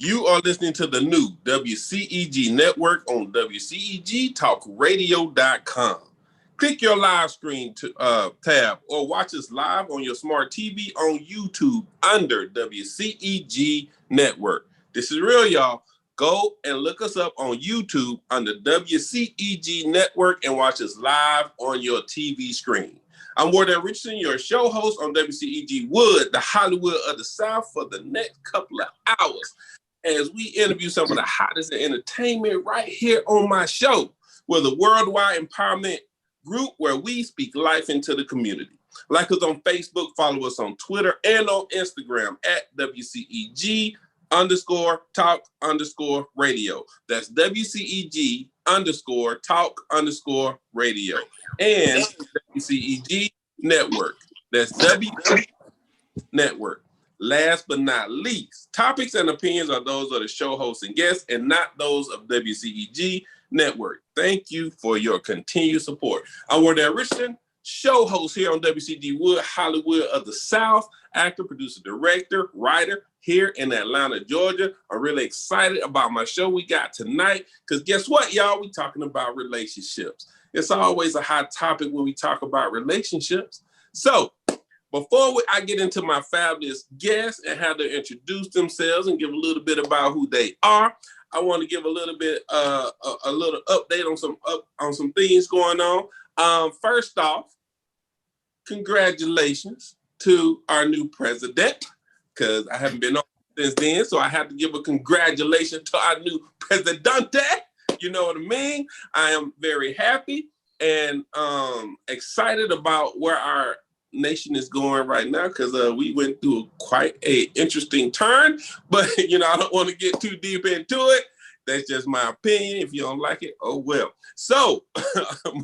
You are listening to the new WCEG Network on WCEGTalkRadio.com. Click your live screen tab or watch us live on your smart TV on YouTube under WCEG Network. This is real, y'all. Go and look us up on YouTube under WCEG Network and watch us live on your TV screen. I'm Wardell Richardson, your show host on WCEG The Hollywood of the South for the next couple of hours as we interview some of the hottest in entertainment right here on my show. We're the worldwide empowerment group where we speak life into the community. Like us on Facebook, follow us on Twitter and on Instagram at WCEG_talk_radio. That's WCEG_talk_radio. And WCEG Network. That's WCEG Network. Last but not least, topics and opinions are those of the show hosts and guests and not those of WCEG Network. Thank you for your continued support. I'm Wardell Richardson, show host here on WcegWood Hollywood of the South, actor, producer, director, writer here in Atlanta, Georgia. I'm really excited about my show we got tonight because guess what, y'all? We talking about relationships. It's always a hot topic when we talk about relationships. So before I get into my fabulous guests and how they introduce themselves and give a little bit about who they are, I want to give a little bit, a little update on some things going on. First off, congratulations to our new president, because I haven't been on since then, so I have to give a congratulations to our new presidente. You know what I mean? I am very happy and excited about where our nation is going right now because we went through quite a interesting turn, but I don't want to get too deep into it. That's just my opinion. If you don't like it, oh well. So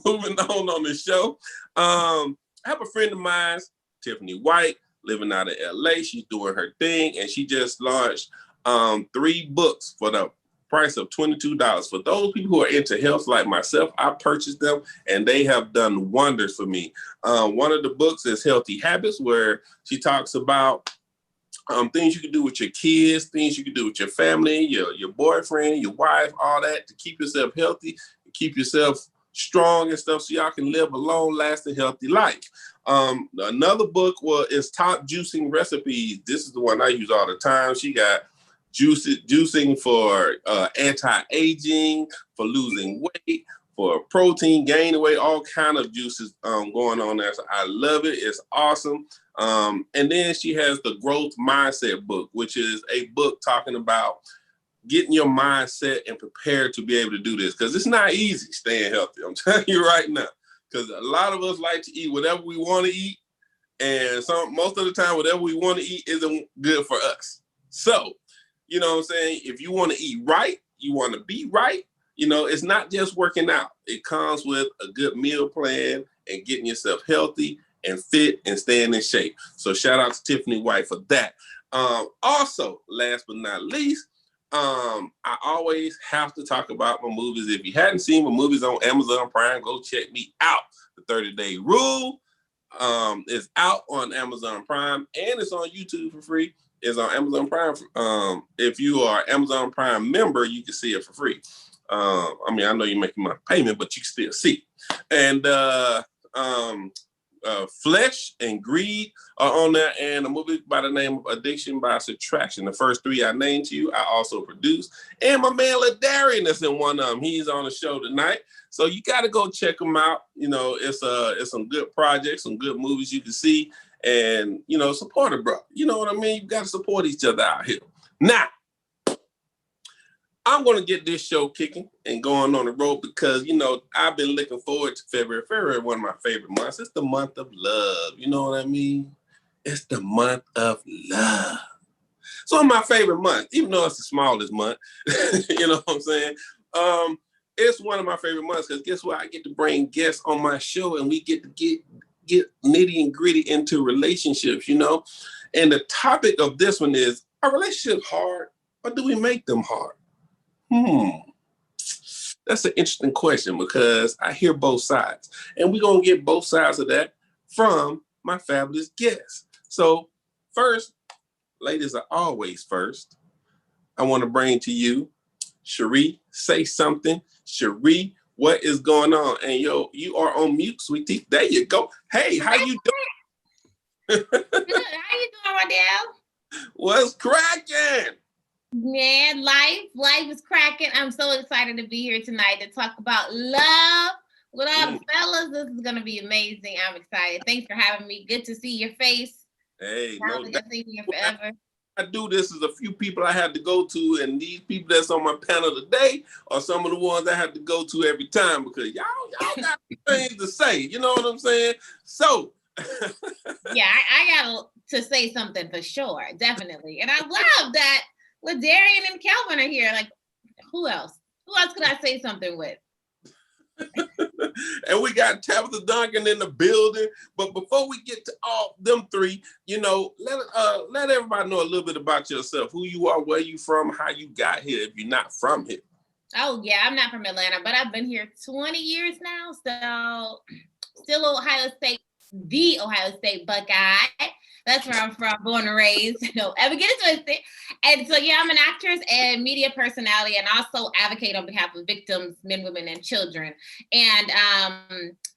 moving on the show, I have a friend of mine, Tiffany White, living out of LA. She's doing her thing and she just launched 3 books for the price of $22. For those people who are into health like myself, I purchased them and they have done wonders for me. One of the books is Healthy Habits, where she talks about things you can do with your kids, things you can do with your family, your boyfriend, your wife, all that to keep yourself healthy, keep yourself strong and stuff so y'all can live a long, lasting, healthy life. Another book is Top Juicing Recipes. This is the one I use all the time. She got juicing for anti-aging, for losing weight, for protein, gaining weight, all kind of juices going on there. So I love it. It's awesome. And then she has the Growth Mindset book, which is a book talking about getting your mindset and prepared to be able to do this. Because it's not easy staying healthy. I'm telling you right now. Because a lot of us like to eat whatever we want to eat. And most of the time, whatever we want to eat isn't good for us. So, you know what I'm saying? If you want to eat right, you want to be right, it's not just working out. It comes with a good meal plan and getting yourself healthy and fit and staying in shape. So shout out to Tiffany White for that. Also, last but not least, I always have to talk about my movies. If you hadn't seen my movies on Amazon Prime, go check me out. The 30-Day Rule is out on Amazon Prime and it's on YouTube for free. Is on Amazon Prime. If you are an Amazon Prime member, you can see it for free. I know you're making my payment, but you can still see. And Flesh and Greed are on there, and a movie by the name of Addiction by Subtraction. The first 3 I named to you, I also produced. And my man Ladarian is in one of them. He's on the show tonight. So you got to go check him out. It's some good projects, some good movies you can see. And, support it, bro. You know what I mean? You got to support each other out here. Now, I'm going to get this show kicking and going on the road because, I've been looking forward to February. February is one of my favorite months. It's the month of love. You know what I mean? It's the month of love. So it's my favorite month, even though it's the smallest month. You know what I'm saying? It's one of my favorite months because guess what? I get to bring guests on my show and we get to get nitty and gritty into relationships, And the topic of this one is, are relationships hard or do we make them hard? That's an interesting question because I hear both sides. And we're going to get both sides of that from my fabulous guests. So first, ladies are always first. I want to bring to you, Chere, say something. Chere, what is going on? And yo, you are on mute, sweetie. There you go. Hey, how you doing? Good. How you doing, Wardell? What's cracking? Man, life is cracking. I'm so excited to be here tonight to talk about love with all the fellas. This is gonna be amazing. I'm excited. Thanks for having me. Good to see your face. Hey, no doubt. I've seen you forever. I do this is a few people I had to go to, and these people that's on my panel today are some of the ones I have to go to every time because y'all got things to say. You know what I'm saying? So yeah, I got to say something for sure, definitely. And I love that Ladarian and Kelvin are here. Like, who else? Who else could I say something with? And we got Tabitha Duncan in the building. But before we get to all them three, you know, let everybody know a little bit about yourself, who you are, where you from, how you got here if you're not from here. Oh, yeah, I'm not from Atlanta, but I've been here 20 years now. So still Ohio State, the Ohio State Buckeye. That's where I'm from, born and raised. Don't ever get it twisted. And so, yeah, I'm an actress and media personality and also advocate on behalf of victims, men, women, and children. And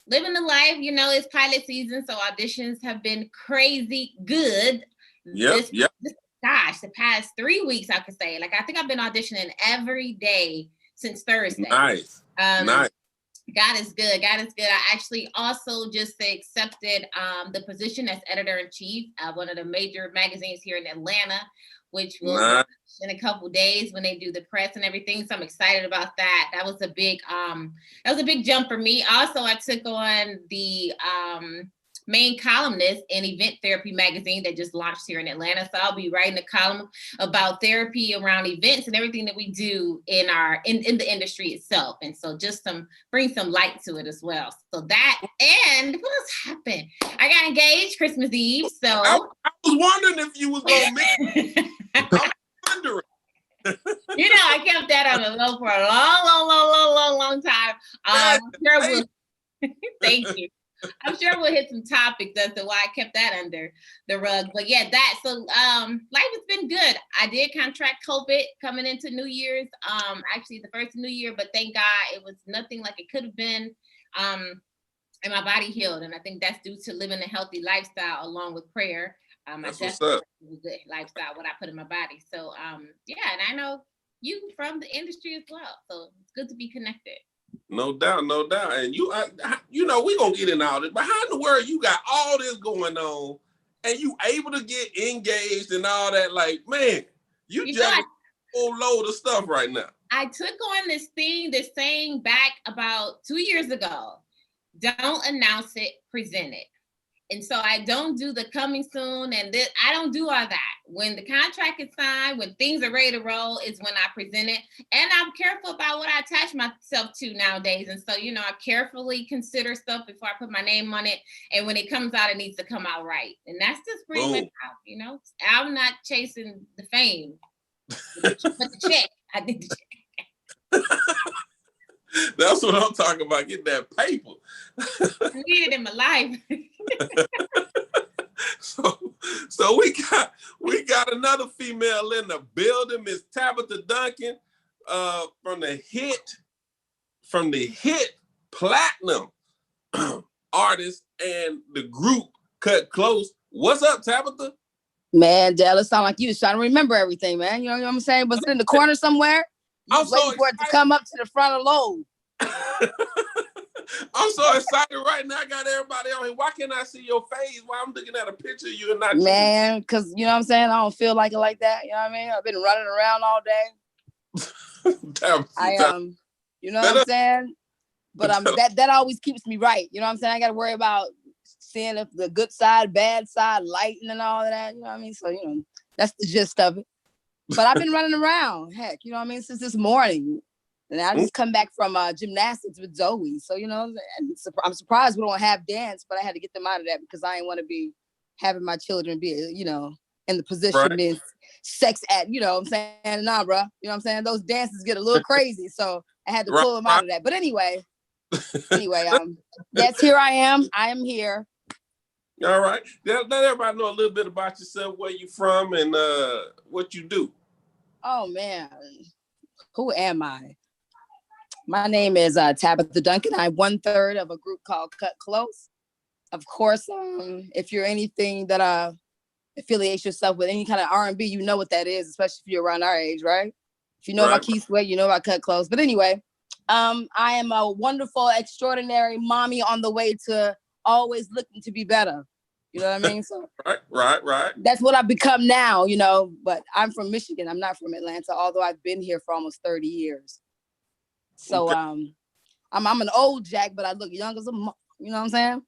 living the life, you know, it's pilot season, so auditions have been crazy good. Yep. Gosh, the past 3 weeks, I could say. Like, I think I've been auditioning every day since Thursday. Nice. Nice. God is good. God is good. I actually also just accepted the position as editor-in-chief of one of the major magazines here in Atlanta, which will launch in a couple days when they do the press and everything. So I'm excited about that. That was a big jump for me. Also, I took on the main columnist in Event Therapy magazine that just launched here in Atlanta. So I'll be writing a column about therapy around events and everything that we do in the industry itself. And so just bring some light to it as well. So that, and what else happened? I got engaged Christmas Eve. So I was wondering if you was gonna miss. I was wondering. You know, I kept that on the low for a long time. Thank you. I'm sure we'll hit some topics as to why I kept that under the rug. But yeah, so life has been good. I did contract COVID coming into New Year's, actually the first New Year, but thank God it was nothing like it could have been. And my body healed. And I think that's due to living a healthy lifestyle along with prayer. That's what's up. A good lifestyle, what I put in my body. So yeah, and I know you from the industry as well. So it's good to be connected. No doubt. And you know, we're going to get in all this, but how in the world you got all this going on and you able to get engaged and all that? Like, man, you just a whole load of stuff right now. I took on this saying back about 2 years ago, don't announce it, present it. And so I don't do the coming soon and this, I don't do all that. When the contract is signed, when things are ready to roll is when I present it. And I'm careful about what I attach myself to nowadays. And so, you know, I carefully consider stuff before I put my name on it. And when it comes out, it needs to come out right. And that's just pretty much how, you know, I'm not chasing the fame, but the check. I need the check. That's what I'm talking about, getting that paper. I need it in my life. So we got another female in the building, Miss Tabitha Duncan, from the hit platinum artist and the group Cut Close. What's up, Tabitha? Man, Dallas, sound like you was trying to remember everything, man. You know what I'm saying? Was it in the corner somewhere? You was waiting for it to come up to the front of the load. I'm so excited right now. I got everybody on here. Why can't I see your face while I'm looking at a picture of you and not man, because you know what I'm saying? I don't feel like it like that. You know what I mean? I've been running around all day. You know what I'm saying? But that always keeps me right. You know what I'm saying? I got to worry about seeing if the good side, bad side, lighting and all of that. You know what I mean? So, you know, that's the gist of it. But I've been running around, heck, you know what I mean, since this morning. And I just come back from gymnastics with Zoe. So, you know, I'm surprised we don't have dance, but I had to get them out of that because I didn't want to be having my children be, you know, in the position being sex at, you know what I'm saying? Nah, bro. You know what I'm saying? Those dances get a little crazy. So I had to pull them out of that. But anyway, yes, here I am. I am here. All right. Let everybody know a little bit about yourself, where you from and what you do. Oh man, who am I? My name is Tabitha Duncan. I'm 1/3 of a group called Cut Close. Of course, if you're anything that affiliates yourself with any kind of R&B, you know what that is, especially if you're around our age, right? If you know about Keith Sweat, you know about Cut Close. But anyway, I am a wonderful, extraordinary mommy on the way to always looking to be better. You know what I mean? So right. That's what I've become now, you know. But I'm from Michigan. I'm not from Atlanta, although I've been here for almost 30 years. So I'm an old Jack, but I look young as a mom. You know what I'm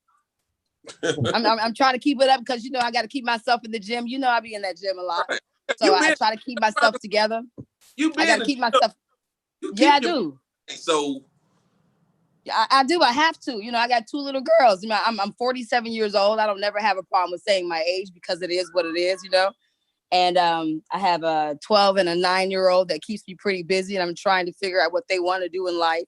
saying? I'm trying to keep it up because, you know, I got to keep myself in the gym. You know, I be in that gym a lot. Right. So I try to keep myself together. I got to keep myself. Yeah, I do. So I do. I have to. You know, I got 2 little girls. You know, I'm 47 years old. I don't never have a problem with saying my age because it is what it is, you know. And I have a 12 and a 9-year-old that keeps me pretty busy, and I'm trying to figure out what they want to do in life.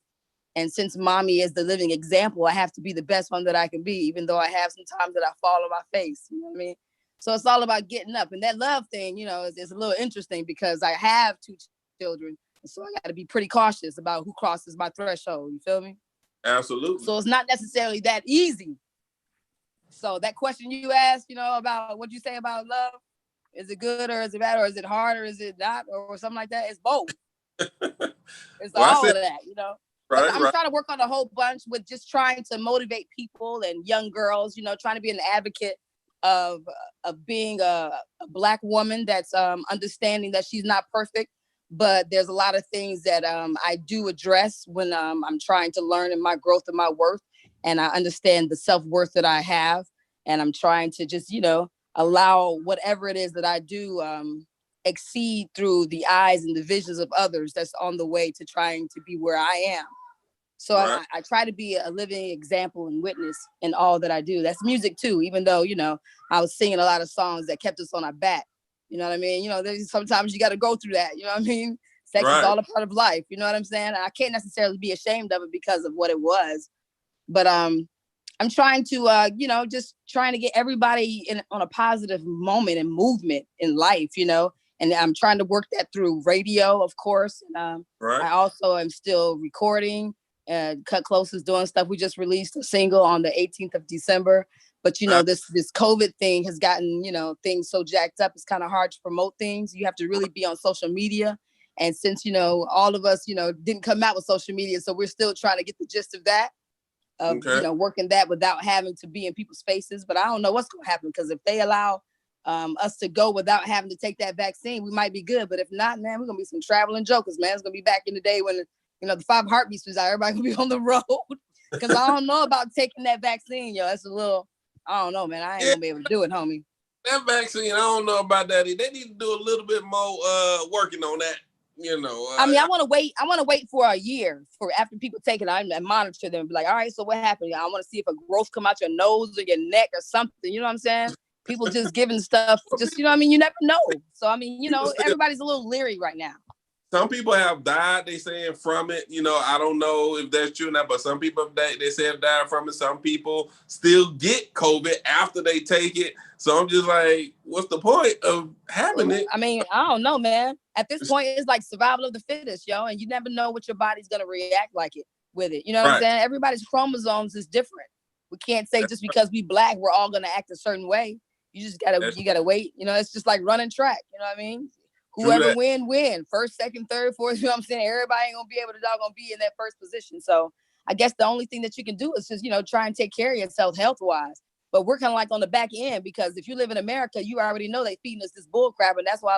And since mommy is the living example, I have to be the best one that I can be, even though I have some times that I fall on my face. You know what I mean? So it's all about getting up. And that love thing, you know, is a little interesting because I have 2 children. So I got to be pretty cautious about who crosses my threshold. You feel me? Absolutely. So it's not necessarily that easy. So that question you asked, you know, about what you say about love, is it good or is it bad or is it hard or is it not or something like that? It's both. It's all of that, you know. Right, I'm trying to work on a whole bunch with just trying to motivate people and young girls, you know, trying to be an advocate of being a Black woman that's understanding that she's not perfect. But there's a lot of things that I do address when I'm trying to learn in my growth and my worth. And I understand the self-worth that I have. And I'm trying to just, you know, allow whatever it is that I do exceed through the eyes and the visions of others that's on the way to trying to be where I am. So I try to be a living example and witness in all that I do. That's music too, even though, you know, I was singing a lot of songs that kept us on our back. You know what I mean? You know, sometimes you got to go through that. You know what I mean? Sex is all a part of life. You know what I'm saying? I can't necessarily be ashamed of it because of what it was. But I'm trying to, you know, just trying to get everybody on a positive moment and movement in life, you know, and I'm trying to work that through radio, of course. And, I also am still recording and Cut Close is doing stuff. We just released a single on the 18th of December. But, you know, this COVID thing has gotten, you know, things so jacked up. It's kind of hard to promote things. You have to really be on social media. And since, you know, all of us, you know, didn't come out with social media, so we're still trying to get the gist of that. You know, working that without having to be in people's faces. But I don't know what's going to happen because if they allow us to go without having to take that vaccine, we might be good. But if not, man, we're going to be some traveling jokers, man. It's going to be back in the day when, you know, the 5 heartbeats was out. Everybody going to be on the road because I don't know about taking that vaccine, yo. That's a little, I don't know, man. I ain't going to be able to do it, homie. That vaccine, I don't know about that. They need to do a little bit more working on that. You know, I mean, I want to wait for a year for after people take it and monitor them. Be like, all right, so what happened? I want to see if a growth come out your nose or your neck or something. You know what I'm saying? People just giving stuff, just, you know what I mean? You never know. So, I mean, you know, everybody's a little leery right now. Some people have died, they saying, from it. You know, I don't know if that's true or not, but some people, they say have died from it. Some people still get COVID after they take it. So I'm just like, what's the point of having it? I mean, I don't know, man. At this point, it's like survival of the fittest, yo. And you never know what your body's going to react like it with it. You know what I'm saying? Everybody's chromosomes is different. We can't say just because we Black, we're all going to act a certain way. You just got to wait. You know, it's just like running track. You know what I mean? Whoever win. First, second, third, fourth, you know what I'm saying? Everybody ain't going to be able to doggone be in that first position. So I guess the only thing that you can do is just, you know, try and take care of yourself health-wise. But we're kind of like on the back end because if you live in America, you already know they feeding us this bull crap. And that's why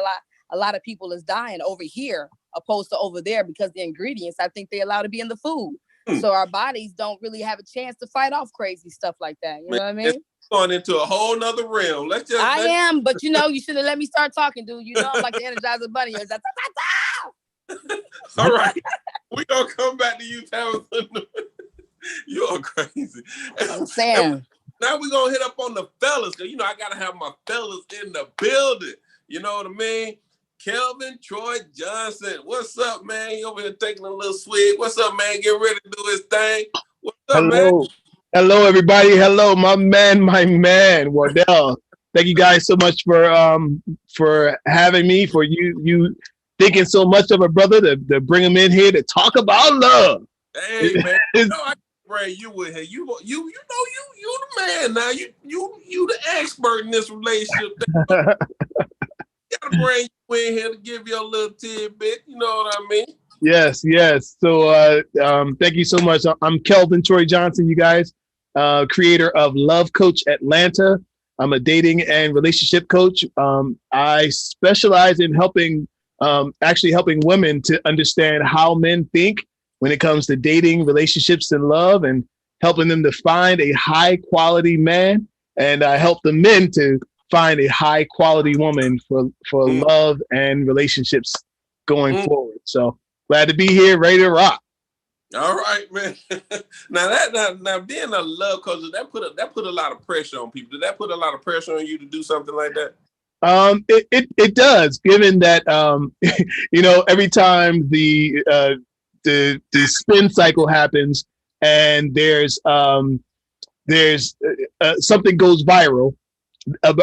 a lot of people is dying over here opposed to over there because the ingredients, I think they allow to be in the food. So our bodies don't really have a chance to fight off crazy stuff like that. You know what I mean? Going into a whole nother realm. I am, but you know, you should have let me start talking, dude. You know, I'm like the Energizer Bunny. All right. We're going to come back to you, Tabitha. You are crazy. I'm saying. Now we're going to hit up on the fellas, because, you know, I got to have my fellas in the building. You know what I mean? Kelvin Troy Johnson. What's up, man? He over here taking a little swig. What's up, man? Getting ready to do his thing. What's up, man? Hello, everybody. Hello, my man, Wardell. Thank you guys so much for having me, for you thinking so much of a brother to bring him in here to talk about love. Hey man, I bring you in here. You the man now. You the expert in this relationship. Gotta bring you in here to give you a little tidbit. You know what I mean? Yes. So thank you so much. I'm Kelvin Troy Johnson, you guys, creator of Love Coach Atlanta. I'm a dating and relationship coach. I specialize in helping women to understand how men think when it comes to dating, relationships, and love, and helping them to find a high quality man. And I help the men to find a high quality woman for love and relationships going forward. So glad to be here, ready to rock. All right, man. now being a love coach, that put a lot of pressure on people. Did that put a lot of pressure on you to do something like that? It does, given that every time the spin cycle happens and there's something goes viral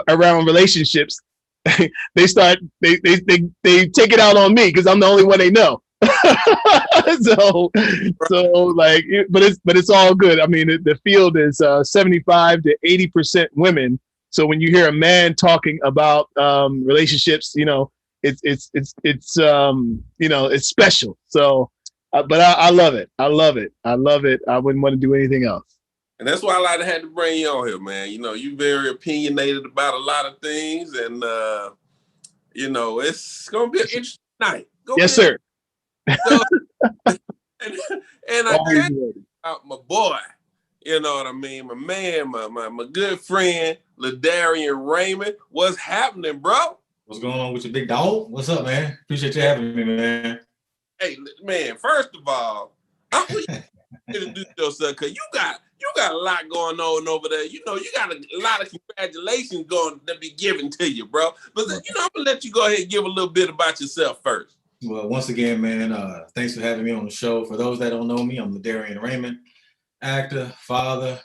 around relationships, they take it out on me because I'm the only one they know. so but it's all good. I mean, the field is 75 to 80% women. So when you hear a man talking about relationships, it's special. So, but I love it. I love it. I wouldn't want to do anything else. And that's why I had to bring you on here, man. You're very opinionated about a lot of things, and it's gonna be an interesting night. Yes, sir. So, and I tell you about my boy. You know what I mean? My man, my good friend, Ladarian Raymond. What's happening, bro? What's going on with your big dog? What's up, man? Appreciate you having me, man. Hey, man, first of all, I want you to introduce yourself because you got a lot going on over there. You got a lot of congratulations going to be given to you, bro. But I'm gonna let you go ahead and give a little bit about yourself first. Well, once again, man, thanks for having me on the show. For those that don't know me, I'm Ladarian Raymond, actor, father,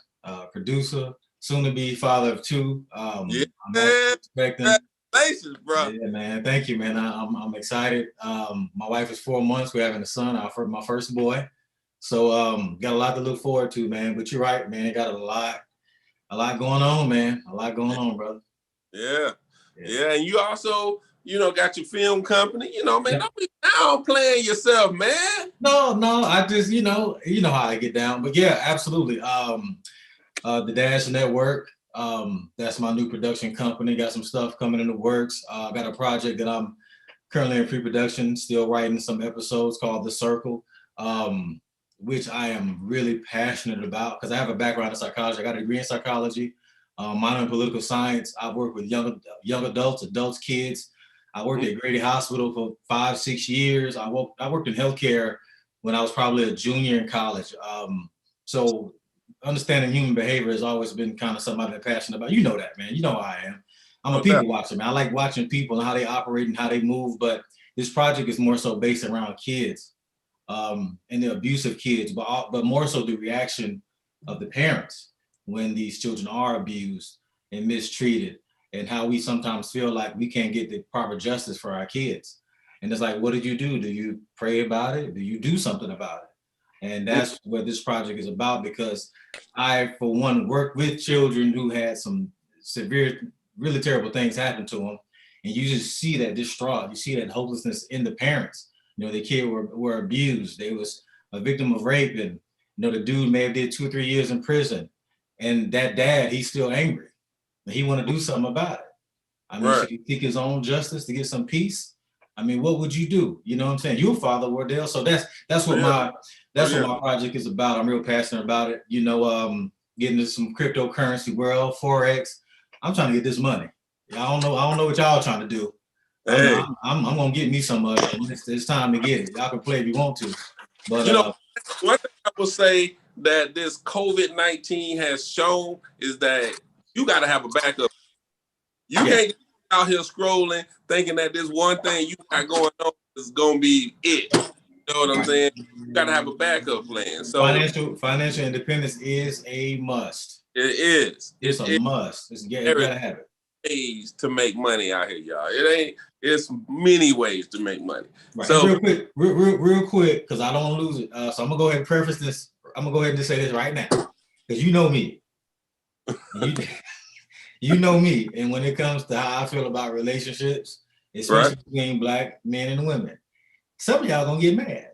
producer, soon to be father of two. Congratulations, bro. Yeah, man. Thank you, man. I'm excited. My wife is 4 months. We're having a son, my first boy. So got a lot to look forward to, man. But you're right, man. Got a lot going on, man. A lot going on, brother. Yeah. And you also, got your film company. Don't be downplaying yourself, man. No. I just, you know how I get down. But yeah, absolutely. The Dash Network. That's my new production company. Got some stuff coming in the works. Got a project that I'm currently in pre-production, still writing some episodes called The Circle, which I am really passionate about because I have a background in psychology. I got a degree in psychology, minor in political science. I work with young adults, kids. I worked at Grady Hospital for 5-6 years. I worked in healthcare when I was probably a junior in college. So understanding human behavior has always been kind of something I've been passionate about. You know that, man. You know how I am. I'm a people watcher, man. I like watching people and how they operate and how they move. But this project is more so based around kids and the abuse of kids, but more so the reaction of the parents when these children are abused and mistreated, and how we sometimes feel like we can't get the proper justice for our kids. And it's like, what did you do? Do you pray about it? Do you do something about it? And that's what this project is about, because I, for one, work with children who had some severe, really terrible things happen to them. And you just see that distraught, you see that hopelessness in the parents. The kid were abused. They was a victim of rape, and the dude may have did 2 or 3 years in prison. And that dad, he's still angry. He want to do something about it. I mean, should he seek his own justice to get some peace? I mean, what would you do? You know what I'm saying? You're a father, Wardell. So that's what my project is about. I'm real passionate about it. Getting into some cryptocurrency world, Forex. I'm trying to get this money. I don't know what y'all trying to do. Hey. I'm gonna get me some of it. It's time to get it. Y'all can play if you want to. But one thing I will say that this COVID-19 has shown is that you got to have a backup. You can't get out here scrolling thinking that this one thing you got going on is gonna be it. You know what I'm saying? You got to have a backup plan. So financial independence is a must. It is. It's a must. You gotta have it. ways to make money out here, y'all. It's many ways to make money. Right. So real quick, because I don't want to lose it. So I'm gonna go ahead and preface this. I'm gonna go ahead and just say this right now, because you know me. You know me, and when it comes to how I feel about relationships, especially between Black men and women, some of y'all gonna get mad.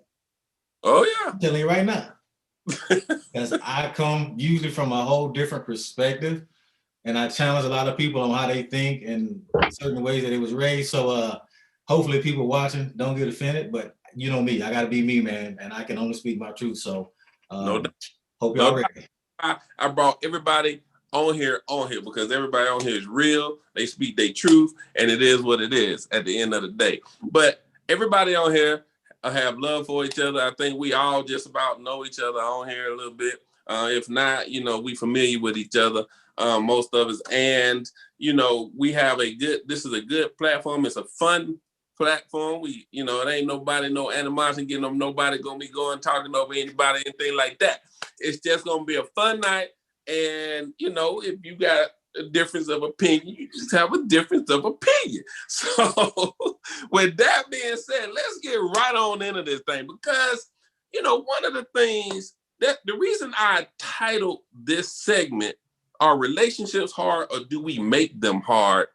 Oh yeah, I'm telling you right now, because I come usually from a whole different perspective, and I challenge a lot of people on how they think and certain ways that they was raised. So hopefully people watching don't get offended, but you know me, I gotta be me, man, and I can only speak my truth. So hope y'all ready. I brought everybody on here because everybody on here is real. They speak their truth, and it is what it is at the end of the day. But everybody on here have love for each other. I think we all just about know each other on here a little bit. If not, we familiar with each other, most of us. And, we have this is a good platform. It's a fun platform. We, it ain't nobody, no animosity, getting them, nobody gonna be talking over anybody, anything like that. It's just gonna be a fun night. And, if you got a difference of opinion, you just have a difference of opinion. So with that being said, let's get right on into this thing, because, one of the things that the reason I titled this segment, "Are relationships hard or do we make them hard?"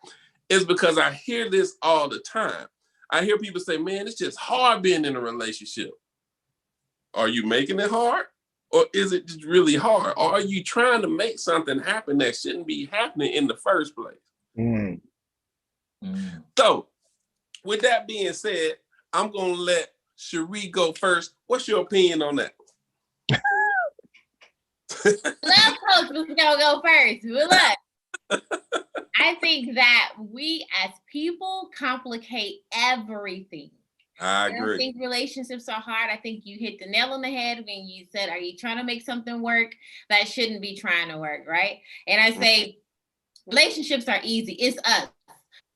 is because I hear this all the time. I hear people say, man, it's just hard being in a relationship. Are you making it hard? Or is it just really hard? Or are you trying to make something happen that shouldn't be happening in the first place? Mm. So, with that being said, I'm going to let Chere go first. What's your opinion on that? Love coach was going to go first. Look, I think that we as people complicate everything. I agree. don't think relationships are hard. I think you hit the nail on the head when you said, are you trying to make something work that shouldn't be trying to work, right? And I say relationships are easy. It's us.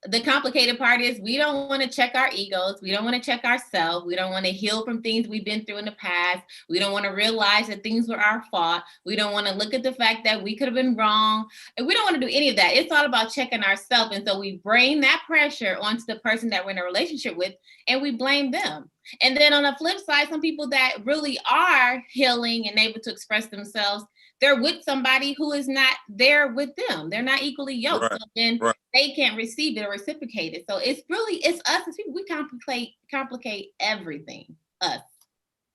The complicated part is we don't want to check our egos. We don't want to check ourselves. We don't want to heal from things we've been through in the past. We don't want to realize that things were our fault. We don't want to look at the fact that we could have been wrong. And we don't want to do any of that. It's all about checking ourselves. And so we bring that pressure onto the person that we're in a relationship with, and we blame them. And then on the flip side, some people that really are healing and able to express themselves, they're with somebody who is not there with them. They're not equally yoked. Right. So then they can't receive it or reciprocate it. So it's us as people. We complicate everything. Us.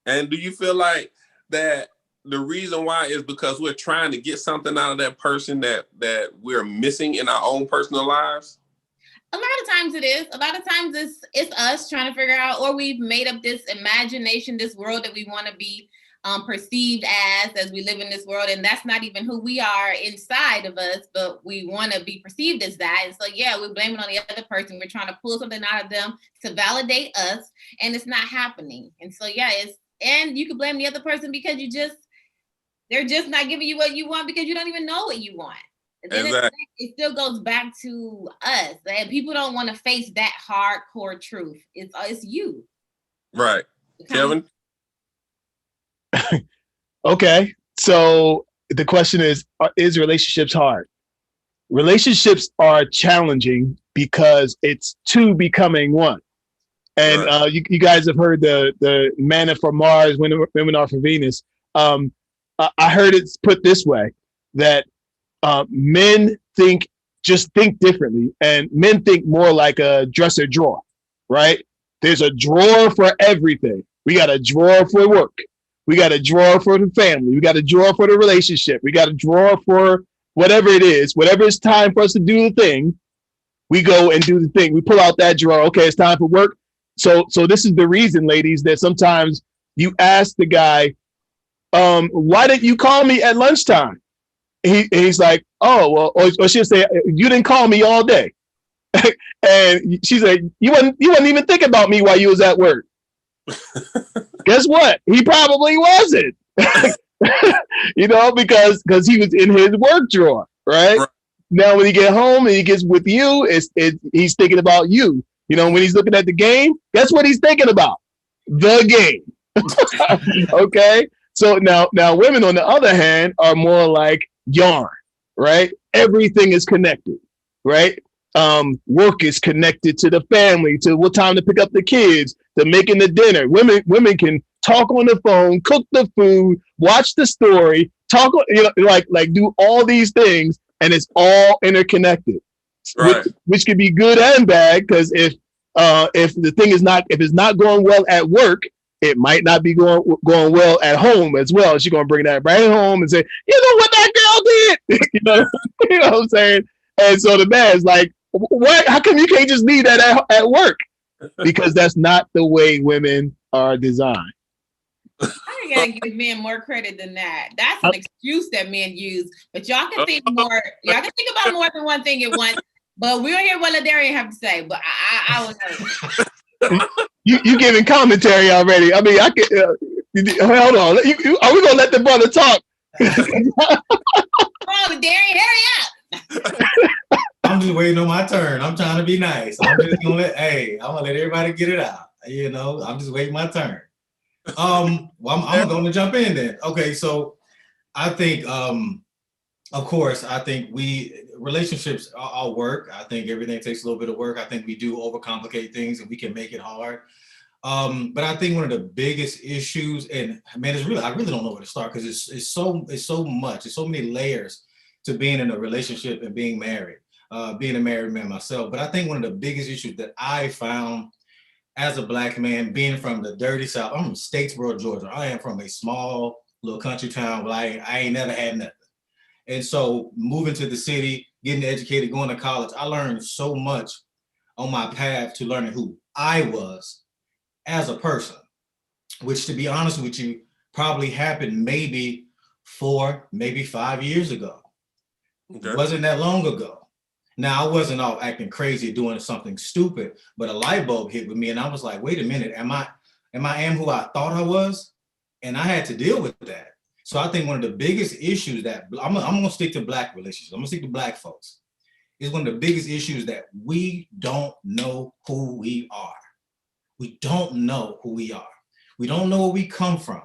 And do you feel like that the reason why is because we're trying to get something out of that person that we're missing in our own personal lives? A lot of times it is. A lot of times it's us trying to figure out, or we've made up this imagination, this world that we want to be perceived as we live in this world, and that's not even who we are inside of us, but we want to be perceived as that. And so we blame it on the other person. We're trying to pull something out of them to validate us, and it's not happening. And so and you can blame the other person because they're just not giving you what you want because you don't even know what you want. Exactly. It still goes back to us, and people don't want to face that hardcore truth. It's you, right, Kelvin? Okay, so the question is relationships hard? Relationships are challenging because it's two becoming one. And you guys have heard the men are from Mars, women are from Venus. I heard it's put this way, that men think differently, and men think more like a dresser drawer, right? There's a drawer for everything. We got a drawer for work. We got a drawer for the family. We got a drawer for the relationship. We got a drawer for whatever it is. Whatever it's time for us to do the thing, we go and do the thing. We pull out that drawer. Okay, it's time for work. So this is the reason, ladies, that sometimes you ask the guy, why didn't you call me at lunchtime? He's like, oh, well, or she'll say, you didn't call me all day. And she's like, you wasn't even thinking about me while you was at work. Guess what? He probably wasn't. Because he was in his work drawer, right? Now when he get home and he gets with you, he's thinking about you. When he's looking at the game, guess what he's thinking about? The game. Okay. So now women, on the other hand, are more like yarn, right? Everything is connected, right? work is connected to the family, to what time to pick up the kids, to making the dinner. Women can talk on the phone, cook the food, watch the story, talk, like do all these things, and it's all interconnected, Right. which could be good and bad, because if the thing is not, if it's not going well at work, it might not be going well at home as well. She's gonna bring that right home and say, you know what that girl did, you know what I'm saying? And so the man is like, what? How come you can't just leave that at work? Because that's not the way women are designed. I gotta give men more credit than that. That's an excuse that men use, but y'all can think more. Y'all can think about more than one thing at once. But we don't hear what Ladarian have to say. But I would know. You giving commentary already? I mean, I can. Hold on. Are we gonna let the brother talk? Come on, Ladarian, hurry up! I'm just waiting on my turn. I'm trying to be nice. I'm just gonna I'm gonna let everybody get it out. I'm just waiting my turn. Well, I'm going to jump in then. Okay, so I think, of course, I think relationships all work. I think everything takes a little bit of work. I think we do overcomplicate things and we can make it hard. But I think one of the biggest issues, and man, I really don't know where to start, because it's so much. There's so many layers to being in a relationship and being married, being a married man myself. But I think one of the biggest issues that I found as a Black man, being from the dirty South, I'm from Statesboro, Georgia. I am from a small little country town where I ain't never had nothing. And so moving to the city, getting educated, going to college, I learned so much on my path to learning who I was as a person, which, to be honest with you, probably happened maybe 4, maybe 5 years ago. Okay. It wasn't that long ago. Now, I wasn't all acting crazy doing something stupid, but a light bulb hit with me, and I was like, wait a minute, am I who I thought I was? And I had to deal with that. So I think one of the biggest issues that I'm gonna stick to Black relationships, I'm gonna stick to Black folks, is one of the biggest issues that we don't know who we are. We don't know who we are. We don't know where we come from.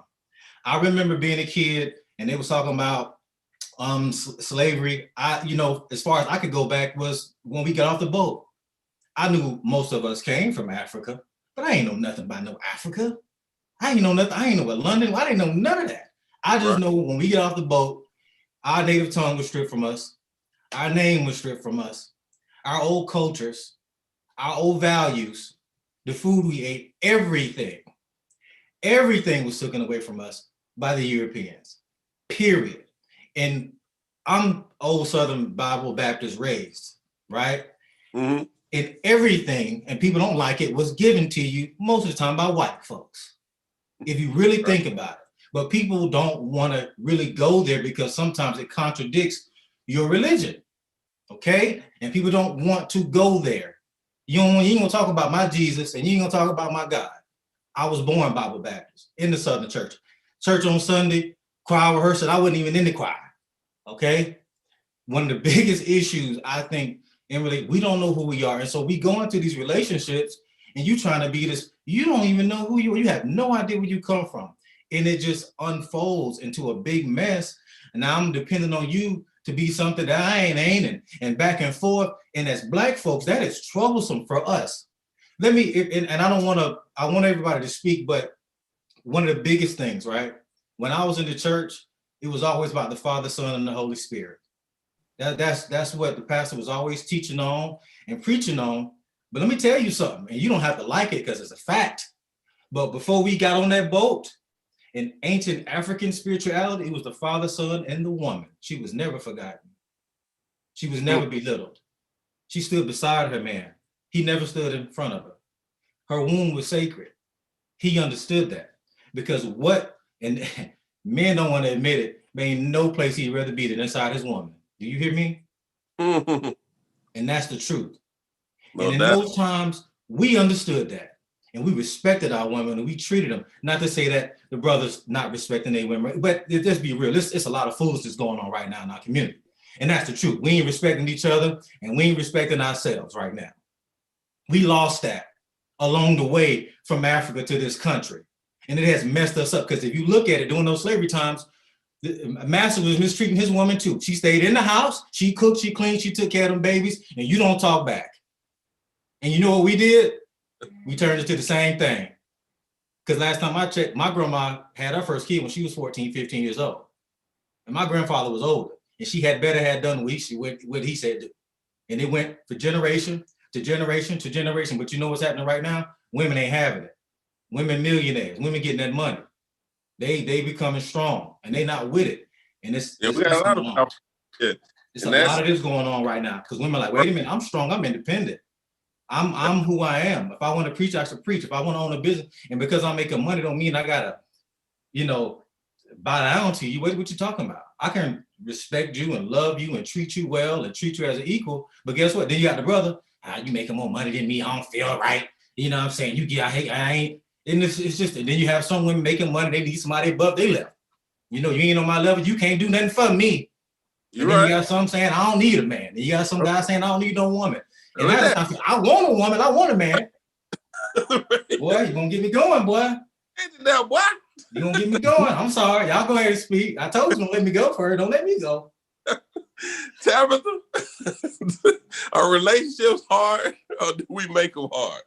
I remember being a kid and they was talking about slavery. As far as I could go back was when we got off the boat. I knew most of us came from Africa, but I ain't know nothing about no Africa. I ain't know nothing. I ain't know what London. I didn't know none of that. I just know when we get off the boat, our native tongue was stripped from us. Our name was stripped from us. Our old cultures, our old values, the food we ate, everything was taken away from us by the Europeans, period. And I'm old Southern Bible Baptist raised, right? Mm-hmm. And everything, and people don't like it, was given to you most of the time by white folks, if you really think about it. But people don't want to really go there because sometimes it contradicts your religion, okay? And people don't want to go there. You ain't gonna talk about my Jesus, and you ain't gonna talk about my God. I was born Bible Baptist in the Southern Church. Church on Sunday, choir rehearsal, I wasn't even in the choir. Okay, one of the biggest issues I think we don't know who we are, and so we go into these relationships, and you trying to be this. You don't even know who you are. You have no idea where you come from, and it just unfolds into a big mess. And now I'm depending on you to be something that I ain't, and back and forth. And as Black folks, that is troublesome for us. I want everybody to speak, but one of the biggest things, right? When I was in the church, it was always about the Father, Son, and the Holy Spirit. That's what the pastor was always teaching on and preaching on. But let me tell you something, and you don't have to like it because it's a fact. But before we got on that boat, in ancient African spirituality, it was the Father, Son, and the woman. She was never forgotten. She was never belittled. She stood beside her man. He never stood in front of her. Her womb was sacred. He understood that because and men don't want to admit it, there ain't no place he'd rather be than inside his woman. Do you hear me? And that's the truth. And in those times, we understood that. And we respected our women and we treated them. Not to say that the brothers not respecting their women, but let's be real. It's a lot of foolishness going on right now in our community. And that's the truth. We ain't respecting each other and we ain't respecting ourselves right now. We lost that along the way from Africa to this country. And it has messed us up because if you look at it during those slavery times, Master was mistreating his woman too. She stayed in the house, she cooked, she cleaned, she took care of them babies, and you don't talk back. And you know what we did? We turned it to the same thing. Because last time I checked, my grandma had her first kid when she was 14, 15 years old. And my grandfather was older. And she had better had done what he said do. And it went for generation to generation to generation. But you know what's happening right now? Women ain't having it. Women millionaires, women getting that money. They becoming strong and they not with it. And it's we got a lot of It's a lot of this going on right now. Because women are like, wait a minute, I'm strong, I'm independent. I'm who I am. If I want to preach, I should preach. If I want to own a business, and because I'm making money don't mean I gotta, bow down to you. What you talking about? I can respect you and love you and treat you well and treat you as an equal. But guess what? Then you got the brother. You making more money than me. I don't feel right. You know what I'm saying? I ain't. And it's just, and then you have some women making money. They need somebody above their level. You ain't on my level. You can't do nothing for me. And then you got some saying, I don't need a man. And you got some guys saying, I don't need no woman. And I want a woman. I want a man. Boy, you gonna get me going, boy. Now, what? You gonna get me going. I'm sorry. Y'all go ahead and speak. I told you don't let me go for her. Don't let me go. Tabitha, are relationships hard or do we make them hard?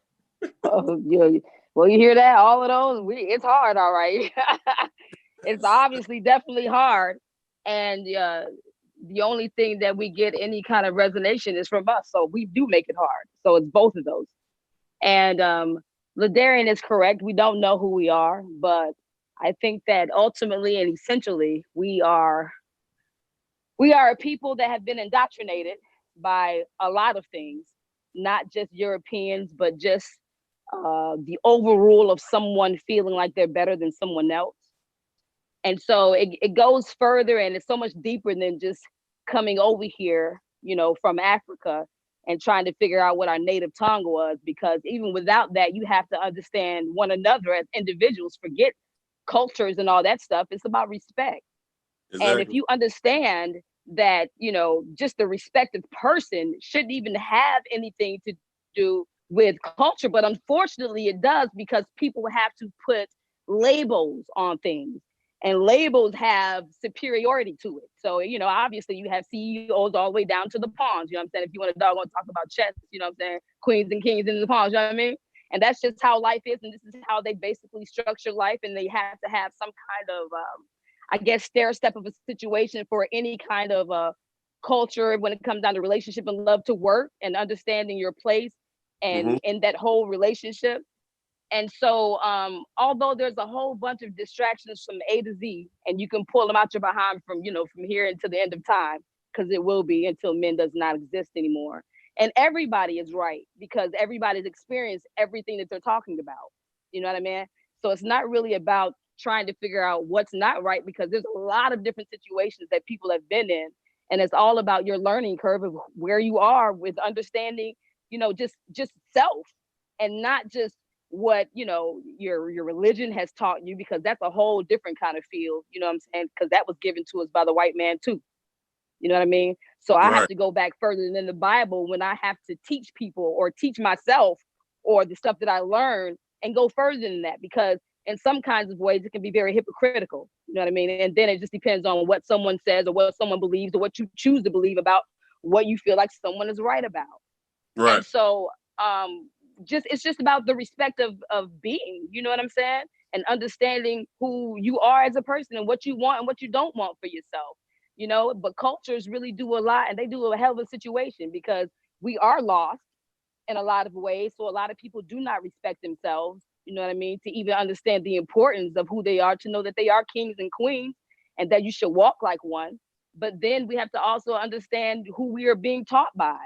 Oh, yeah. Well, you hear that? All of those, it's hard, all right. It's obviously definitely hard. And the only thing that we get any kind of resonance is from us. So we do make it hard. So it's both of those. And Ladarian is correct. We don't know who we are, but I think that ultimately and essentially we are a people that have been indoctrinated by a lot of things, not just Europeans, but just the overrule of someone feeling like they're better than someone else. And so it goes further and it's so much deeper than just coming over here, from Africa and trying to figure out what our native tongue was, because even without that, you have to understand one another as individuals. Forget cultures and all that stuff. It's about respect. Exactly. And if you understand that, just the respective person shouldn't even have anything to do with culture, but unfortunately it does, because people have to put labels on things. And labels have superiority to it. So, obviously you have CEOs all the way down to the pawns, you know what I'm saying? If you want to talk about chess, you know what I'm saying? Queens and kings in the pawns, you know what I mean? And that's just how life is. And this is how they basically structure life. And they have to have some kind of, stair step of a situation for any kind of culture when it comes down to relationship and love to work and understanding your place and in that whole relationship. And so, although there's a whole bunch of distractions from A to Z, and you can pull them out your behind from here until the end of time, because it will be until men does not exist anymore. And everybody is right, because everybody's experienced everything that they're talking about. You know what I mean? So it's not really about trying to figure out what's not right, because there's a lot of different situations that people have been in. And it's all about your learning curve of where you are with understanding, just self, and not just what your religion has taught you, because that's a whole different kind of field, you know what I'm saying? Because that was given to us by the white man too, you know what I mean? So I have to go back further than the Bible when I have to teach people or teach myself or the stuff that I learned, and go further than that, because in some kinds of ways it can be very hypocritical, you know what I mean? And then it just depends on what someone says or what someone believes or what you choose to believe about what you feel like someone is right about. Right. And so it's just about the respect of being, you know what I'm saying? And understanding who you are as a person and what you want and what you don't want for yourself, but cultures really do a lot, and they do a hell of a situation, because we are lost in a lot of ways. So a lot of people do not respect themselves, you know what I mean? To even understand the importance of who they are, to know that they are kings and queens and that you should walk like one. But then we have to also understand who we are being taught by.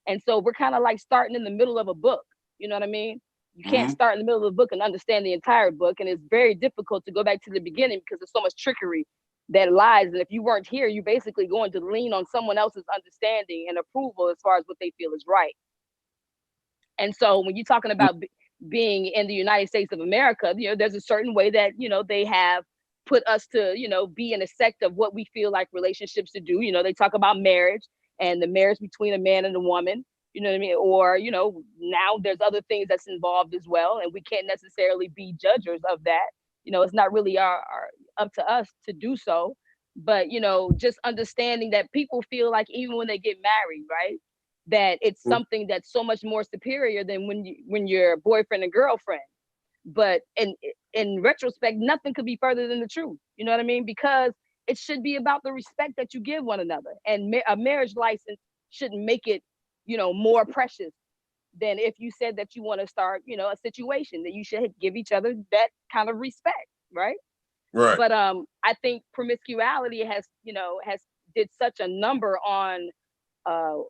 And so we're kind of like starting in the middle of a book. You know what I mean? You can't start in the middle of the book and understand the entire book. And it's very difficult to go back to the beginning, because there's so much trickery that lies. And if you weren't here, you're basically going to lean on someone else's understanding and approval as far as what they feel is right. And so when you're talking about being in the United States of America, there's a certain way that, they have put us to, be in a sect of what we feel like relationships to do. They talk about marriage and the marriage between a man and a woman. You know what I mean? Or, now there's other things that's involved as well. And we can't necessarily be judges of that. It's not really our up to us to do so. But, you know, just understanding that people feel like even when they get married, right, that it's something that's so much more superior than when you're boyfriend and girlfriend. But in retrospect, nothing could be further than the truth. You know what I mean? Because it should be about the respect that you give one another. And a marriage license shouldn't make it, you know, more precious than if you said that you want to start, you know, a situation, that you should give each other that kind of respect, right? Right. But I think promiscuity has did such a number on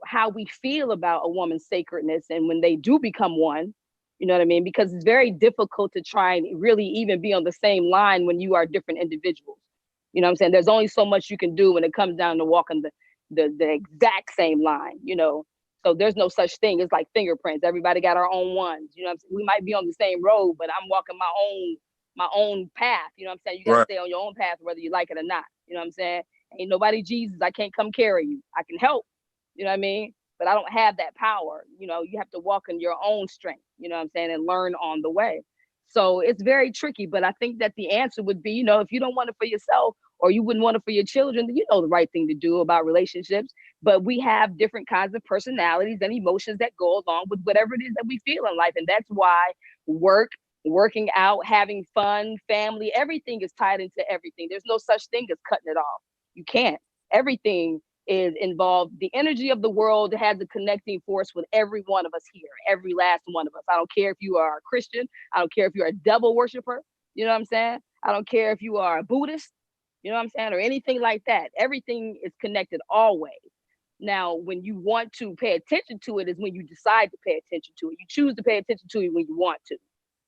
how we feel about a woman's sacredness, and when they do become one, you know what I mean? Because it's very difficult to try and really even be on the same line when you are different individuals. You know what I'm saying? There's only so much you can do when it comes down to walking the exact same line, you know. So there's no such thing. It's like fingerprints. Everybody got our own ones. You know what I'm saying? We might be on the same road, but I'm walking my own path. You know what I'm saying? You gotta stay on your own path whether you like it or not. You know what I'm saying? Ain't nobody Jesus. I can't come carry you. I can help. You know what I mean? But I don't have that power. You know, you have to walk in your own strength, you know what I'm saying, and learn on the way. So it's very tricky, but I think that the answer would be, you know, if you don't want it for yourself or you wouldn't want it for your children, then you know the right thing to do about relationships. But we have different kinds of personalities and emotions that go along with whatever it is that we feel in life. And that's why working out, having fun, family, everything is tied into everything. There's no such thing as cutting it off. You can't. Everything is involved. The energy of the world has a connecting force with every one of us here, every last one of us. I don't care if you are a Christian. I don't care if you're a devil worshiper. You know what I'm saying? I don't care if you are a Buddhist, you know what I'm saying, or anything like that. Everything is connected always. Now, when you want to pay attention to it is when you decide to pay attention to it. You choose to pay attention to it when you want to.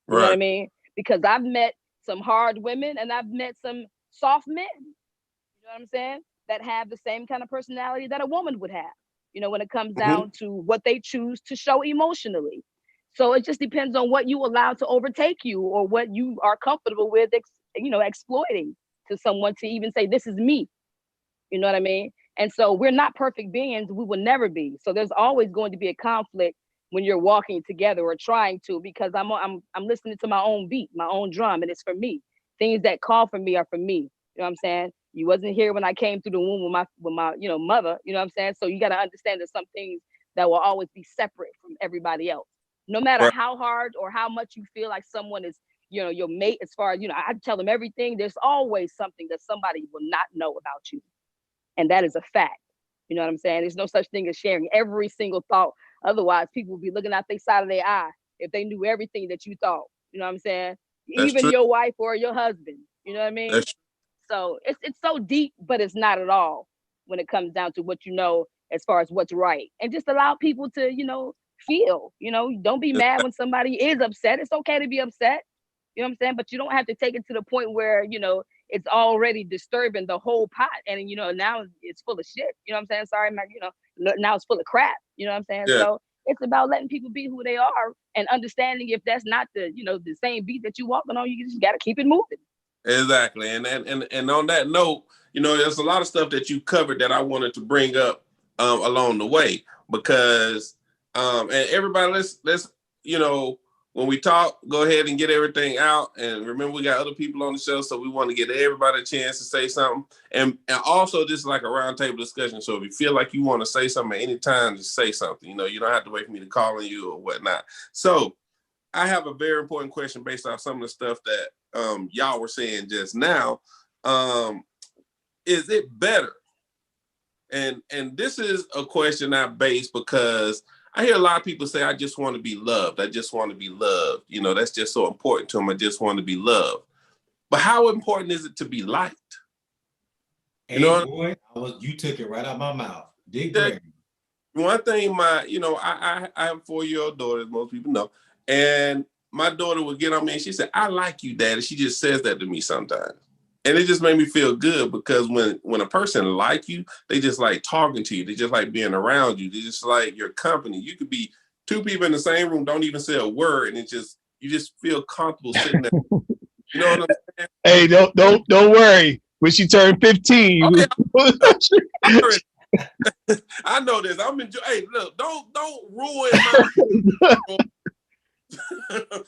You know what I mean? Because I've met some hard women and I've met some soft men. You know what I'm saying? That have the same kind of personality that a woman would have, you know, when it comes down to what they choose to show emotionally. So it just depends on what you allow to overtake you or what you are comfortable with, exploiting to someone to even say, this is me. You know what I mean? And so we're not perfect beings. We will never be. So there's always going to be a conflict when you're walking together or trying to, because I'm listening to my own beat, my own drum, and it's for me. Things that call for me are for me. You know what I'm saying? You wasn't here when I came through the womb with my mother, you know what I'm saying? So you got to understand there's some things that will always be separate from everybody else. No matter how hard or how much you feel like someone is, you know, your mate, as far as, you know, I tell them everything, there's always something that somebody will not know about you. And that is a fact. You know what I'm saying? There's no such thing as sharing every single thought. Otherwise, people would be looking out the side of their eye if they knew everything that you thought. You know what I'm saying? That's even true. Your wife or your husband. You know what I mean? So it's so deep, but it's not at all when it comes down to what you know as far as what's right. And just allow people to, you know, feel, you know, don't be mad when somebody is upset. It's okay to be upset. You know what I'm saying? But you don't have to take it to the point where, you know, it's already disturbing the whole pot. And, you know, now it's full of shit. You know what I'm saying? Sorry, you know, now it's full of crap. You know what I'm saying? Yeah. So it's about letting people be who they are and understanding if that's not the, you know, the same beat that you're walking on, you just got to keep it moving. Exactly. And on that note, you know, there's a lot of stuff that you covered that I wanted to bring up along the way, because and everybody, let's, you know, when we talk, go ahead and get everything out. And remember, we got other people on the show, so we want to get everybody a chance to say something. And also, this is like a roundtable discussion. So if you feel like you want to say something at any time, just say something. You know, you don't have to wait for me to call on you or whatnot. So I have a very important question based off some of the stuff that y'all were saying just now. Is it better? And this is a question I base because I hear a lot of people say, I just want to be loved. I just want to be loved. You know, that's just so important to them. I just want to be loved. But how important is it to be liked? Hey, you know, boy, you took it right out of my mouth. One thing, I have a 4-year-old daughter, as most people know, and my daughter would get on me and she said, I like you, Daddy. She just says that to me sometimes. And it just made me feel good, because when a person like you, they just like talking to you. They just like being around you. They just like your company. You could be 2 people in the same room, don't even say a word, and you just feel comfortable sitting there. You know what I'm saying? Hey, don't worry. When she turned 15, I know this. I'm enjoying. Hey, look, don't ruin my.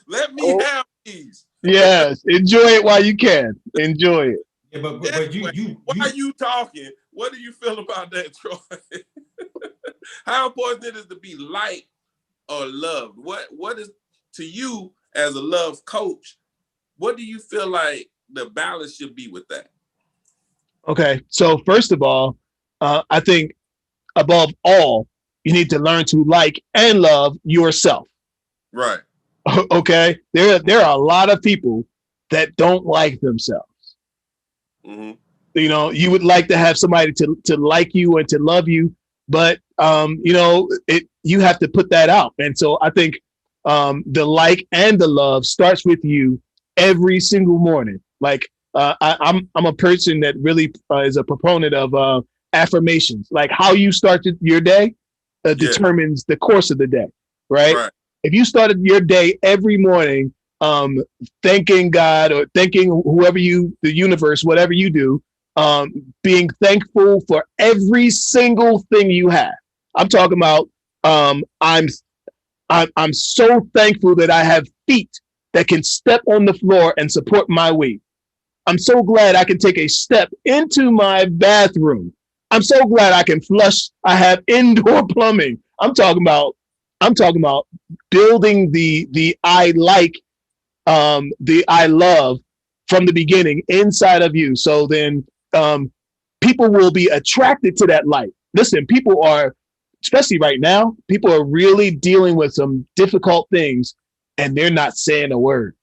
Let me have these. Yes, enjoy it while you can. Enjoy it. Yeah, but Anyway, you why are you talking? What do you feel about that, Troy? How important it is to be liked or loved? What is to you as a love coach? What do you feel like the balance should be with that? Okay, so first of all, I think above all, you need to learn to like and love yourself. Right. Okay, there are a lot of people that don't like themselves. Mm-hmm. You know, you would like to have somebody to like you and to love you, but you know, you have to put that out. And so I think the like and the love starts with you every single morning. Like I'm a person that really is a proponent of affirmations. Like how you start your day determines the course of the day, right? Right. If you started your day every morning thanking God or thanking whoever the universe, whatever you do, being thankful for every single thing you have. I'm talking about I'm so thankful that I have feet that can step on the floor and support my weight. I'm so glad I can take a step into my bathroom. I'm so glad I can flush. I have indoor plumbing. I'm talking about building the I like, the I love from the beginning inside of you. So then people will be attracted to that light. Listen, people are, especially right now, people are really dealing with some difficult things and they're not saying a word.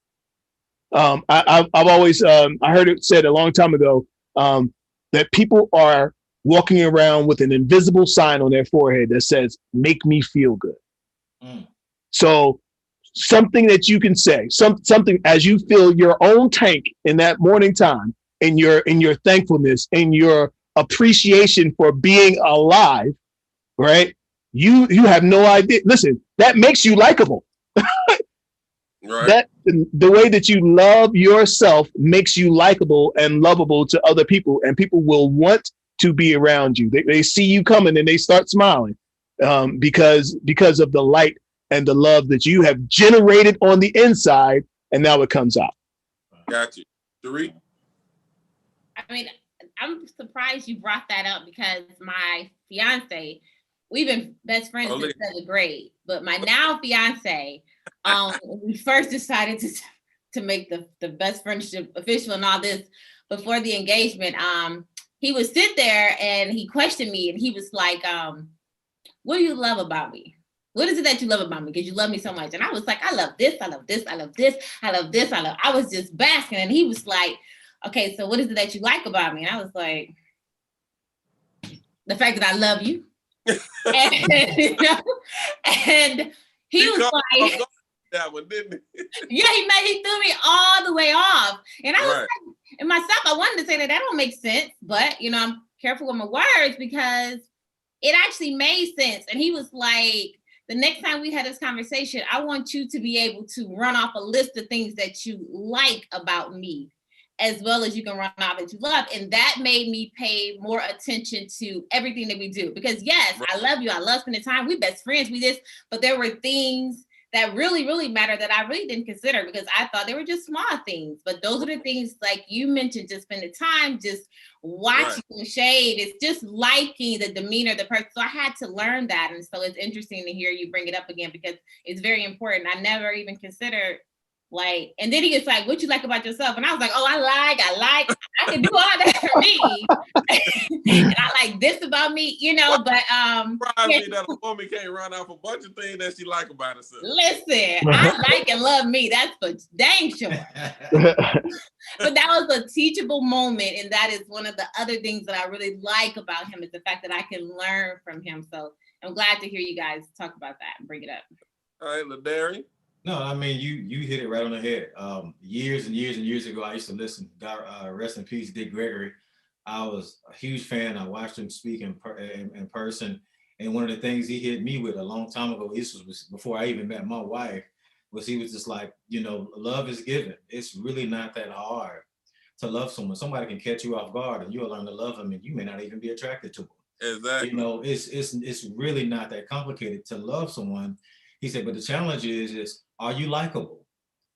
I've always, I heard it said a long time ago that people are walking around with an invisible sign on their forehead that says, make me feel good. Mm. So something that you can say, something as you fill your own tank in that morning time, in your thankfulness, in your appreciation for being alive, right? You have no idea. Listen, that makes you likable. Right. That the way that you love yourself makes you likable and lovable to other people, and people will want to be around you. They see you coming and they start smiling because of the light and the love that you have generated on the inside, and now it comes out. Got you. Chere? I mean, I'm surprised you brought that up because my fiance, we've been best friends since 7th grade, but my now fiance, when we first decided to make the best friendship official and all this before the engagement, he would sit there and he questioned me and he was like, what do you love about me? What is it that you love about me? Because you love me so much. And I was like, I love this, I love this, I love this, I love this, I was just basking. And he was like, okay, so what is it that you like about me? And I was like, the fact that I love you. And, you know, and he was like, that one, didn't he? Yeah, he threw me all the way off. And I was like, and myself, I wanted to say that don't make sense, but you know, I'm careful with my words because it actually made sense. And he was like, the next time we had this conversation, I want you to be able to run off a list of things that you like about me, as well as you can run off that you love. And that made me pay more attention to everything that we do. Because yes, I love you. I love spending time. We best friends. We this, but there were things that really, really matter that I really didn't consider because I thought they were just small things. But those are the things like you mentioned, just spending time, just watching them shave. It's just liking the demeanor of the person. So I had to learn that. And so it's interesting to hear you bring it up again because it's very important. I never even considered like, and then he gets like, what you like about yourself? And I was like, oh, I can do all that for me. And I like this about me, you know, but me that a woman can't run off a bunch of things that she like about herself. Listen, I like and love me. That's for dang sure. But that was a teachable moment. And that is one of the other things that I really like about him is the fact that I can learn from him. So I'm glad to hear you guys talk about that and bring it up. All right, Ladarian. No, I mean, you hit it right on the head. Years and years and years ago, I used to listen. Rest in peace, Dick Gregory. I was a huge fan. I watched him speak in person. And one of the things he hit me with a long time ago, this was before I even met my wife, was he was just like, you know, love is given. It's really not that hard to love someone. Somebody can catch you off guard and you'll learn to love them and you may not even be attracted to them. Exactly. You know, it's really not that complicated to love someone. He said, but the challenge is are you likable?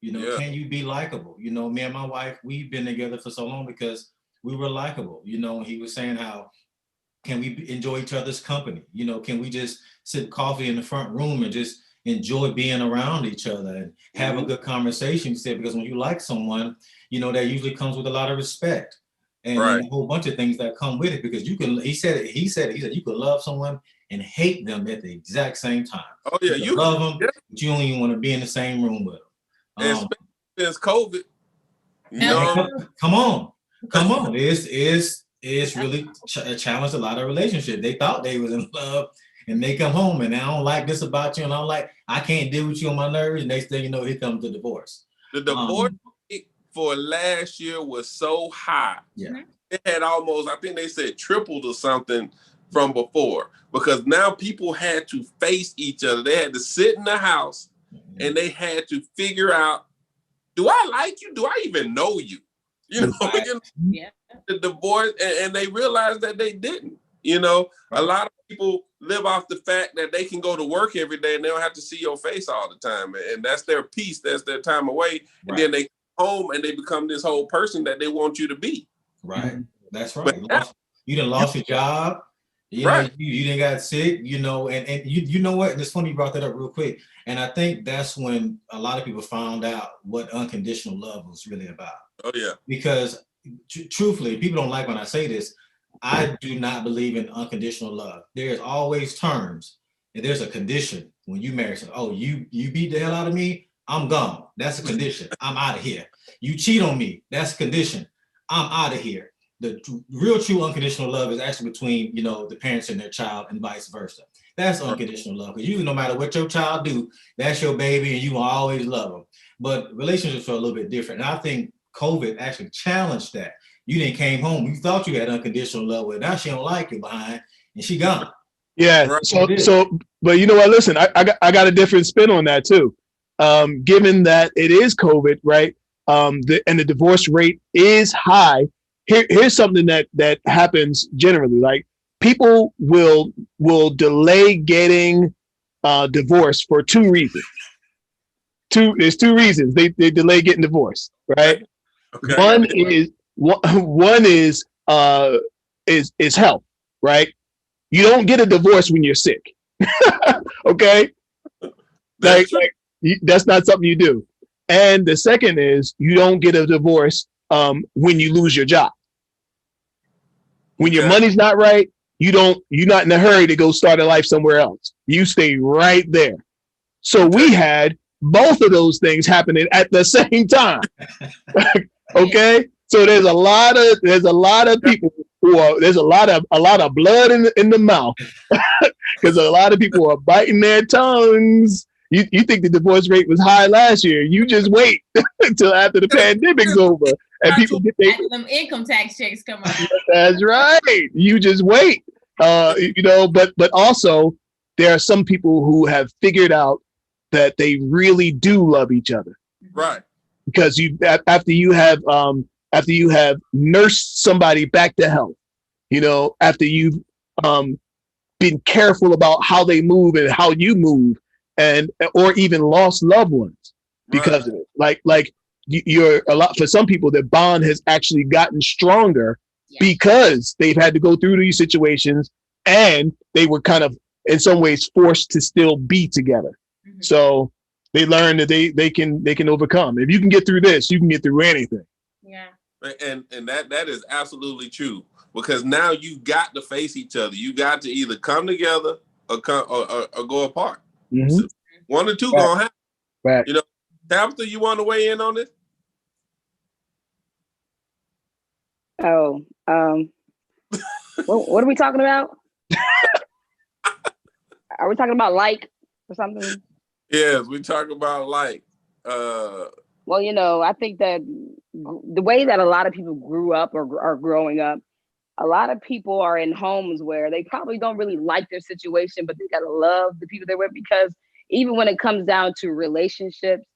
You know, Can you be likable? You know, me and my wife, we've been together for so long because we were likable. You know, he was saying how, can we enjoy each other's company? You know, can we just sip coffee in the front room and just enjoy being around each other and have a good conversation? He said, because when you like someone, you know, that usually comes with a lot of respect and a whole bunch of things that come with it, because you can, he said you could love someone and hate them at the exact same time. Oh yeah, you love them, but you don't even want to be in the same room with them. Especially since COVID. Come on. It's really challenged a lot of relationships. They thought they was in love, and they come home and I don't like this about you, and I can't deal with you on my nerves. Next thing you know, here comes the divorce. The divorce rate for last year was so high. Yeah, it had almost, I think they said tripled or something from before, because now people had to face each other. They had to sit in the house and they had to figure out, do I like you? Do I even know you? You know, the divorce, and they realized that they didn't. You know, a lot of people live off the fact that they can go to work every day and they don't have to see your face all the time. And that's their peace. That's their time away. And then they come home and they become this whole person that they want you to be. Right. That's right. You done lost your job. You know, you didn't got sick, you know, and you know what? And it's funny you brought that up real quick. And I think that's when a lot of people found out what unconditional love was really about. Oh, yeah. Because truthfully, people don't like when I say this. I do not believe in unconditional love. There's always terms, and there's a condition when you marry someone. Oh, you beat the hell out of me, I'm gone. That's a condition. I'm out of here. You cheat on me, that's a condition. I'm out of here. The real true unconditional love is actually between, you know, the parents and their child and vice versa. That's unconditional love. Because usually no matter what your child do, that's your baby and you will always love them. But relationships are a little bit different. And I think COVID actually challenged that. You didn't came home, you thought you had unconditional love with her. Now she don't like you behind and she gone. Yeah. So, but you know what? Listen, I got a different spin on that too. Given that it is COVID, right? And the divorce rate is high. Here's something that happens generally. Like, people will delay getting divorced for two reasons. There's two reasons they delay getting divorced, right? Okay. One is health, right? You don't get a divorce when you're sick. Okay? Like that's not something you do. And the second is, you don't get a divorce when you lose your job. When your money's not right, you're not in a hurry to go start a life somewhere else. You stay right there. So we had both of those things happening at the same time. Okay? So there's a lot of people there's a lot of blood in the mouth, because a lot of people are biting their tongues. You think the divorce rate was high last year? You just wait until after the pandemic's over and people get them income tax checks come out. That's right. You just wait. You know, but also there are some people who have figured out that they really do love each other. Right. Because after you have nursed somebody back to health, you know, after you've been careful about how they move and how you move, or even lost loved ones because of it. Like you're a lot, for some people, the bond has actually gotten stronger because they've had to go through these situations and they were kind of in some ways forced to still be together. Mm-hmm. So they learn that they can overcome. If you can get through this, you can get through anything. Yeah. And that is absolutely true, because now you got to face each other. You got to either come together or go apart. Mm-hmm. So one or two gonna happen. Right. You know, Tabitha, you want to weigh in on this? Oh, what are we talking about? Are we talking about like or something? Yes, we talk about like. Well, you know, I think that the way that a lot of people grew up or are growing up, a lot of people are in homes where they probably don't really like their situation, but they gotta love the people they're with, because even when it comes down to relationships,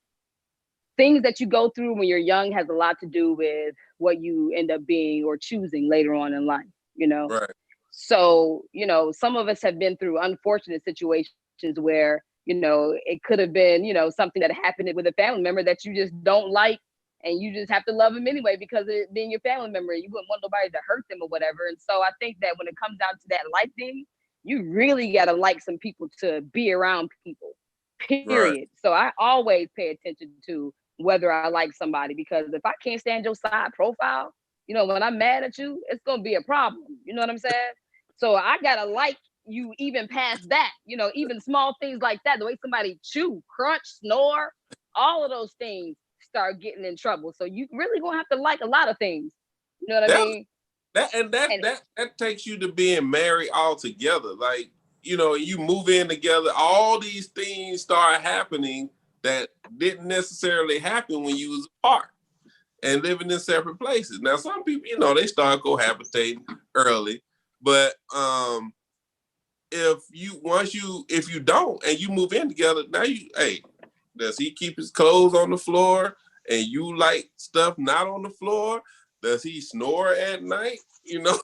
things that you go through when you're young has a lot to do with what you end up being or choosing later on in life, you know? Right. So, you know, some of us have been through unfortunate situations where, you know, it could have been, you know, something that happened with a family member that you just don't like and you just have to love them anyway because it being your family member. You wouldn't want nobody to hurt them or whatever. And so I think that when it comes down to that like thing, you really got to like some people to be around people, period. Right. So I always pay attention to whether I like somebody, because if I can't stand your side profile, you know, when I'm mad at you, it's going to be a problem. You know what I'm saying? So I got to like you even past that, you know, even small things like that, the way somebody chew, crunch, snore, all of those things start getting in trouble. So you really going to have to like a lot of things. You know what I mean? That takes you to being married altogether. Like, you know, you move in together, all these things start happening that didn't necessarily happen when you was apart and living in separate places. Now, some people, you know, they start cohabitating early, but if you don't and you move in together, now does he keep his clothes on the floor and you like stuff not on the floor? Does he snore at night? You know,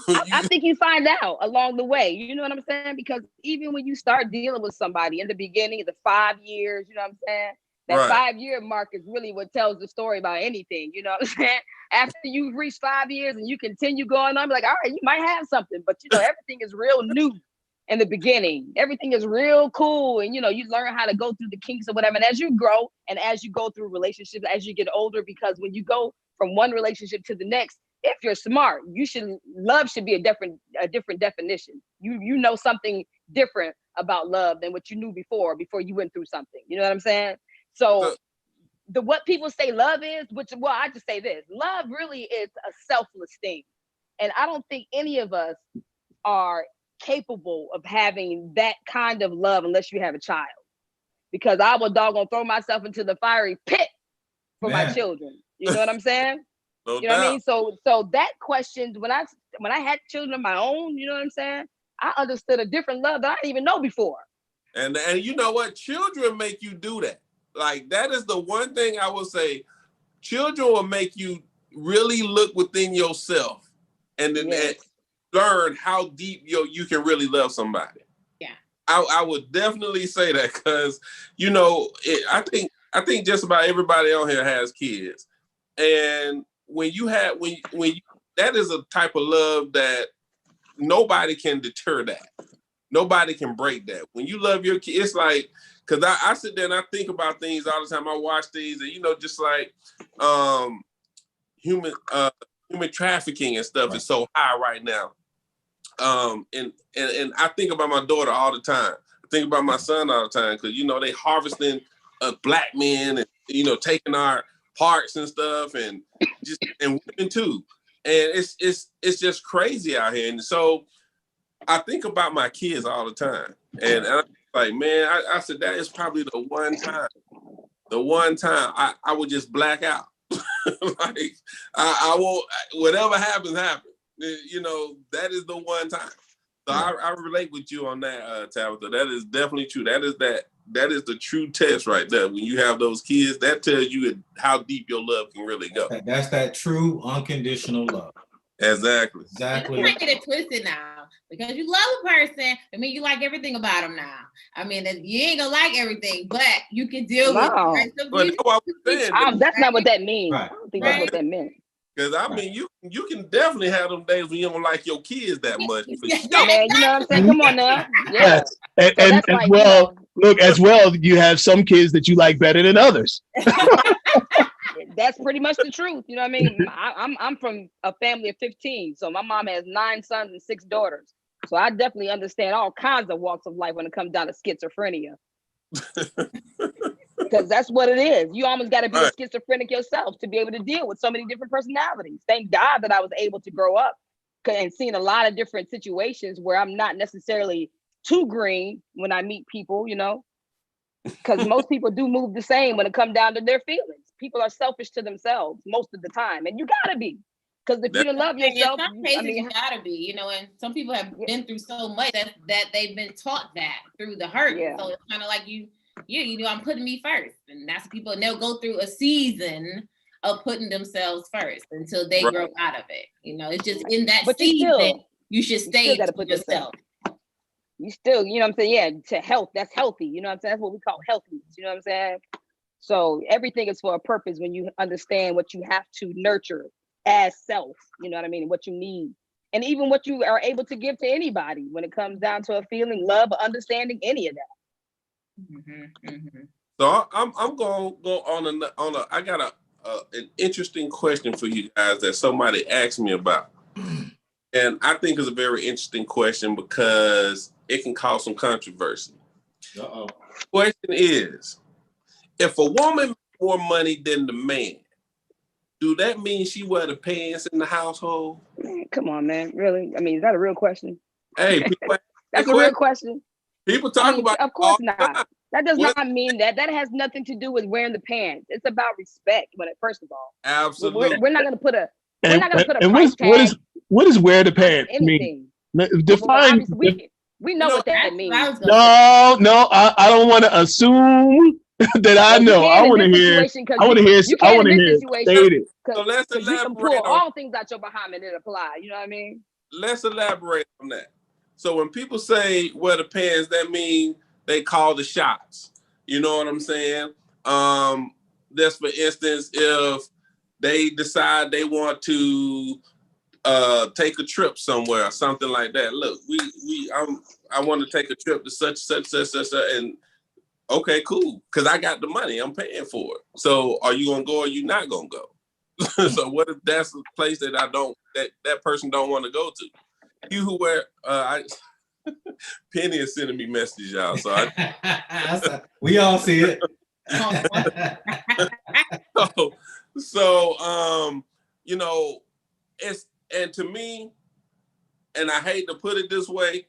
I think you find out along the way. You know what I'm saying? Because even when you start dealing with somebody in the beginning, the 5 years, you know what I'm saying? That 5-year mark is really what tells the story about anything. You know what I'm saying? After you've reached 5 years and you continue going on, like, all right, you might have something, but you know, everything is real new in the beginning. Everything is real cool. And, you know, you learn how to go through the kinks or whatever. And as you grow and as you go through relationships, as you get older, because when you go from one relationship to the next, if you're smart, love should be a different definition. You know something different about love than what you knew before you went through something. You know what I'm saying? So what people say love is, I just say this, love really is a selfless thing. And I don't think any of us are capable of having that kind of love unless you have a child. Because I will doggone throw myself into the fiery pit for my children. You know what I'm saying? No you know doubt. what I mean? So that question, when I had children of my own, you know what I'm saying? I understood a different love that I didn't even know before. And you know what? Children make you do that. Like, that is the one thing I will say. Children will make you really look within yourself and then and learn how deep you can really love somebody. Yeah. I would definitely say that because, you know, I think just about everybody on here has kids. And when that is a type of love that nobody can deter that. Nobody can break that. When you love your kid, it's like, because I sit there and I think about things all the time. I watch things and, you know, just like human trafficking and stuff is so high right now. And I think about my daughter all the time. I think about my son all the time because, you know, they harvesting black men and, you know, taking our parts and stuff and women too. And it's just crazy out here. And so I think about my kids all the time. And I'm like, man, I said that is probably the one time I would just black out. Like I won't, whatever happens. You know, that is the one time. So I relate with you on that, Tabitha. That is definitely true. That is the true test right there. When you have those kids, that tells you how deep your love can really go. That's that true unconditional love. Exactly. You might get it twisted now. Because you love a person, I mean, you like everything about them now. I mean, you ain't gonna like everything, but you can deal with it. Right? So that's not what that means. Right. I don't think that's what that meant. Because I mean, you can definitely have them days when you don't like your kids that much. Man, you know what I'm saying? Come on now. Yeah. And like, well, look, as well, you have some kids that you like better than others. That's pretty much the truth. You know what I mean? I'm from a family of 15. So my mom has 9 sons and 6 daughters. So I definitely understand all kinds of walks of life when it comes down to schizophrenia. Because that's what it is. You almost got to be a schizophrenic yourself to be able to deal with so many different personalities. Thank God that I was able to grow up and seen a lot of different situations where I'm not necessarily too green when I meet people, you know, because most people do move the same when it comes down to their feelings. People are selfish to themselves most of the time, and you gotta be. Because if you don't love yourself, in some cases you gotta be, you know, and some people have been through so much that they've been taught that through the hurt. Yeah. So it's kind of like you know, I'm putting me first. And that's people, and they'll go through a season of putting themselves first until they grow out of it. You know, it's just in that season, you should stay with yourself. You still, you know what I'm saying? Yeah, to health, that's healthy. You know what I'm saying? That's what we call healthiness. You know what I'm saying? So everything is for a purpose when you understand what you have to nurture as self, you know what I mean, what you need. And even what you are able to give to anybody when it comes down to a feeling, love, understanding, any of that. So I'm gonna go on a. I got an interesting question for you guys that somebody asked me about, and I think it's a very interesting question because it can cause some controversy. Question is, if a woman makes more money than the man, do that mean she wear the pants in the household? Come on, man. Really? I mean, is that a real question? Hey, that's a real question. People talk about. Of course not. That does not mean that. That has nothing to do with wearing the pants. It's about respect. First of all, absolutely, we're not going to put a. We're not going to put a price tag. What does wear the pants mean? Define. We know what that means. No, I don't want to assume that I know. I want to hear. I want to hear. I want to hear stated. So let's elaborate. You can pull all things out your behind and it apply. You know what I mean? Let's elaborate on that. So when people say wear the pants, that means they call the shots. You know what I'm saying? Just for instance, if they decide they want to take a trip somewhere or something like that. Look, I want to take a trip to such, and okay, cool, because I got the money, I'm paying for it. So are you gonna go or are you not gonna go? So what if that's a place that that person don't want to go to? You who wear Penny is sending me messages, y'all. So we all see it. so you know, and to me, and I hate to put it this way,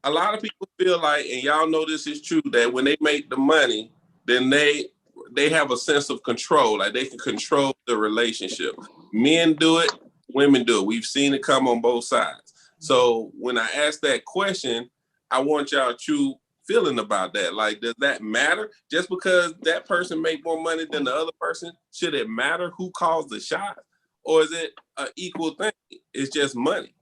a lot of people feel like, and y'all know this is true, that when they make the money, then they have a sense of control, like they can control the relationship. Men do it, women do it. We've seen it come on both sides. So when I ask that question, I want y'all true feeling about that. Like, does that matter? Just because that person make more money than the other person, should it matter who calls the shot? Or is it an equal thing? It's just money.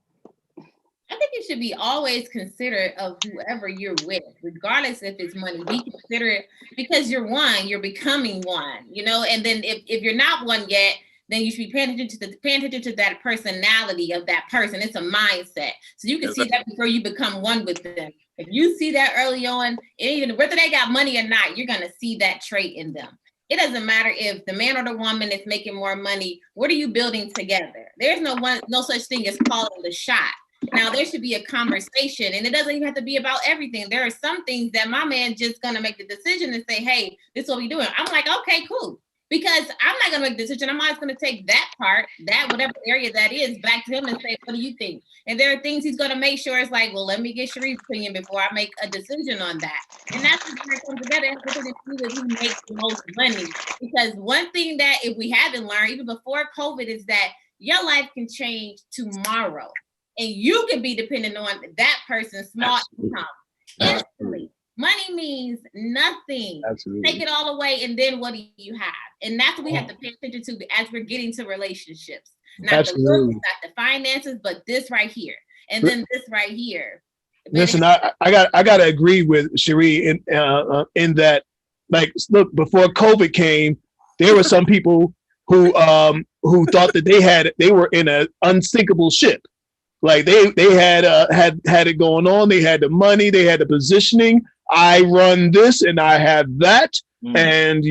I think it should be always considerate of whoever you're with, regardless if it's money. Be considerate because you're one, you're becoming one, you know. And then if you're not one yet, then you should be paying attention to that personality of that person. It's a mindset. So you can see that before you become one with them. If you see that early on, even whether they got money or not, you're gonna see that trait in them. It doesn't matter if the man or the woman is making more money. What are you building together? There's no such thing as calling the shot. Now there should be a conversation, and it doesn't even have to be about everything. There are some things that my man just gonna make the decision and say, "Hey, this is what we doing." I'm like, "Okay, cool," because I'm not gonna make the decision. I'm always gonna take that part, that whatever area that is, back to him and say, "What do you think?" And there are things he's gonna make sure it's like, "Well, let me get Chere's opinion before I make a decision on that." And that's where it comes together. It has to do with who makes the most money. Because one thing that if we haven't learned even before COVID is that your life can change tomorrow. And you can be dependent on that person's small income. Instantly. Money means nothing. Absolutely. Take it all away, and then what do you have? And that's what we have to pay attention to as we're getting to relationships. Not the looks, not the finances, but this right here. And then this right here. Listen, I gotta agree with Chere in that, like, look, before COVID came, there were some people who thought that they were in an unsinkable ship. Like they had it going on. They had the money. They had the positioning. I run this and I have that. And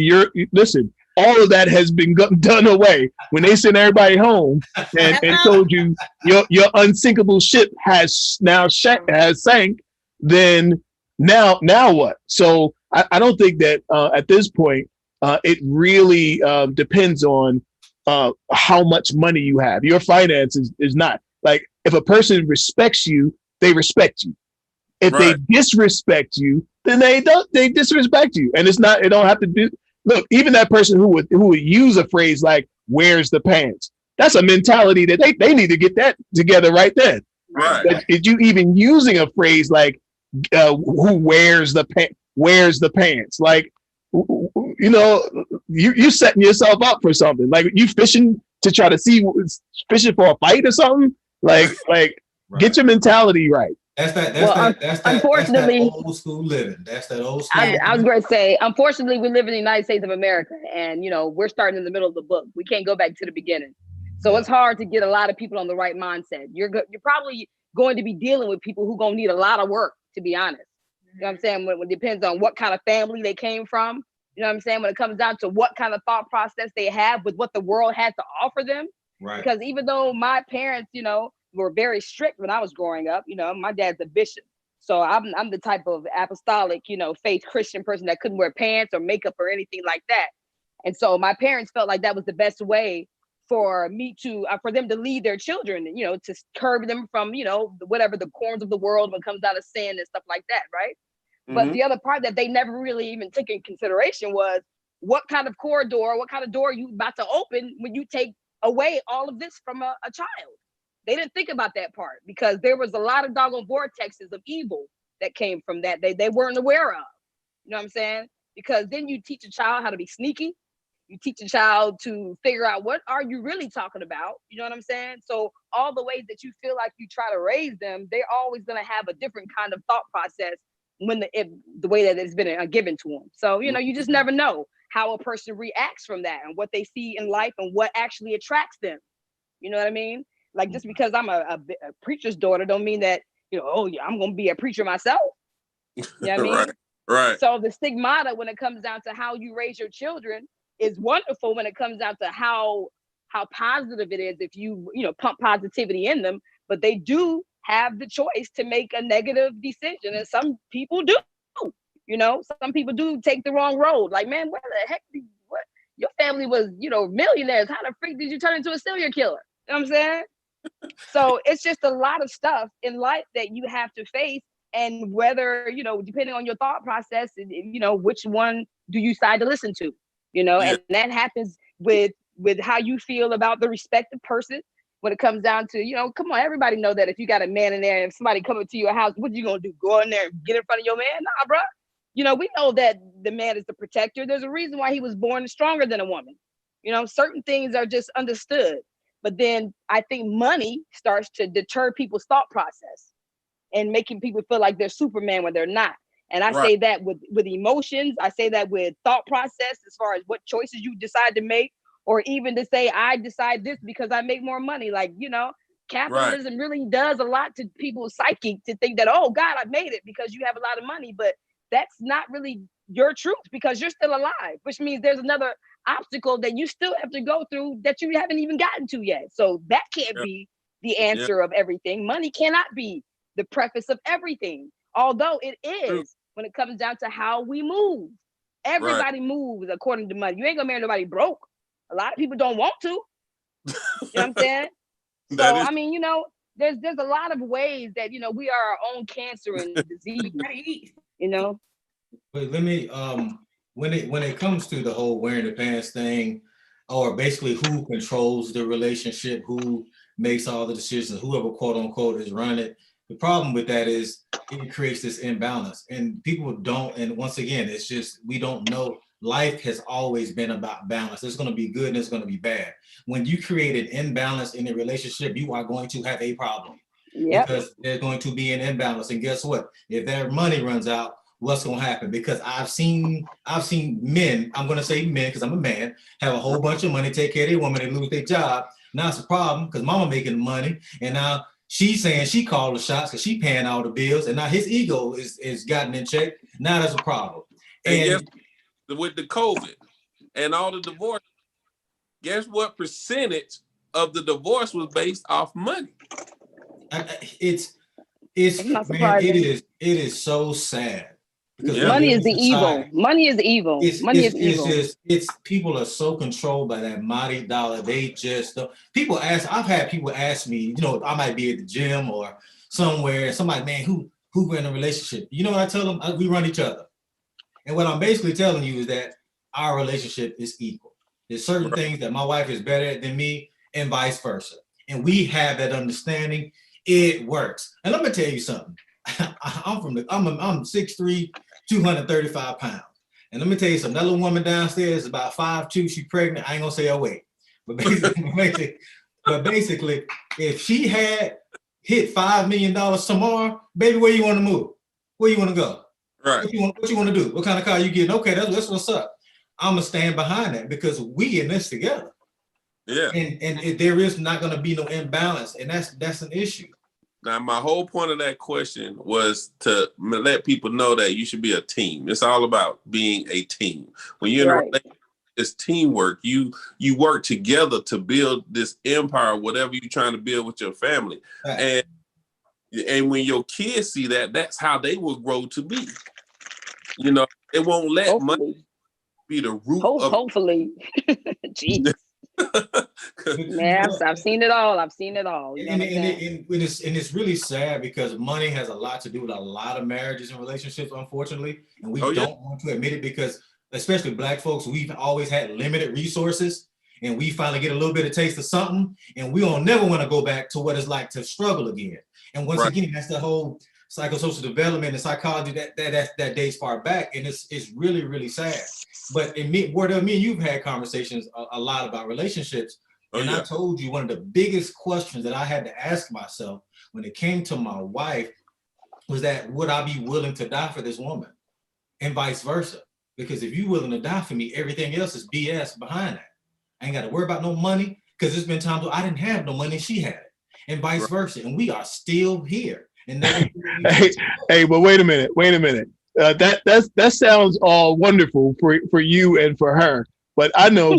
listen. All of that has been done away when they sent everybody home and told you your unsinkable ship has now sank. Then now what? So I don't think that at this point it really depends on how much money you have. Your finances is not. Like, if a person respects you, they respect you. If they disrespect you, then they disrespect you. And it don't have to do. Look, even that person who would use a phrase like "where's the pants?" That's a mentality that they need to get that together right then. Right. But if you even using a phrase like "who wears the pants?" Like, you know, you setting yourself up for something. Like, you fishing to try to fishing for a fight or something. Like, get your mentality right. That's that Unfortunately, old school living. That's that old school. I was going to say, unfortunately, we live in the United States of America, and we're starting in the middle of the book. We can't go back to the beginning, so it's hard to get a lot of people on the right mindset. You're probably going to be dealing with people who gonna need a lot of work, to be honest. You know what I'm saying? When it depends on what kind of family they came from. You know what I'm saying? When it comes down to what kind of thought process they have with what the world has to offer them. Right. Because even though my parents, were very strict when I was growing up, my dad's a bishop. So I'm the type of apostolic, faith Christian person that couldn't wear pants or makeup or anything like that. And so my parents felt like that was the best way for me to, for them to lead their children, to curb them from, whatever the corns of the world when it comes down to sin and stuff like that, right? But the other part that they never really even took in consideration was what kind of corridor, what kind of door you about to open when you take away all of this from a child. They didn't think about that part because there was a lot of doggone vortexes of evil that came from that they weren't aware of. You know what I'm saying? Because then you teach a child how to be sneaky. You teach a child to figure out what are you really talking about. You know what I'm saying? So all the ways that you feel like you try to raise them, they're always going to have a different kind of thought process when the way that it's been given to them. So, you just never know how a person reacts from that and what they see in life and what actually attracts them. You know what I mean? Like just because I'm a preacher's daughter don't mean that, oh yeah, I'm going to be a preacher myself. You know what I mean? Right. So the stigmata when it comes down to how you raise your children is wonderful when it comes down to how positive it is if you pump positivity in them, but they do have the choice to make a negative decision, and some people do. Some people do take the wrong road. Like, man, where the heck what your family was, millionaires? How the freak did you turn into a serial killer? You know what I'm saying? So it's just a lot of stuff in life that you have to face, and whether depending on your thought process, which one do you decide to listen to? And that happens with how you feel about the respective person. When it comes down to, come on, everybody know that if you got a man in there and somebody coming to your house, what you gonna do? Go in there and get in front of your man? Nah, bro. We know that the man is the protector. There's a reason why he was born stronger than a woman. Certain things are just understood. But then I think money starts to deter people's thought process and making people feel like they're Superman when they're not. And I say that with emotions. I say that with thought process as far as what choices you decide to make. Or even to say, I decide this because I make more money. Like, capitalism really does a lot to people's psyche to think that, oh, God, I made it because you have a lot of money. But that's not really your truth because you're still alive, which means there's another obstacle that you still have to go through that you haven't even gotten to yet. So that can't be the answer of everything. Money cannot be the preface of everything, although it is when it comes down to how we move. Everybody moves according to money. You ain't gonna marry nobody broke. A lot of people don't want to. You know what I'm saying? So, I mean, there's a lot of ways that, we are our own cancer and disease, But let me, when it comes to the whole wearing the pants thing, or basically who controls the relationship, who makes all the decisions, whoever quote unquote is running it, the problem with that is it creates this imbalance and people don't, and once again, it's just, we don't know. Life has always been about balance. There's going to be good and there's going to be bad. When you create an imbalance in a relationship, you are going to have a problem because there's going to be an imbalance. And guess what? If their money runs out, what's going to happen? Because I've seen men, I'm going to say men because I'm a man, have a whole bunch of money, take care of their woman, they lose their job. Now it's a problem because mama making the money. And now she's saying she called the shots because she paying all the bills. And now his ego is gotten in check. Now there's a problem. And with the COVID and all the divorce, guess what percentage of the divorce was based off money? It's man, it is so sad because money is the evil. Money is evil. Money is evil. It's people are so controlled by that mighty dollar. They just don't. I've had people ask me, I might be at the gym or somewhere, somebody, man, who ran a relationship? You know what I tell them? We run each other. And what I'm basically telling you is that our relationship is equal. There's certain things that my wife is better at than me and vice versa. And we have that understanding. It works. And let me tell you something. I'm 6'3", 235 pounds. And let me tell you something. That little woman downstairs is about 5'2". She's pregnant. I ain't gonna say her weight. But basically, if she had hit $5 million tomorrow, baby, where you want to move? Where you want to go? Right. What you want to do? What kind of car you getting? Okay, that's what's up. I'm gonna stand behind that because we in this together. Yeah. And there is not gonna be no imbalance, and that's an issue. Now, my whole point of that question was to let people know that you should be a team. It's all about being a team. When you're in a relationship, it's teamwork. You work together to build this empire, whatever you're trying to build with your family. Right. And when your kids see that, that's how they will grow to be. You know, it won't let money be the root of. Hopefully. Jeez. Man, I've seen it all. You know and it's really sad because money has a lot to do with a lot of marriages and relationships, unfortunately. And we don't want to admit it because, especially Black folks, we've always had limited resources, and we finally get a little bit of taste of something, and we don't never want to go back to what it's like to struggle again. And once again, that's the whole psychosocial development and psychology that dates far back, and it's really, really sad. But Wardell, me and you've had conversations a lot about relationships, and I told you one of the biggest questions that I had to ask myself when it came to my wife was that, would I be willing to die for this woman? And vice versa. Because if you're willing to die for me, everything else is BS behind that. I ain't got to worry about no money, because there's been times where I didn't have no money, she had it, and vice versa. And we are still here. And hey, but wait a minute. That sounds all wonderful for you and for her. But I know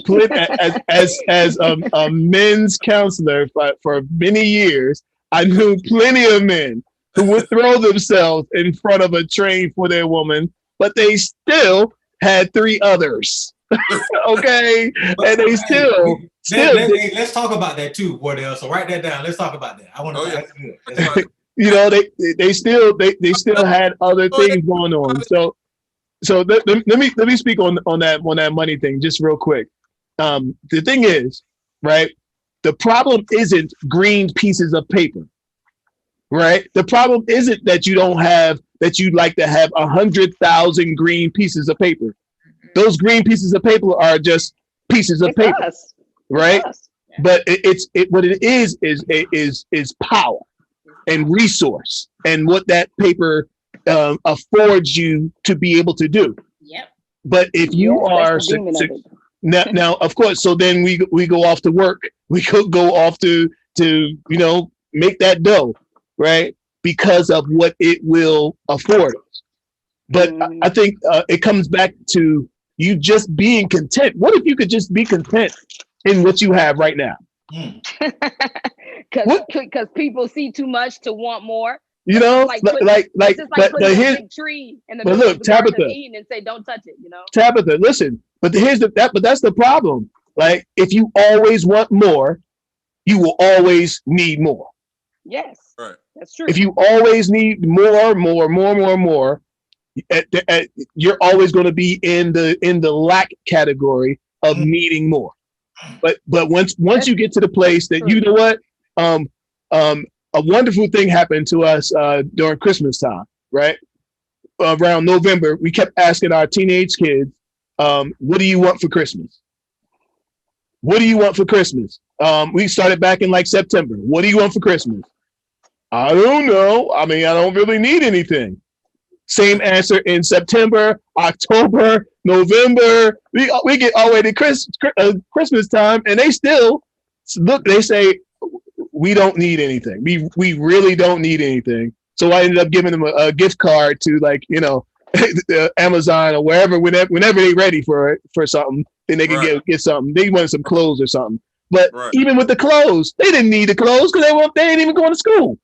as a men's counselor for many years, I knew plenty of men who would throw themselves in front of a train for their woman, but they still had 3 others. Okay, and they still. Let's talk about that too, Wardell. So write that down. Let's talk about that. I want to. That's good. You know, they still had other things going on. So let me speak on that money thing just real quick. The thing is, right? The problem isn't green pieces of paper, right? The problem isn't that you'd like to have 100,000 green pieces of paper. Those green pieces of paper are just pieces of paper, right? But what it is power and resource, and what that paper affords you to be able to do. Yep. But if you are now, of course, so then we go off to work. We could go off to make that dough, right? Because of what it will afford us. But I think it comes back to you just being content. What if you could just be content in what you have right now? Because people see too much to want more. You know, but here's a big tree in the but middle look, of the Garden Tabitha, of Eden and say, "Don't touch it." You know, Tabitha, listen. But that's the problem. Like, if you always want more, you will always need more. Yes, right. That's true. If you always need more, you're always going to be in the lack category of needing more. But once you get to the place that you know what, a wonderful thing happened to us during Christmas time, right? Around November, we kept asking our teenage kids, what do you want for Christmas? What do you want for Christmas? We started back in like September. What do you want for Christmas? I don't know. I mean, I don't really need anything. Same answer in September, October, November. We get all the way to Christmas time, and they still look. They say we don't need anything. We really don't need anything. So I ended up giving them a gift card to, like, Amazon or wherever. Whenever they're ready for something, then they can get something. They wanted some clothes or something. But even with the clothes, they didn't need the clothes because they ain't even going to school.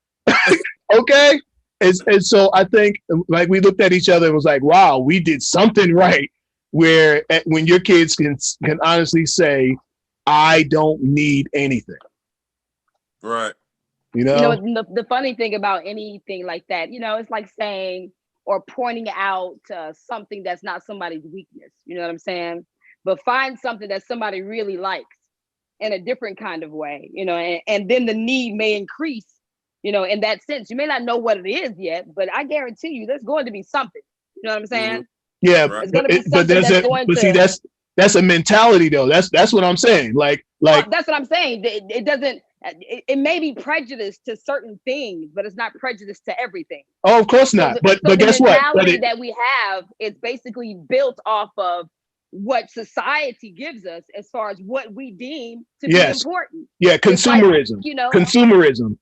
Okay. And so I think, like, we looked at each other and was like, wow, we did something right, where when your kids can honestly say, I don't need anything. Right. The funny thing about anything like that, it's like saying or pointing out something that's not somebody's weakness. You know what I'm saying? But find something that somebody really likes in a different kind of way, and then the need may increase. In that sense, you may not know what it is yet, but I guarantee you there's going to be something. You know what I'm saying? Yeah, it's going to be something that's a mentality though. That's what I'm saying. Like that's what I'm saying. It doesn't. it may be prejudice to certain things, but it's not prejudice to everything. Oh, of course not. But guess what? The mentality that we have is basically built off of what society gives us as far as what we deem to be important. Yeah, consumerism. Like, you know, consumerism,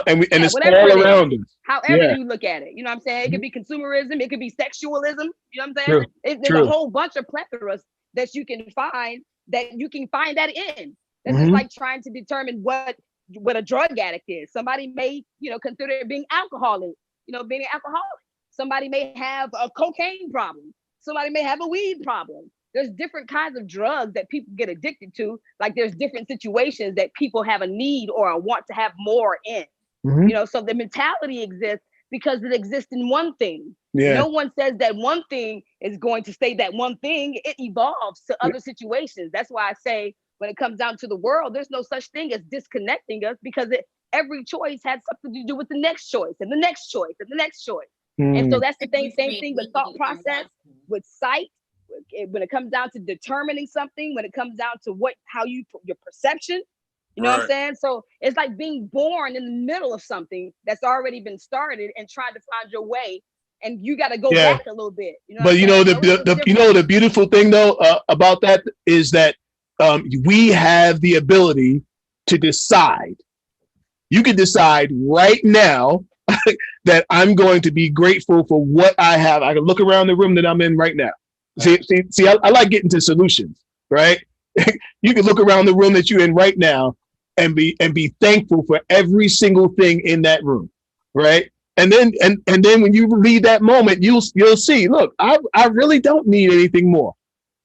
and it's all around us. However you look at it, you know what I'm saying? It could be consumerism, it could be sexualism. You know what I'm saying? There's a whole bunch of plethoras that you can find that in. That's just like trying to determine what a drug addict is. Somebody may, you know, consider it being alcoholic. Somebody may have a cocaine problem. Somebody may have a weed problem. There's different kinds of drugs that people get addicted to. Like there's different situations that people have a need or a want to have more in. You know, so the mentality exists because it exists in one thing. No one says that one thing is going to stay that one thing. It evolves to other situations. That's why I say when it comes down to the world, there's no such thing as disconnecting us, because every choice had something to do with the next choice and the next choice and the next choice. And so that's the same thing with thought process, with sight. When it comes down to determining something, when it comes down to your perception, you know what I'm saying? So it's like being born in the middle of something that's already been started and trying to find your way, and you got to go back a little bit. You know, but the beautiful thing though about that is that we have the ability to decide. You can decide right now that I'm going to be grateful for what I have. I can look around the room that I'm in right now. See, I like getting to solutions, right? You can look around the room that you're in right now and be thankful for every single thing in that room, right? And then when you leave that moment, you'll see, look, I really don't need anything more.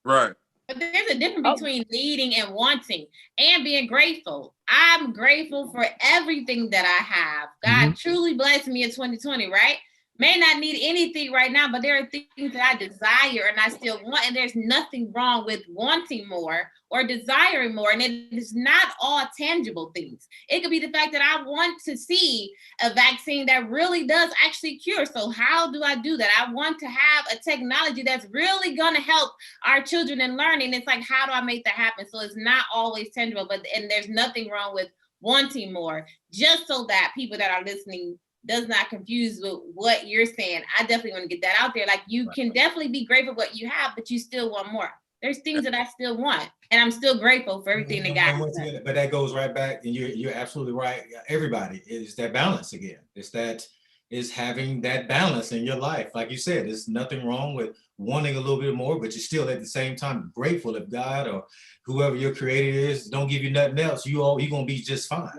Right. But there's a difference between needing and wanting and being grateful. I'm grateful for everything that I have. God truly blessed me in 2020, right? May not need anything right now, but there are things that I desire and I still want. And there's nothing wrong with wanting more or desiring more. And it is not all tangible things. It could be the fact that I want to see a vaccine that really does actually cure. So how do I do that? I want to have a technology that's really going to help our children in learning. It's like, how do I make that happen? So it's not always tangible, and there's nothing wrong with wanting more, just so that people that are listening does not confuse with what you're saying. I definitely want to get that out there. Like, you can definitely be grateful for what you have, but you still want more. There's things that I still want, and I'm still grateful for everything that God has done. But that goes right back, and you're absolutely right. Everybody is that balance again. It's having that balance in your life. Like you said, there's nothing wrong with wanting a little bit more, but you're still at the same time grateful if God or whoever your creator is don't give you nothing else. You're gonna be just fine.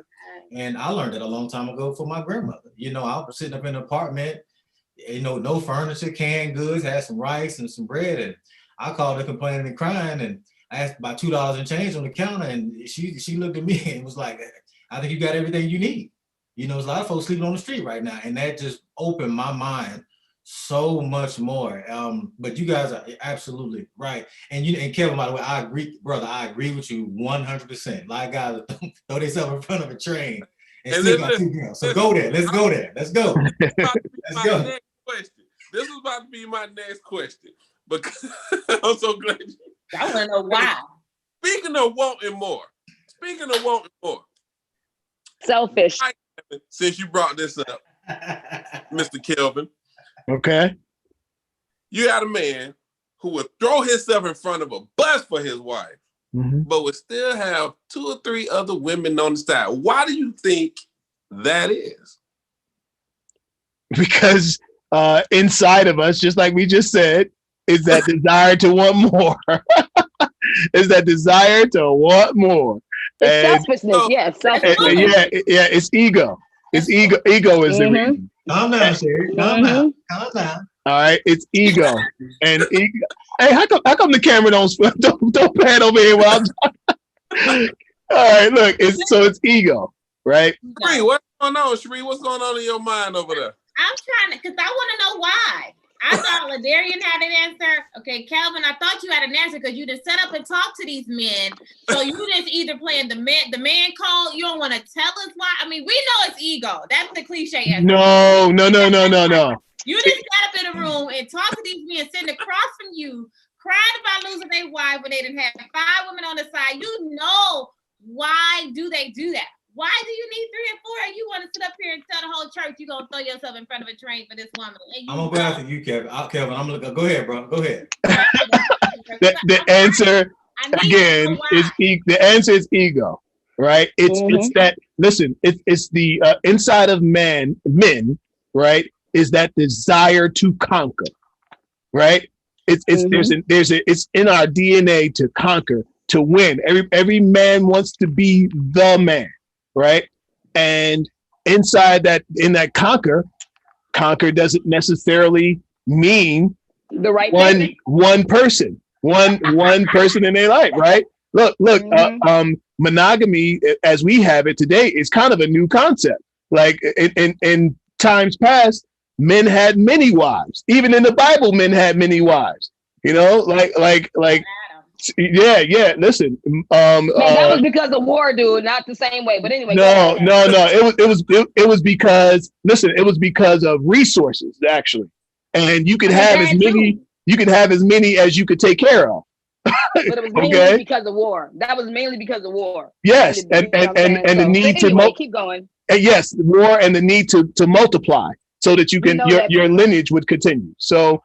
And I learned it a long time ago from my grandmother. You know, I was sitting up in an apartment, you know, no furniture, canned goods, had some rice and some bread. And I called her complaining and crying, and I asked about $2 and change on the counter. And she looked at me and was like, I think you got everything you need. You know, there's a lot of folks sleeping on the street right now. And that just opened my mind so much more. But you guys are absolutely right. And Kelvin, by the way, I agree, brother. I agree with you 100%. A lot of guys throw themselves in front of a train and still got 2 girls. So go there. Let's go there. Let's go. Let's go. This is about to be my next question. Because I'm so glad. I want to know why. Speaking of wanting more. Selfish. Since you brought this up, Mr. Kelvin. Okay. You had a man who would throw himself in front of a bus for his wife, but would still have 2 or 3 other women on the side. Why do you think that is? Because inside of us, just like we just said, is that desire to want more. Is that desire to want more. It's selfishness, yes. Yeah, it's ego. It's ego. Ego is the reason. Calm down, Chere. Calm down. All right, it's ego. And ego. Hey, how come the camera don't pan over here while I'm talking? All right, look, it's ego, right? Sheree, what's going on? Sheree, what's going on in your mind over there? I'm trying to, because I want to know why. I thought Ladarian had an answer. Okay, Kelvin, I thought you had an answer because you just set up and talk to these men. So you just either playing the man call. You don't want to tell us why. I mean, we know it's ego. That's the cliche answer. No. You just got up in a room and talk to these men sitting across from you, crying about losing their wife when they didn't have 5 women on the side. You know, why do they do that? Why do you need 3 and 4? You want to sit up here and tell the whole church you're going to throw yourself in front of a train for this woman. I'm going to go after you, Kevin. Kevin, I'm going to go ahead, bro. Go ahead. The answer, again, the answer is ego, right? It's that, listen, it's the inside of men, right, is that desire to conquer, right? It's in our DNA to conquer, to win. Every man wants to be the man, right? And inside that, in that conquer doesn't necessarily mean the right one person in their life, right? Look, monogamy as we have it today is kind of a new concept. Like in times past, men had many wives. Even in the Bible, men had many wives. You know, like. Yeah. Listen, that was because of war, dude. Not the same way, but anyway. No. It was because, listen, it was because of resources actually, and you could have as many. You can have as many as you could take care of. But it was mainly because of war. That was mainly because of war. Yes, and the need to keep going. And yes, war and the need to multiply so that you can your lineage would continue. So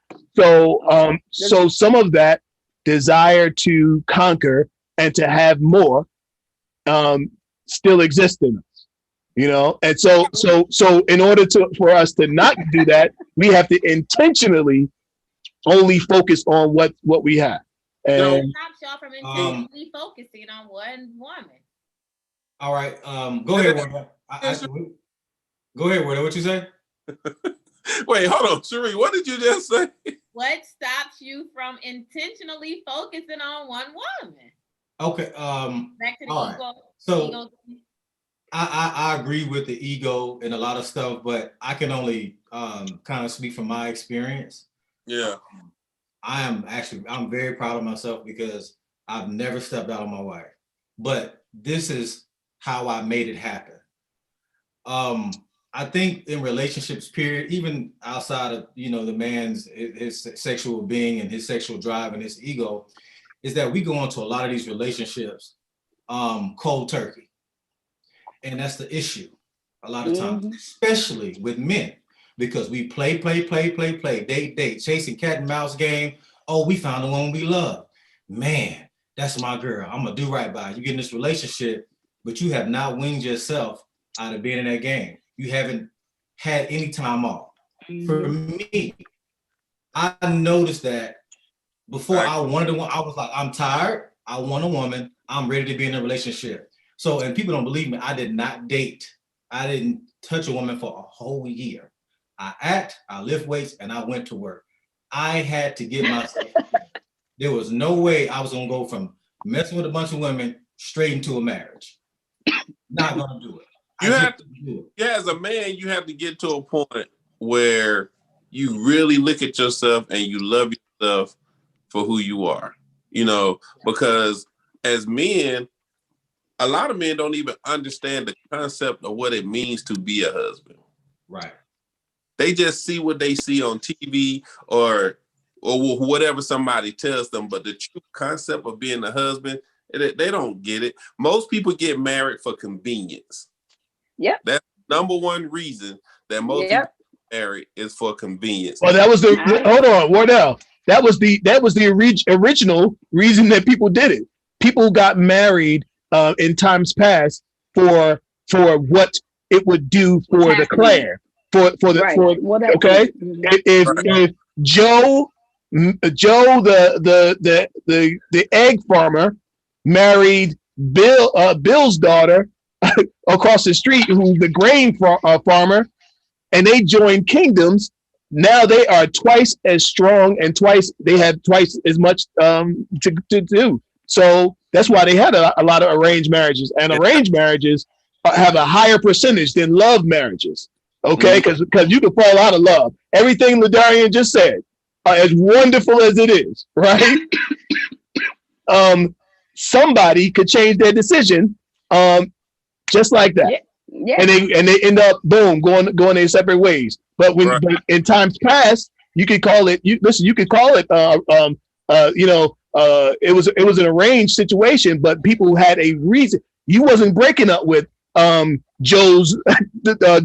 some of that desire to conquer and to have more still exists in us, you know. And so in order for us to not do that, we have to intentionally only focus on what we have. And stops y'all from intentionally focusing on one woman. All right, go ahead, Wardell. Go ahead, Wardell. What you say? Wait, hold on, Chere. What did you just say? What stops you from intentionally focusing on one woman? Okay. Back to the all ego. Right. So I agree with the ego and a lot of stuff, but I can only kind of speak from my experience. Yeah. I'm very proud of myself because I've never stepped out on my wife, but this is how I made it happen. I think in relationships, period, even outside of, you know, the man's his sexual being and his sexual drive and his ego, is that we go into a lot of these relationships cold turkey. And that's the issue a lot of times, especially with men, because we play, date, chasing cat and mouse game. Oh, we found the one we love. Man, that's my girl. I'm gonna do right by you. You get in this relationship, but you have not weaned yourself out of being in that game. You haven't had any time off. For me, I noticed that before I wanted one, I was like, I'm tired. I want a woman. I'm ready to be in a relationship. So, and people don't believe me, I did not date. I didn't touch a woman for a whole year. I lift weights, and I went to work. I had to get myself together. There was no way I was gonna go from messing with a bunch of women straight into a marriage. Not gonna do it. As a man, you have to get to a point where you really look at yourself and you love yourself for who you are, you know, because as men, a lot of men don't even understand the concept of what it means to be a husband. Right. They just see what they see on TV or whatever somebody tells them, but the true concept of being a husband, they don't get it. Most people get married for convenience. Yeah, that's number one reason that most people get married is for convenience. Well, that was hold on, Wardell. That was the original reason that people did it. People got married in times past for what it would do for the clan, okay. If Joe the egg farmer married Bill's daughter across the street, who's the grain farmer, and they joined kingdoms. Now they are twice as strong and they have twice as much to do. So that's why they had a lot of arranged marriages, and arranged marriages have a higher percentage than love marriages. Okay, because you can fall out of love. Everything Ladarian just said, as wonderful as it is, right? Somebody could change their decision. Just like that, and they end up going their separate ways. But but in times past, you could call it. You could call it. It was an arranged situation, but people had a reason. You wasn't breaking up with Joe's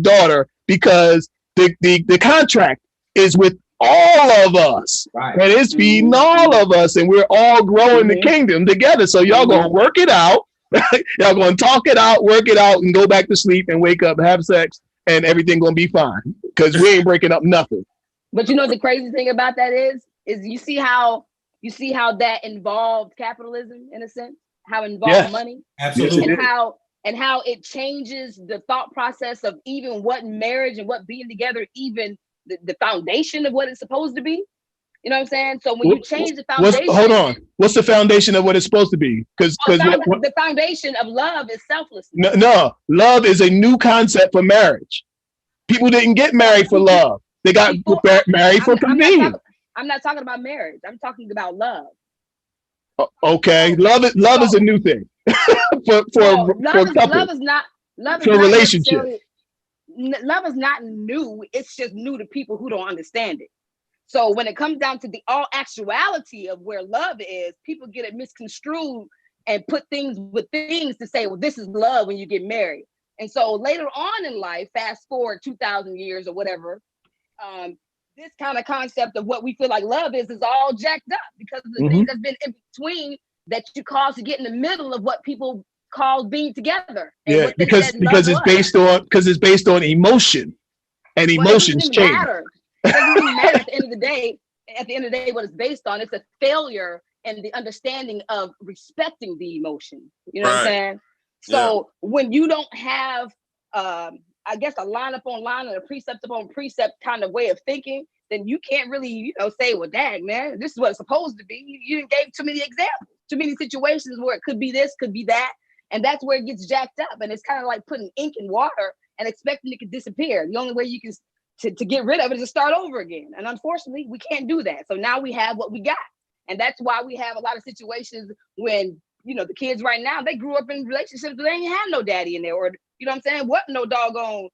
daughter because the contract is with all of us, Right. and it's feeding all of us, and we're all growing the kingdom together. So y'all gonna work it out. Y'all gonna talk it out, work it out, and go back to sleep and wake up, have sex, and everything gonna be fine because we ain't breaking up nothing. But you know the crazy thing about that is you see how that involved capitalism in a sense, how it involved money, Absolutely, and how it changes the thought process of even what marriage and what being together, even the foundation of what it's supposed to be. You know what I'm saying? So when you change the foundation, hold on, what's the foundation of what it's supposed to be? Because the foundation of love is selflessness. No, love is a new concept for marriage. People didn't get married for love; they got married for convenience. I'm not talking about marriage. I'm talking about love. Okay, love is a new thing for love is not relationship. Love is not new. It's just new to people who don't understand it. So when it comes down to the all actuality of where love is, people get it misconstrued and put things with things to say, well, this is love when you get married. And so later on in life, fast forward 2,000 years or whatever, this kind of concept of what we feel like love is all jacked up because of the things that's been in between that you cause to get in the middle of what people call being together. Yeah, because it's based on emotion, and emotions change. It doesn't even matter at the end of the day. At the end of the day, what it's based on, it's a failure in the understanding of respecting the emotion. You know what I'm saying? So when you don't have, I guess, a line upon line and a precept upon precept kind of way of thinking, then you can't really, say, well, dang, man, this is what it's supposed to be. You gave too many examples, too many situations where it could be this, could be that. And that's where it gets jacked up. And it's kind of like putting ink in water and expecting it to disappear. The only way you can to get rid of it is to start over again. And unfortunately, we can't do that. So now we have what we got. And that's why we have a lot of situations when, the kids right now, they grew up in relationships where they ain't have no daddy in there, or, you know what I'm saying? What no doggone,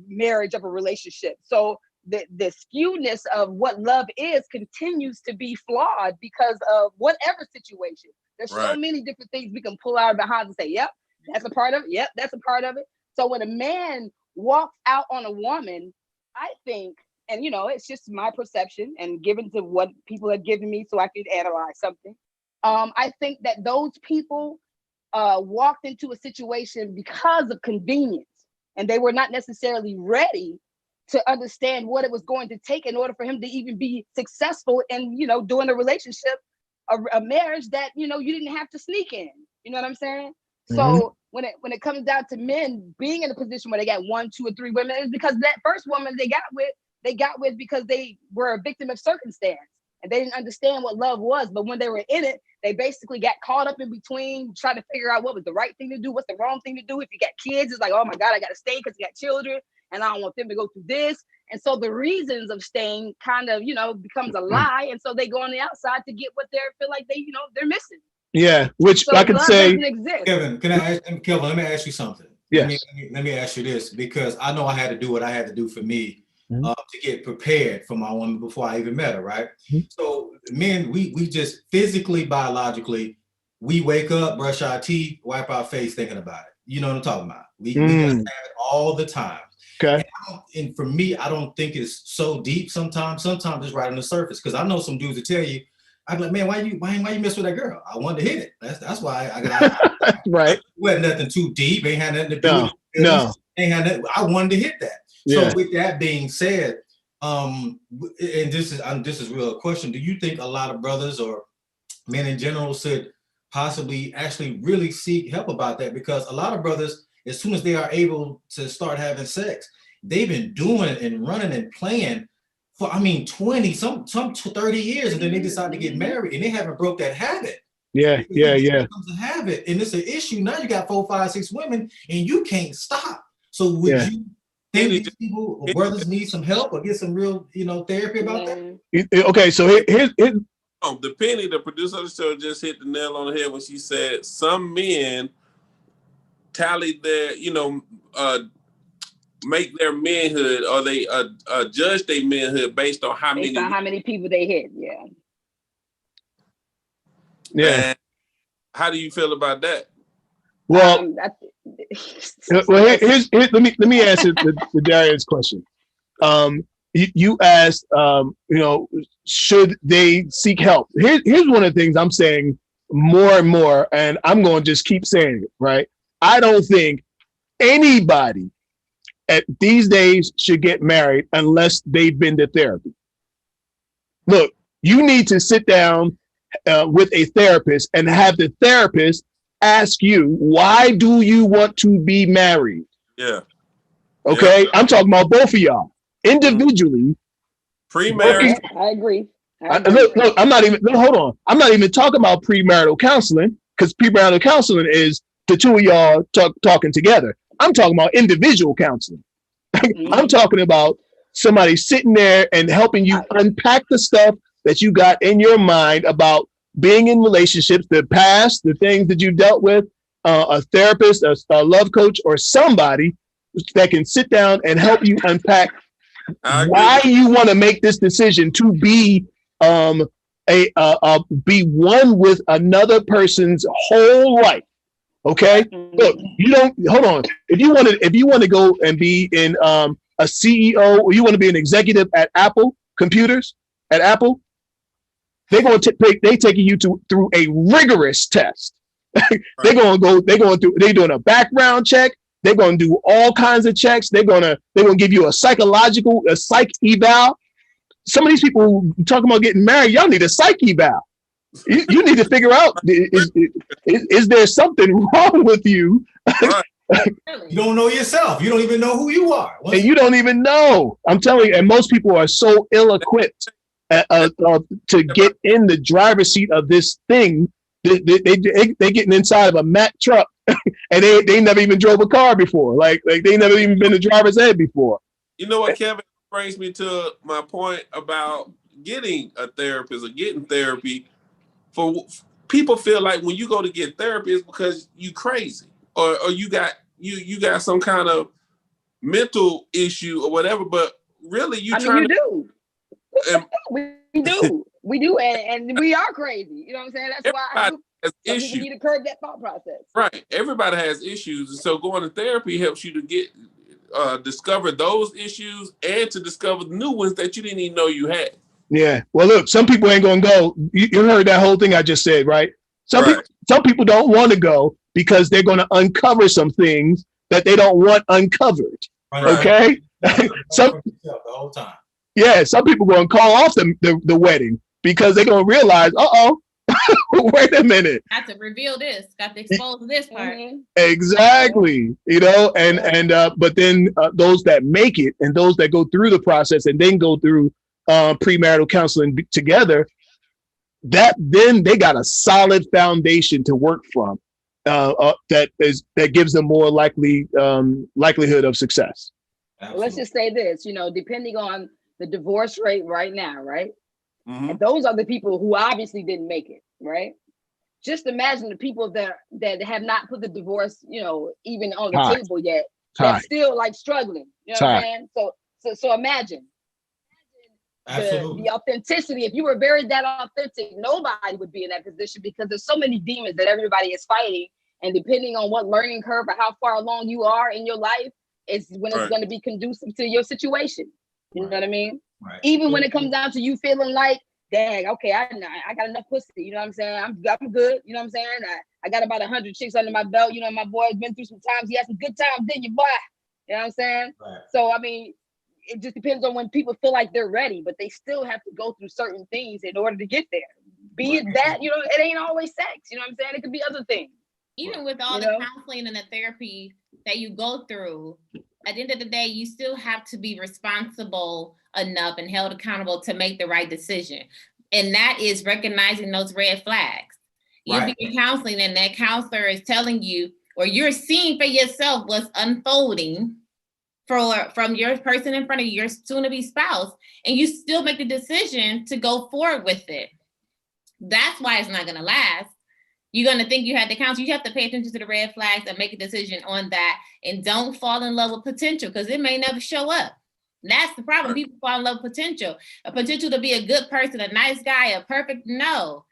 marriage of a relationship. So the skewness of what love is continues to be flawed because of whatever situation. There's so many different things we can pull out of behind and say, yep, that's a part of it. Yep, that's a part of it. So when a man walks out on a woman, I think, and it's just my perception and given to what people have given me so I could analyze something. I think that those people walked into a situation because of convenience, and they were not necessarily ready to understand what it was going to take in order for him to even be successful in, doing a relationship, a marriage that, you didn't have to sneak in. You know what I'm saying? So when it comes down to men being in a position where they got 1, 2, or 3 women, it's because that first woman they got with because they were a victim of circumstance and they didn't understand what love was. But when they were in it, they basically got caught up in between, trying to figure out what was the right thing to do, what's the wrong thing to do. If you got kids, it's like, oh my God, I got to stay because you got children and I don't want them to go through this. And so the reasons of staying kind of, becomes a lie. And so they go on the outside to get what they feel like they're missing. Yeah, which so I could say, Kevin, let me ask you something. Yes. Let me ask you this, because I know I had to do what I had to do for me to get prepared for my woman before I even met her, right? So men, we just physically, biologically, we wake up, brush our teeth, wipe our face thinking about it. You know what I'm talking about? We just have it all the time. Okay. And for me, I don't think it's so deep sometimes. Sometimes it's right on the surface, because I know some dudes that tell you, I'm like, man, why you mess with that girl? I wanted to hit it. That's why I got right. It wasn't nothing too deep. Ain't had nothing to do with it. No. Ain't had nothing. I wanted to hit that. Yeah. So with that being said, and this is real question. Do you think a lot of brothers or men in general should possibly actually really seek help about that? Because a lot of brothers, as soon as they are able to start having sex, they've been doing it and running and playing for 20, some 30 years, and then they decide to get married and they haven't broke that habit. Yeah. It becomes a habit, and it's an issue. Now you got 4, 5, 6 women, and you can't stop. So would you think these people or brothers need some help or get some real, therapy about that? Okay, so here's the Penny, the producer of the show, just hit the nail on the head when she said some men tally their, make their manhood, or they judge their manhood based on how many people they hit. Yeah. And how do you feel about that? Well, here's let me answer the Darian's question. You asked, should they seek help? Here's one of the things I'm saying more and more, and I'm going to just keep saying it, right? I don't think anybody at these days should get married unless they've been to therapy. Look, you need to sit down with a therapist and have the therapist ask you, why do you want to be married? Yeah. Okay. Yeah. I'm talking about both of y'all individually. Pre-marriage. I agree. Look, hold on. I'm not even talking about premarital counseling, because premarital counseling is the two of y'all talking together. I'm talking about individual counseling. I'm talking about somebody sitting there and helping you unpack the stuff that you got in your mind about being in relationships, the past, the things that you dealt with, a therapist, a love coach, or somebody that can sit down and help you unpack why you want to make this decision to be be one with another person's whole life. Okay, look, you don't hold on. If you want to go and be in a CEO, or you want to be an executive at Apple Computers, at Apple, they're going to they taking you through a rigorous test. They're doing a background check. They're going to do all kinds of checks. They're going to give you a psych eval. Some of these people who talking about getting married, y'all need a psych eval. You need to figure out, is there something wrong with you? Right. You don't know yourself. You don't even know who you are. And you don't even know. I'm telling you, and most people are so ill-equipped to get in the driver's seat of this thing. They getting inside of a Mack truck, and they never even drove a car before. Like they never even been a driver's ed before. You know what, Kevin, brings me to my point about getting a therapist or getting therapy. For people feel like when you go to get therapy, it's because you crazy or you got some kind of mental issue or whatever. But really, you do. We do, and we are crazy. You know what I'm saying? That's why people need to curb that thought process. Right. Everybody has issues, and so going to therapy helps you to get discover those issues and to discover new ones that you didn't even know you had. Yeah. Well, look, some people ain't gonna go. You heard that whole thing I just said, right? Some people don't want to go because they're going to uncover some things that they don't want uncovered. Right. Okay. The whole time. Yeah. Some people going to call off the wedding because they're going to realize, wait a minute. Got to reveal this. Got to expose this part. Exactly. But then those that make it and those that go through the process and then go through premarital counseling together, then they got a solid foundation to work from that gives them more likelihood of success. Absolutely. Let's just say this, depending on the divorce rate right now, right? Mm-hmm. And those are the people who obviously didn't make it, right? Just imagine the people that have not put the divorce, even on the table yet. That's still like struggling. You know what I'm saying? So imagine. The authenticity. If you were very that authentic, nobody would be in that position because there's so many demons that everybody is fighting. And depending on what learning curve or how far along you are in your life, is when it's going to be conducive to your situation. You know what I mean? Right. Even when it comes down to you feeling like, dang, okay, I got enough pussy. You know what I'm saying? I'm good. You know what I'm saying? I got about 100 chicks under my belt. My boy's been through some times. He had some good times, didn't you, boy? You know what I'm saying? Right. So, I mean, it just depends on when people feel like they're ready, but they still have to go through certain things in order to get there. Be it that, it ain't always sex. You know what I'm saying? It could be other things. Even with all the counseling and the therapy that you go through, at the end of the day, you still have to be responsible enough and held accountable to make the right decision. And that is recognizing those red flags. You'll be in counseling and that counselor is telling you, or you're seeing for yourself what's unfolding from your person in front of you, your soon-to-be spouse, and you still make the decision to go forward with it. That's why it's not going to last. You're going to think you had the counsel. You have to pay attention to the red flags and make a decision on that, and don't fall in love with potential because it may never show up. That's the problem. People fall in love with potential. A potential to be a good person, a nice guy, a perfect, no.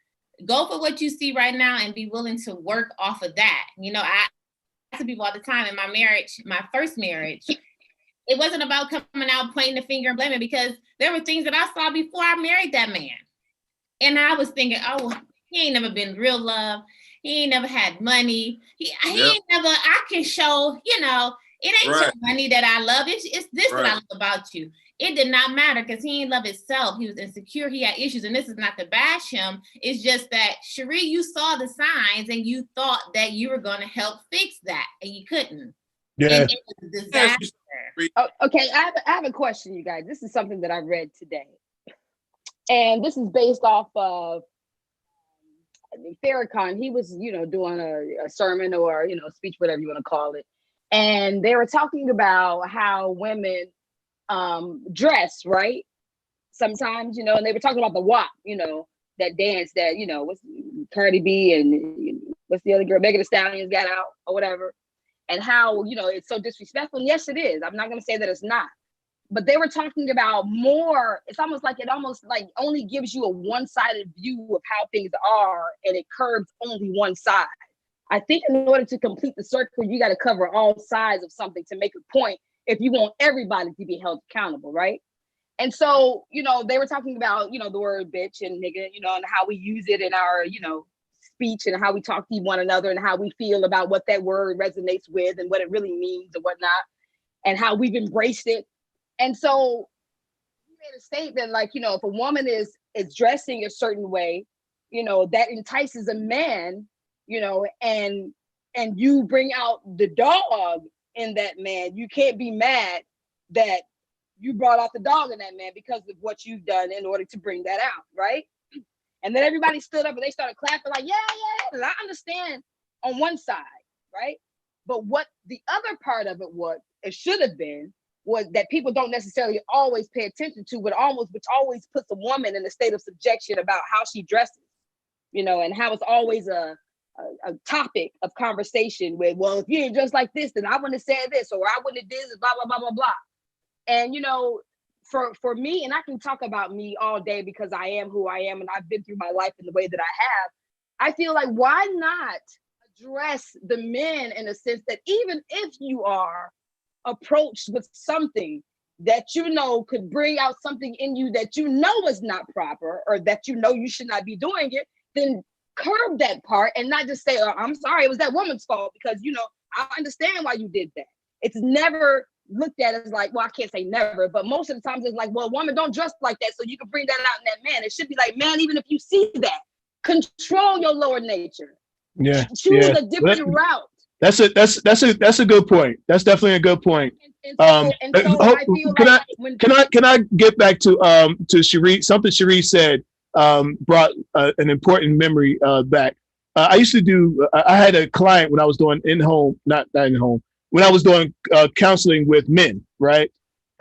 Go for what you see right now and be willing to work off of that. to people all the time in my marriage, my first marriage, it wasn't about coming out pointing the finger and blaming, because there were things that I saw before I married that man. And I was thinking, oh, he ain't never been real love. He ain't never had money. He ain't never, I can show, you know, it ain't your money that I love. It's this that I love about you. It did not matter because he didn't love himself. He was insecure. He had issues. And this is not to bash him. It's just that, Chere, you saw the signs and you thought that you were going to help fix that, and you couldn't. Yeah. And it was a disaster. Oh, okay, I have a question, you guys. This is something that I read today. And this is based off of Farrakhan. He was, you know, doing a sermon or, you know, speech, whatever you want to call it. And they were talking about how women dress, right? Sometimes, you know, and they were talking about the WAP, you know, that dance that, you know, what's Cardi B and what's the other girl, Megan Thee Stallion got out or whatever. And how, you know, it's so disrespectful. And yes, it is. I'm not going to say that it's not. But they were talking about more, it's almost like only gives you a one-sided view of how things are, and it curbs only one side. I think in order to complete the circle, you got to cover all sides of something to make a point if you want everybody to be held accountable, right? And so, you know, they were talking about, you know, the word bitch and nigga, you know, and how we use it in our, you know, speech and how we talk to one another and how we feel about what that word resonates with and what it really means and whatnot, and how we've embraced it. And so you made a statement like, you know, if a woman is dressing a certain way, you know, that entices a man, you know, and you bring out the dog in that man, you can't be mad that you brought out the dog in that man because of what you've done in order to bring that out, right? And then everybody stood up and they started clapping like, yeah. And I understand on one side, right? But what the other part of it should have been, was that people don't necessarily always pay attention to, which always puts a woman in a state of subjection about how she dresses, you know, and how it's always a topic of conversation with, well, if you ain't dressed like this, then I wouldn't have said this, or I wouldn't have did this, blah, blah, blah, blah, blah. And, you know, for me, and I can talk about me all day because I am who I am and I've been through my life in the way that I have, I feel like, why not address the men in a sense that even if you are approached with something that you know could bring out something in you that you know is not proper, or that you know you should not be doing it, then curb that part and not just say, oh, I'm sorry, it was that woman's fault, because, you know, I understand why you did that. It's never looked at as like, well, I can't say never, but most of the times it's like, well, woman, don't dress like that so you can bring that out in that man. It should be like, man, even if you see that, control your lower nature. Yeah. Choose a different route. That's a good point. That's definitely a good point. I feel can I get back to Chere? Something Chere said brought an important memory back. I used to do. I had a client when I was doing not in home, when I was doing counseling with men, right?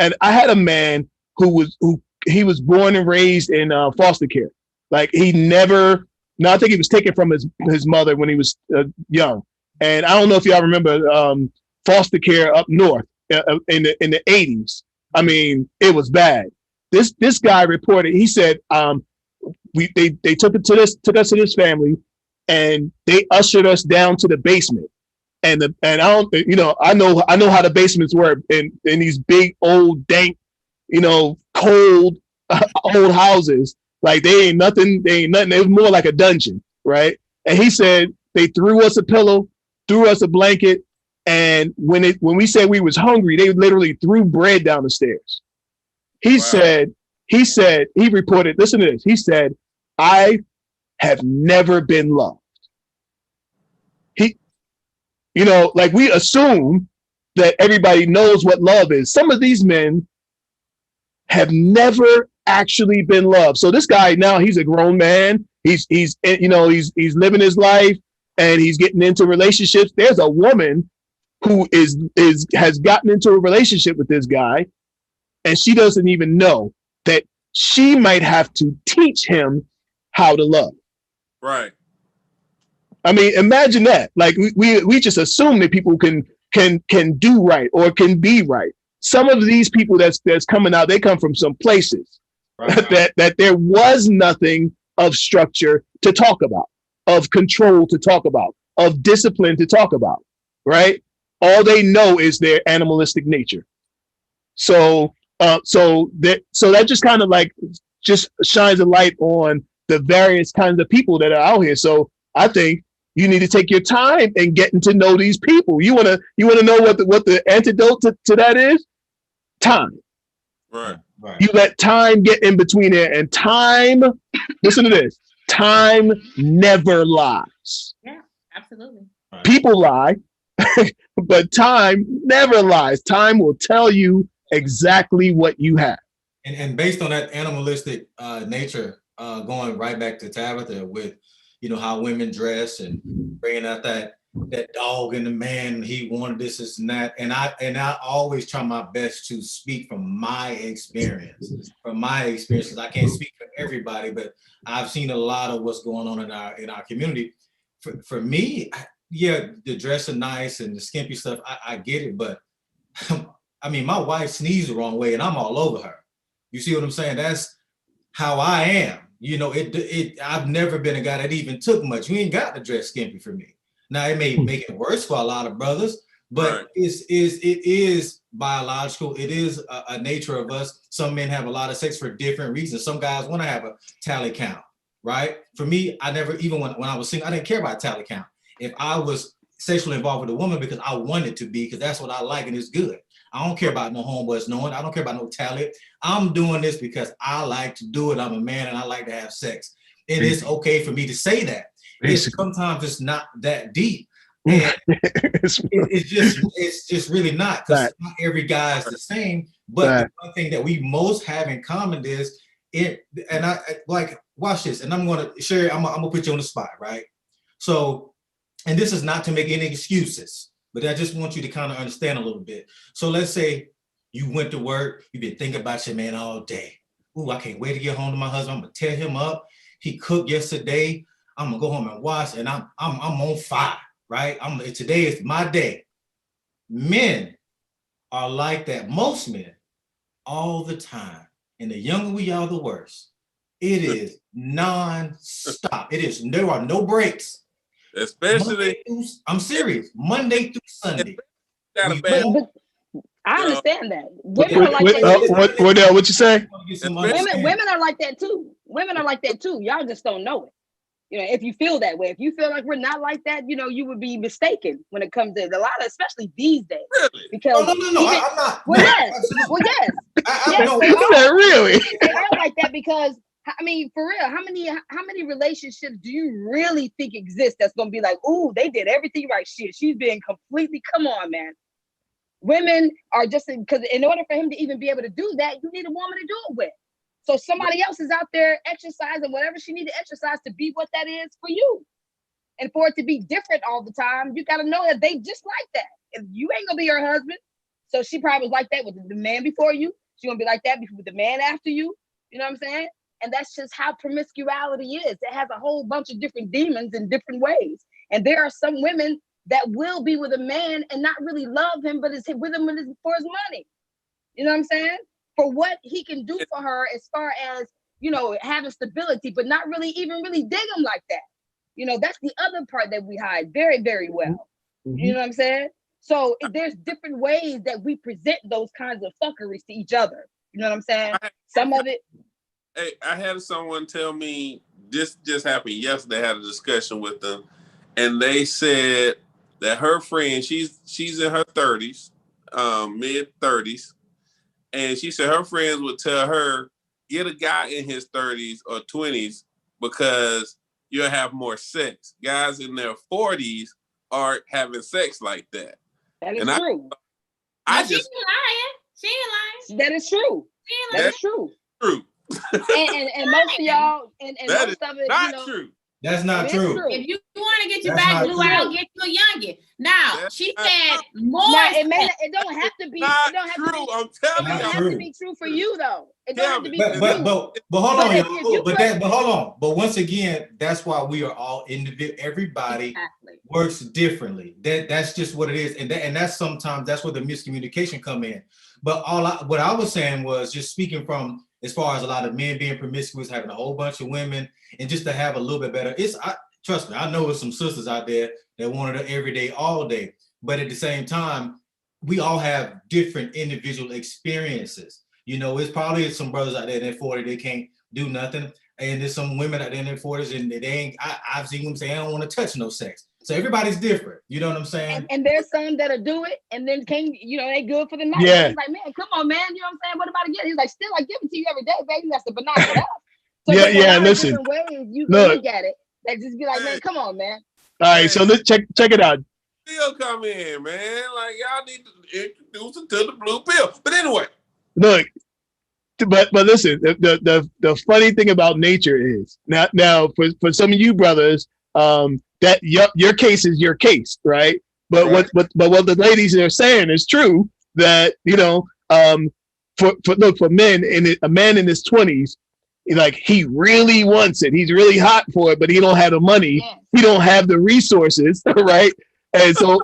And I had a man who was born and raised in foster care. Like I think he was taken from his mother when he was young. And I don't know if y'all remember foster care up north in the 80s. I mean, it was bad. This guy reported. He said they took us to this family, and they ushered us down to the basement. And I don't, you know, I know how the basements work in these big old dank, you know, cold old houses. Like they ain't nothing. It was more like a dungeon, right? And he said they threw us a pillow, threw us a blanket, and when we said we was hungry, they literally threw bread down the stairs. He reported, listen to this. He said, I have never been loved. You know, like we assume that everybody knows what love is. Some of these men have never actually been loved. So this guy now, he's a grown man. He's living his life and he's getting into relationships. There's a woman who has gotten into a relationship with this guy, and she doesn't even know that she might have to teach him how to love. Right. I mean, imagine that. Like we just assume that people can do right or can be right. Some of these people that's coming out, they come from some places that there was nothing of structure to talk about, of control to talk about, of discipline to talk about. right? All they know is their animalistic nature. So that just kind of like just shines a light on the various kinds of people that are out here. So I think you need to take your time and getting to know these people. You wanna know what the antidote to that is? Time. Right. You let time get in between there, and time, listen to this, time never lies. Yeah, absolutely. People lie, but time never lies. Time will tell you exactly what you have. And based on that animalistic nature, going right back to Tabitha with, how women dress and bringing out that dog in the man, he wanted this and that. And I always try my best to speak from my experience. I can't speak for everybody, but I've seen a lot of what's going on in our community. For me, yeah, the dress are nice and the skimpy stuff, I get it, but I mean, my wife sneezed the wrong way and I'm all over her. You see what I'm saying? That's how I am. I've never been a guy that even took much. You ain't got to dress skimpy for me. Now it may make it worse for a lot of brothers, but right. it is biological. It is a nature of us. Some men have a lot of sex for different reasons. Some guys want to have a tally count, right? For me, I never, even when I was single, I didn't care about tally count. If I was sexually involved with a woman because I wanted to be, because that's what I like and it's good. I don't care about no homeboys knowing. I don't care about no tally. I'm doing this because I like to do it. I'm a man and I like to have sex. It is okay for me to say that. Sometimes it's not that deep. And it's just really not, because not every guy is the same. But the one thing that we most have in common is it. And I like, watch this. And I'm gonna share. I'm gonna put you on the spot, right? So, and this is not to make any excuses, but I just want you to kind of understand a little bit. So let's say you went to work, you've been thinking about your man all day. Ooh, I can't wait to get home to my husband. I'm gonna tear him up. He cooked yesterday. I'm gonna go home and wash, and I'm on fire, right? Today is my day. Men are like that. Most men, all the time. And the younger we are, the worse. It is non-stop. There are no breaks. Especially, I'm serious. Monday through Sunday. But I understand that. Women are like that. Wardell, what you say? Women are like that too. Women are like that too. Y'all just don't know it. If you feel that way, if you feel like we're not like that, you would be mistaken when it comes to a lot of, especially these days. Really? Because no, I'm not. Well, yes. Really? They are like that because, I mean, for real, how many relationships do you really think exist that's gonna be like, ooh, they did everything right? Shit, she's been completely. Come on, man. Women are just, because in order for him to even be able to do that, you need a woman to do it with. So somebody else is out there exercising whatever she needs to exercise to be what that is for you. And for it to be different all the time, you got to know that they just like that. If you ain't gonna be her husband, so she probably was like that with the man before you. She's gonna be like that with the man after you. You know what I'm saying? And that's just how promiscuity is. It has a whole bunch of different demons in different ways. And there are some women that will be with a man and not really love him, but is with him for his money. You know what I'm saying? For what he can do for her as far as, having stability, but not really even really dig him like that. That's the other part that we hide very, very well. Mm-hmm. You know what I'm saying? So there's different ways that we present those kinds of fuckeries to each other. You know what I'm saying? Some of it. Hey, I had someone tell me, this just happened yesterday. I had a discussion with them, and they said that her friend, she's in her 30s, mid 30s. And she said her friends would tell her, get a guy in his 30s or 20s because you'll have more sex. Guys in their 40s aren't having sex like that. That is true. She ain't lying. That is true. That is true. True. and most of y'all, and that most of it, not true. That's not true. If you want to get your back blue, I'll get you a youngin. Now, she said more. Now, it don't have to be. Not it don't have true. to be. I'm telling you. It doesn't have to be true for you, though. It don't have to be for you. But hold on, y'all. But hold on. But once again, that's why we are all individual. Everybody works differently. That's just what it is, and that's sometimes that's where the miscommunication come in. But what I was saying was just speaking from as far as a lot of men being promiscuous, having a whole bunch of women, and just to have a little bit better. Trust me, I know there's some sisters out there that wanted it every day, all day. but at the same time, we all have different individual experiences. You know, it's probably some brothers out there in their 40s, they can't do nothing. And there's some women out there in their 40s and they ain't, I've seen them say, I don't want to touch no sex. So everybody's different. You know what I'm saying? And there's some that'll do it and then can't, you know, they good for the night. Yeah. He's like, man, come on, man. You know what I'm saying? What about again? He's like, still, I give it to you every day, baby. That's the binocular. So listen. Ways you can look at it. That just be like, man, come on, man. All right, so let's check it out. Pill come in, man. Like y'all need to introduce it to the blue pill. But anyway, look, but listen, the funny thing about nature is now for some of you brothers, that your case is your case, right? But right. what the ladies are saying is true. That for men, a man in his 20s, like he really wants it. He's really hot for it, but he don't have the money. Yes. He don't have the resources, right? And so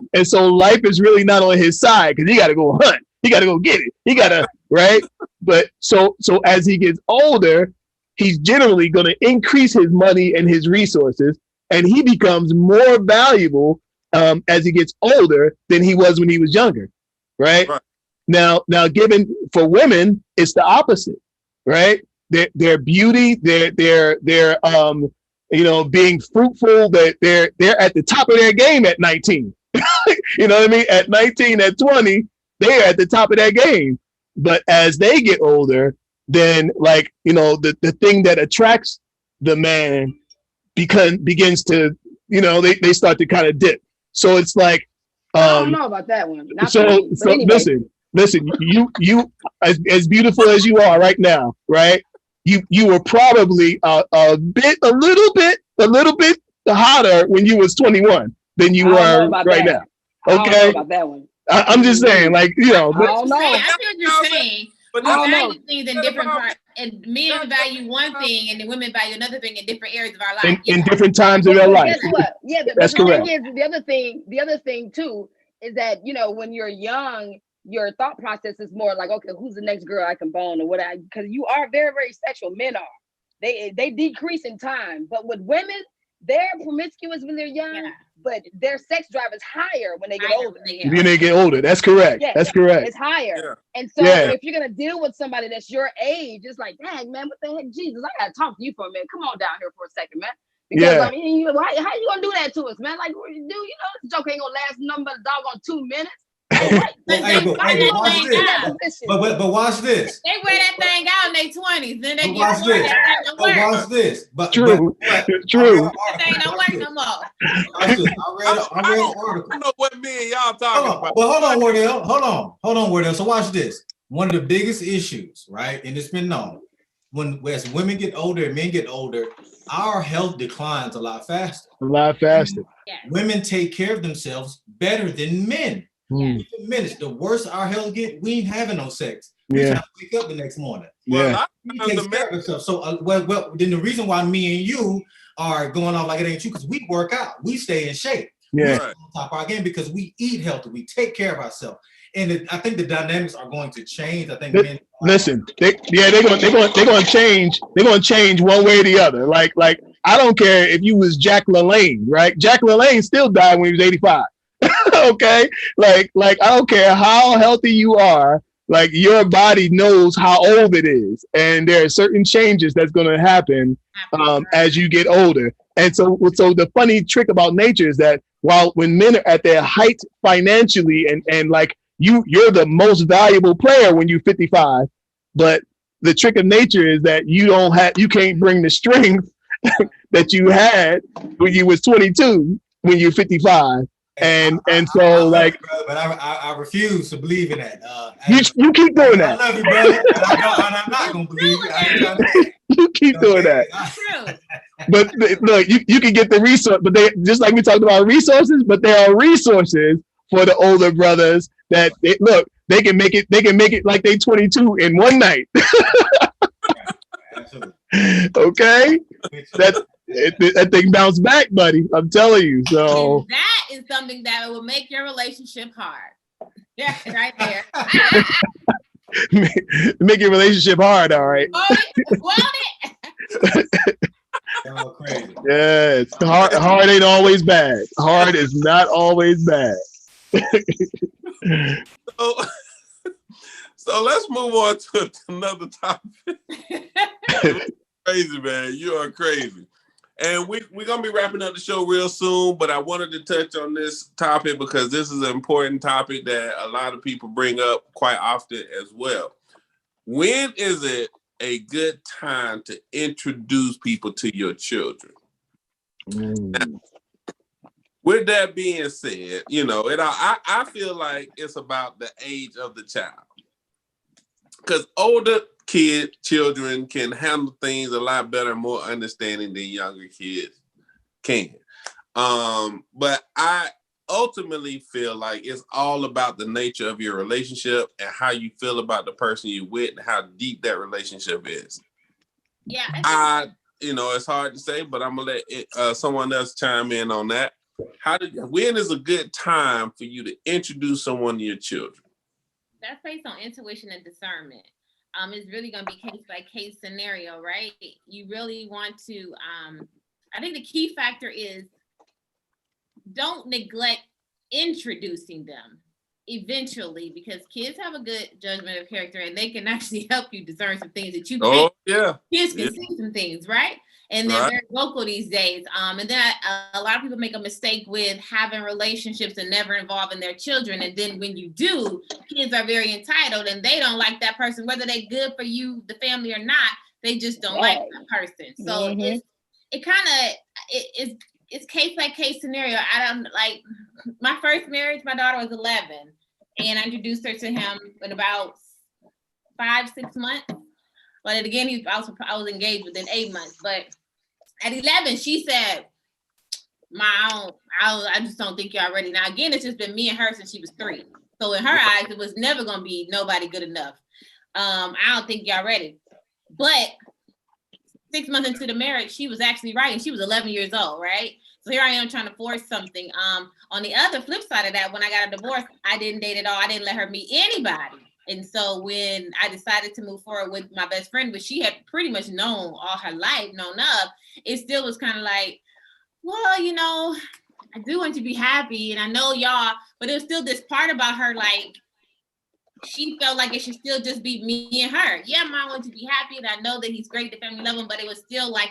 life is really not on his side because he got to go hunt. He got to go get it. He got to, right? But so as he gets older, he's generally going to increase his money and his resources, and he becomes more valuable as he gets older than he was when he was younger, right? Now, given for women, it's the opposite, right? Their beauty, their being fruitful, that they're at the top of their game at 19. You know what I mean? At 19, at 20, they're at the top of their game. But as they get older, then the thing that attracts the man begins to, they start to kind of dip. So it's like I don't know about that one. Anyway. Listen, you as beautiful as you are right now, right? You were probably a little bit hotter when you was 21 than you are right now. Okay. I don't know about that one. I'm just saying, like, I don't know. I see what you're saying. But we value things in different parts, and men value one thing, and the women value another thing in different areas of our life. In different times of their life. Guess what? Yeah, that's correct. The other thing too is that when you're young, your thought process is more like, okay, who's the next girl I can bone or what? Because you are very, very sexual. Men are. They decrease in time, but with women, they're promiscuous when they're young, but their sex drive is higher when they get older. When they get older, that's correct. Yeah, that's correct. It's higher. Yeah. And so if you're gonna deal with somebody that's your age, it's like, dang, man, what the heck, Jesus, I gotta talk to you for a minute. Come on down here for a second, man. Because I mean, how you gonna do that to us, man? Like, dude, this joke ain't gonna last nothing but a doggone 2 minutes. But watch this. They wear that thing out in their 20s, then they watch this. Watch this. True. That thing don't work no more. I read an article. I don't know what me and y'all talking about. But hold on, Wardell. Hold on, Wardell. So watch this. One of the biggest issues, right? And it's been known, as women get older and men get older, our health declines a lot faster. Women take care of themselves better than men. Minutes, the worse our health get, we ain't having no sex. We trying to wake up the next morning. Well, he takes care of himself. So, then the reason why me and you are going off like it ain't you, because we work out, we stay in shape. Yeah, on top of our game because we eat healthy, we take care of ourselves, and I think the dynamics are going to change. I think men. Listen, they're going to change. They're going to change one way or the other. Like I don't care if you was Jack LaLanne, right? Jack LaLanne still died when he was 85. Okay, like I don't care how healthy you are, like your body knows how old it is, and there are certain changes that's going to happen as you get older. And so the funny trick about nature is that when men are at their height financially, and like you're the most valuable player when you're 55, but the trick of nature is that you can't bring the strength that you had when you was 22 when you're 55. And so like, but I refuse to believe in that. You keep doing that. I love you, brother, and I'm not gonna believe it. You keep doing that. But look, you can get the resource, but they just like we talked about resources, but there are resources for the older brothers that they can make it like they 22 in one night. Okay, that thing bounced back, buddy. I'm telling you. So and that is something that will make your relationship hard. Yeah, right there. Make your relationship hard. All right. Want it? Oh, crazy. Yeah, hard ain't always bad. Hard is not always bad. So, so let's move on to another topic. Crazy, man. You are crazy. And we're going to be wrapping up the show real soon, but I wanted to touch on this topic because this is an important topic that a lot of people bring up quite often as well. When is it a good time to introduce people to your children? With that being said, you know, I feel like it's about the age of the child. Because older children can handle things a lot better and more understanding than younger kids can. But I ultimately feel like it's all about the nature of your relationship and how you feel about the person you're with and how deep that relationship is. Yeah. You know, it's hard to say, but I'm gonna let someone else chime in on that. When is a good time for you to introduce someone to your children? That's based on intuition and discernment. It's really going to be case by case scenario, right? You really want to, I think the key factor is don't neglect introducing them eventually, because kids have a good judgment of character and they can actually help you discern some things that you can't. Kids can see some things, right? And they're very vocal these days. And then a lot of people make a mistake with having relationships and never involving their children. And then when you do, kids are very entitled and they don't like that person, whether they're good for you, the family, or not. They just don't like that person. So it's case by case scenario. I don't like my first marriage. My daughter was 11, and I introduced her to him in about 5-6 months. But again, I was engaged within 8 months. But at 11, she said, I just don't think y'all ready. Now, again, it's just been me and her since she was 3. So in her eyes, it was never going to be nobody good enough. I don't think y'all ready. But 6 months into the marriage, she was actually right. And she was 11 years old, right? So here I am trying to force something. On the other flip side of that, when I got a divorce, I didn't date at all. I didn't let her meet anybody. And so when I decided to move forward with my best friend, which she had pretty much known all her life, it still was kind of like, well, you know, I do want you to be happy and I know y'all, but it was still this part about her, like, she felt like it should still just be me and her. Yeah, Mom wants to be happy and I know that he's great, the family love him, but it was still like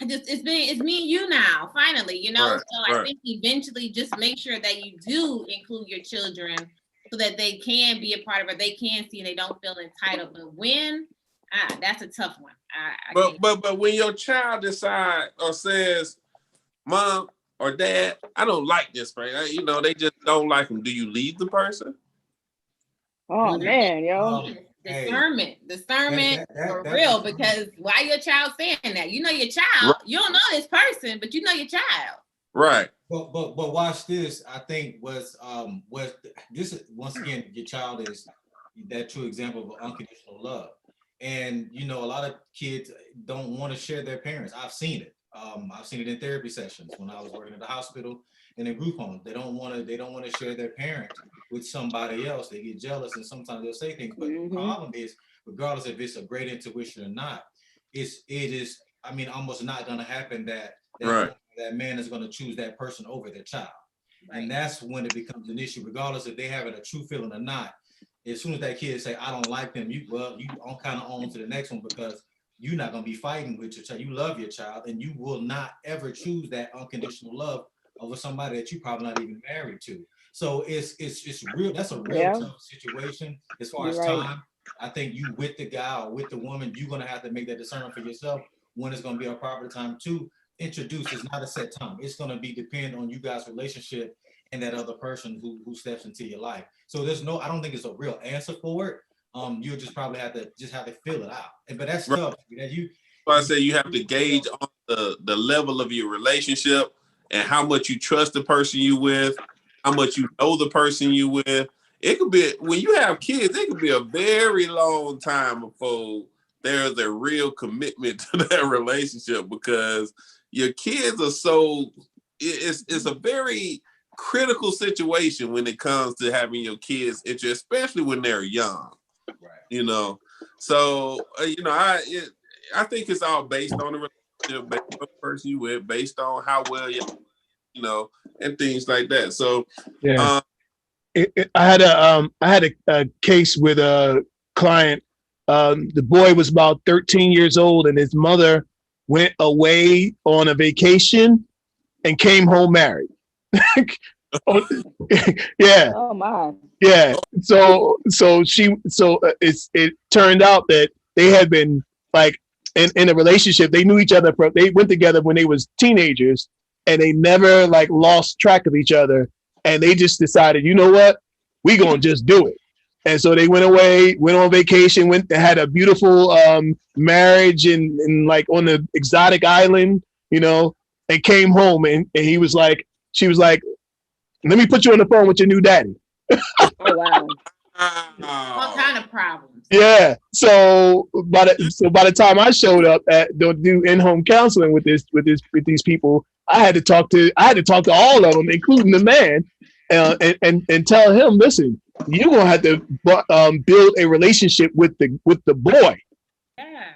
it's me and you now, finally, you know? I think eventually just make sure that you do include your children so that they can be a part of it, they can see and they don't feel entitled. But when, that's a tough one. But when your child decides or says, Mom or Dad, I don't like this person, you know, they just don't like him, do you leave the person? Oh man, yo. Discernment for real, because why your child saying that? You know your child, you don't know this person, but you know your child. Right. But watch this. I think was this is, once again, your child is that true example of unconditional love. And you know, a lot of kids don't want to share their parents. I've seen it. I've seen it in therapy sessions when I was working at the hospital and in group homes. They don't want to share their parent with somebody else. They get jealous and sometimes they'll say things. But the problem is, regardless if it's a great intuition or not, it is, I mean, almost not gonna happen that man is gonna choose that person over their child. Right. And that's when it becomes an issue, regardless if they having a true feeling or not. As soon as that kid say, I don't like them, you kind of on to the next one, because you're not going to be fighting with your child. You love your child, and you will not ever choose that unconditional love over somebody that you probably not even married to. So it's real. That's a real tough situation as far as time. I think you with the guy or with the woman, you're going to have to make that discernment for yourself when it's going to be a proper time to introduce. It's not a set time. It's going to be depend on you guys' relationship and that other person who steps into your life. So I don't think it's a real answer for it. You'll just probably have to feel it out. But that's tough. I say you have to gauge on the level of your relationship and how much you trust the person you with, how much you know the person you with. It could be, when you have kids, it could be a very long time before there's a real commitment to that relationship, because your kids are so, it's a very critical situation when it comes to having your kids, especially when they're young. Right. You know, so you know, I think it's all based on the relationship, based on the person you with, based on how well you know, and things like that. So I had a case with a client. The boy was about 13 years old, and his mother went away on a vacation and came home married. Yeah. Oh my. Yeah. It turned out that they had been like in a relationship. They knew each other they went together when they was teenagers, and they never like lost track of each other. And they just decided, you know what, we gonna just do it. And so they went away, went on vacation, had a beautiful marriage in like on the exotic island, you know, and came home and she was like, let me put you on the phone with your new daddy. Oh wow. All kind of problems. Yeah. So by the time I showed up at do in-home counseling with these people, I had to talk to all of them, including the man, and tell him, listen, you're gonna have to build a relationship with the boy. Yeah.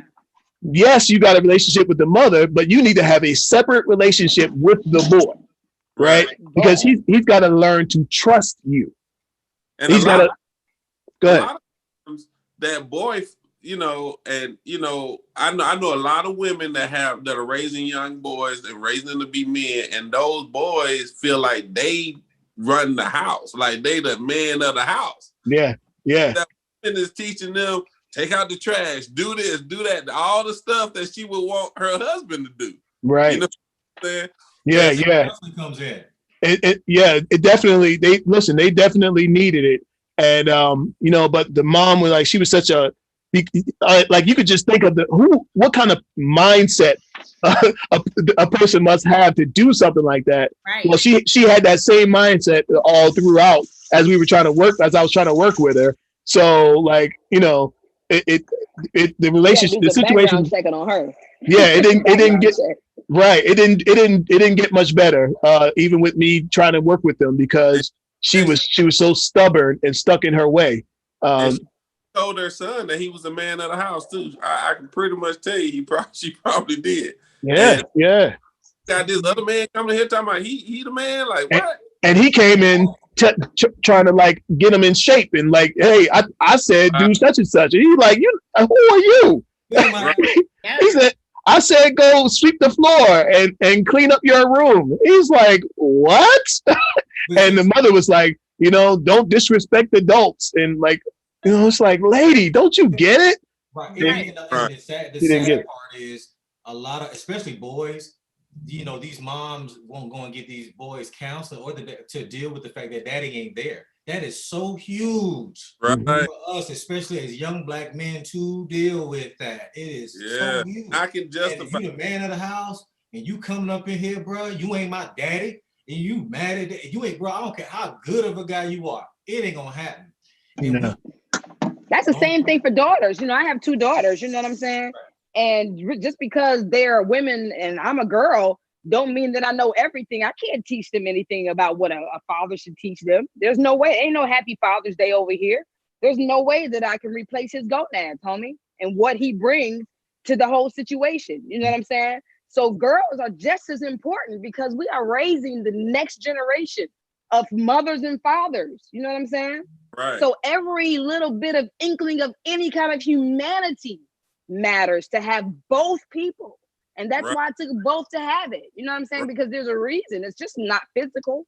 Yes, you got a relationship with the mother, but you need to have a separate relationship with the boy, right? Because he's got to learn to trust you. And he's got to go ahead. A lot of times that boy, you know, and you know, I know a lot of women that are raising young boys and raising them to be men, and those boys feel like they run the house, like they the man of the house. Yeah. That woman is teaching them, take out the trash, do this, do that, all the stuff that she would want her husband to do. Right. You know what I'm saying? Yeah. Comes in. It definitely, they definitely needed it. And, you know, but the mom was like, she was such a, like you could just think of what kind of mindset a person must have to do something like that. Right. Well, she had that same mindset all throughout as I was trying to work with her. So like, you know, the relationship, the situation checking on her. Yeah, it didn't get right. It didn't get much better. Even with me trying to work with them because she was so stubborn and stuck in her way. And she told her son that he was the man of the house too. I can pretty much tell you she probably did. Yeah. Got this other man coming here talking about he the man, like what? And he came in trying to like get him in shape and like, hey, I said do such and such, and he's like, who are you? He said, I said go sweep the floor and clean up your room. He's like, what? And the mother was like, you know, don't disrespect adults, and like, you know, it's like, lady, don't you get it? Right. And the sad part is a lot of, especially boys, you know, these moms won't go and get these boys counseling or to deal with the fact that daddy ain't there. That is so huge for us, especially as young black men, to deal with that. It is so huge. I can justify. And you the man of the house, and you coming up in here, bro. You ain't my daddy, and you mad at that. You ain't, bro. I don't care how good of a guy you are. It ain't gonna happen. No. That's the same thing for daughters. You know, I have 2 daughters. You know what I'm saying? And just because they're women and I'm a girl, don't mean that I know everything. I can't teach them anything about what a father should teach them. There's no way. Ain't no happy Father's Day over here. There's no way that I can replace his gonads, homie, and what he brings to the whole situation. You know what I'm saying? So girls are just as important because we are raising the next generation of mothers and fathers. You know what I'm saying? Right. So every little bit of inkling of any kind of humanity matters to have both people. And that's why it took both to have it. You know what I'm saying? Because there's a reason. It's just not physical.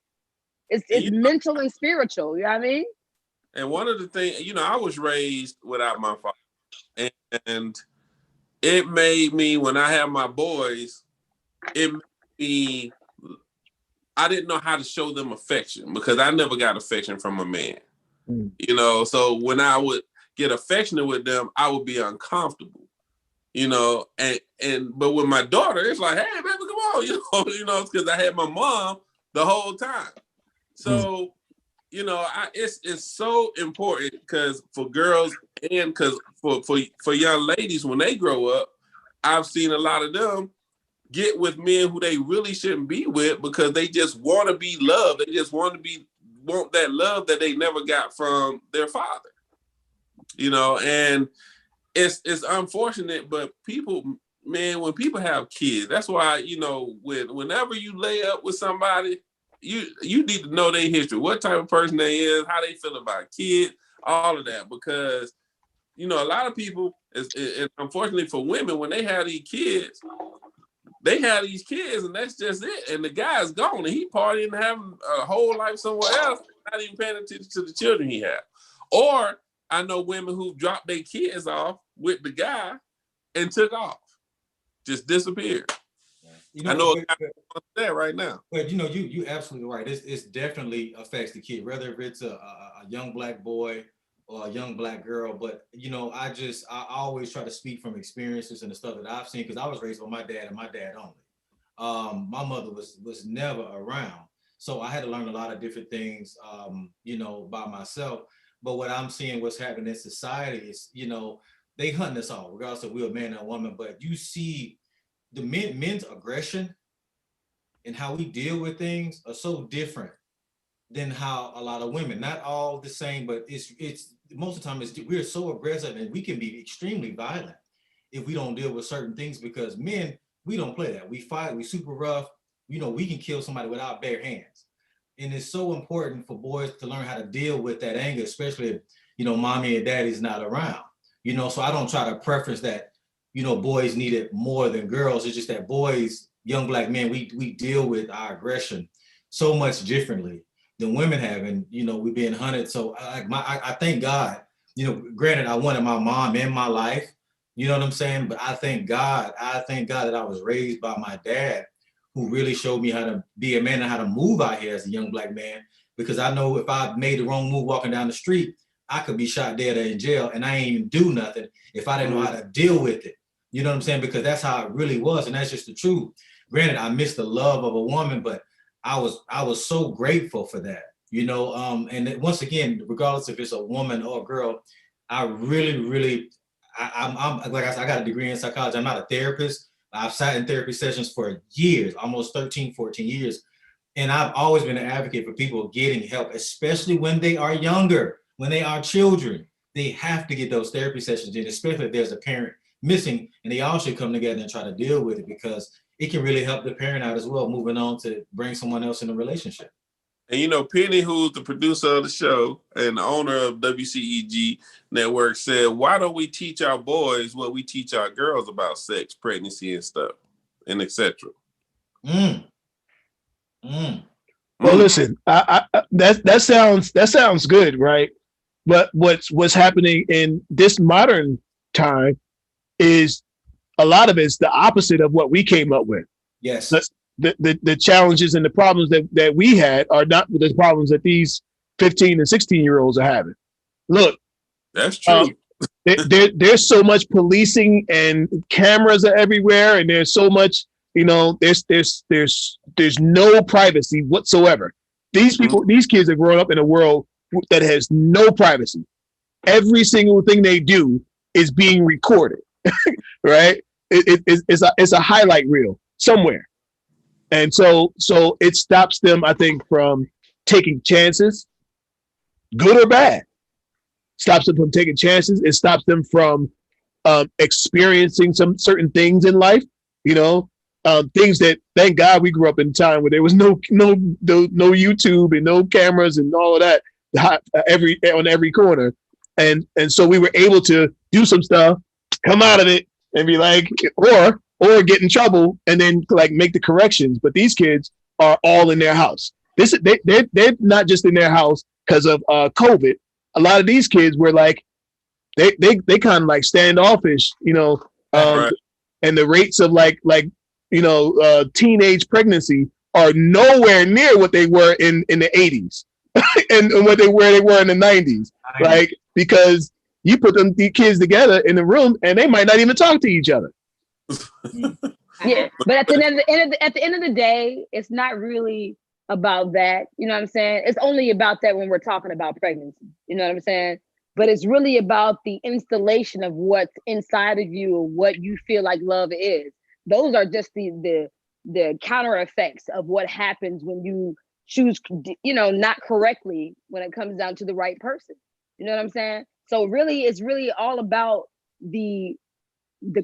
It's mental and spiritual. You know what I mean? And one of the things, you know, I was raised without my father. And it made me, when I had my boys, it made me, I didn't know how to show them affection because I never got affection from a man. You know, so when I would get affectionate with them, I would be uncomfortable. You know, but with my daughter, it's like, hey, baby, come on, you know, because I had my mom the whole time. So, you know, it's so important because for girls and because for young ladies when they grow up, I've seen a lot of them get with men who they really shouldn't be with because they just want to be loved. They just want that love that they never got from their father. You know, and it's unfortunate, but people, man, when people have kids, that's why, you know, whenever you lay up with somebody, you need to know their history, what type of person they is, how they feel about kids, all of that, because a lot of people, and unfortunately for women, when they have these kids, and that's just it. And the guy's gone, and he partying and having a whole life somewhere else, not even paying attention to the children he had. Or I know women who dropped their kids off with the guy and took off, just disappeared. I know that right now. But you absolutely right. It's definitely affects the kid, whether if it's a young Black boy or a young Black girl. But I always try to speak from experiences and the stuff that I've seen, because I was raised by my dad and my dad only. My mother was never around, so I had to learn a lot of different things, by myself. But what I'm seeing, what's happening in society is, they hunting us all, regardless if we're a man or a woman. But you see, the men's aggression and how we deal with things are so different than how a lot of women, not all the same, but it's most of the time we're so aggressive, and we can be extremely violent if we don't deal with certain things, because men, we don't play that. We fight, we super rough, we can kill somebody with our bare hands. And it's so important for boys to learn how to deal with that anger, especially if, mommy and daddy's not around, so I don't try to preference that, boys need it more than girls. It's just that boys, young Black men, we deal with our aggression so much differently than women have. And, we're being hunted. So I thank God, granted, I wanted my mom in my life, you know what I'm saying? But I thank God that I was raised by my dad, who really showed me how to be a man and how to move out here as a young Black man. Because I know if I made the wrong move walking down the street, I could be shot dead or in jail, and I ain't even do nothing if I didn't know how to deal with it. You know what I'm saying? Because that's how it really was, and that's just the truth. Granted, I missed the love of a woman, but I was so grateful for that. And once again, regardless if it's a woman or a girl, I really, I'm like I said, I got a degree in psychology. I'm not a therapist. I've sat in therapy sessions for years, almost 13, 14 years. And I've always been an advocate for people getting help, especially when they are younger, when they are children. They have to get those therapy sessions in, especially if there's a parent missing, and they all should come together and try to deal with it, because it can really help the parent out as well, moving on to bring someone else in a relationship. And Penny, who's the producer of the show and the owner of WCEG Network, said, why don't we teach our boys what we teach our girls about sex, pregnancy, and stuff, and etc. Well, listen, that sounds good, right? But what's happening in this modern time is a lot of it's the opposite of what we came up with. Yes. The challenges and the problems that we had are not the problems that these 15 and 16-year-olds are having. Look, that's true. There's so much policing, and cameras are everywhere, and there's so much, there's no privacy whatsoever. These people, these kids are growing up in a world that has no privacy. Every single thing they do is being recorded, right? It's a highlight reel somewhere. And so it stops them, I think, from taking chances, good or bad. Stops them from taking chances. It stops them from experiencing some certain things in life, things that, thank God, we grew up in a time where there was no YouTube and no cameras and all of that on every corner. And so we were able to do some stuff, come out of it, and be like, or get in trouble and then like make the corrections. But these kids are all in their house. They're not just in their house because of COVID. A lot of these kids were like, they kind of like standoffish, Right. And the rates of teenage pregnancy are nowhere near what they were in the 80s and what they were in the 90s. Like, because you put these kids together in the room and they might not even talk to each other. Yeah, but at the end of the day, it's not really about that. You know what I'm saying? It's only about that when we're talking about pregnancy. You know what I'm saying? But it's really about the installation of what's inside of you, or what you feel like love is. Those are just the counter effects of what happens when you choose, not correctly when it comes down to the right person. You know what I'm saying? So really, it's really all about the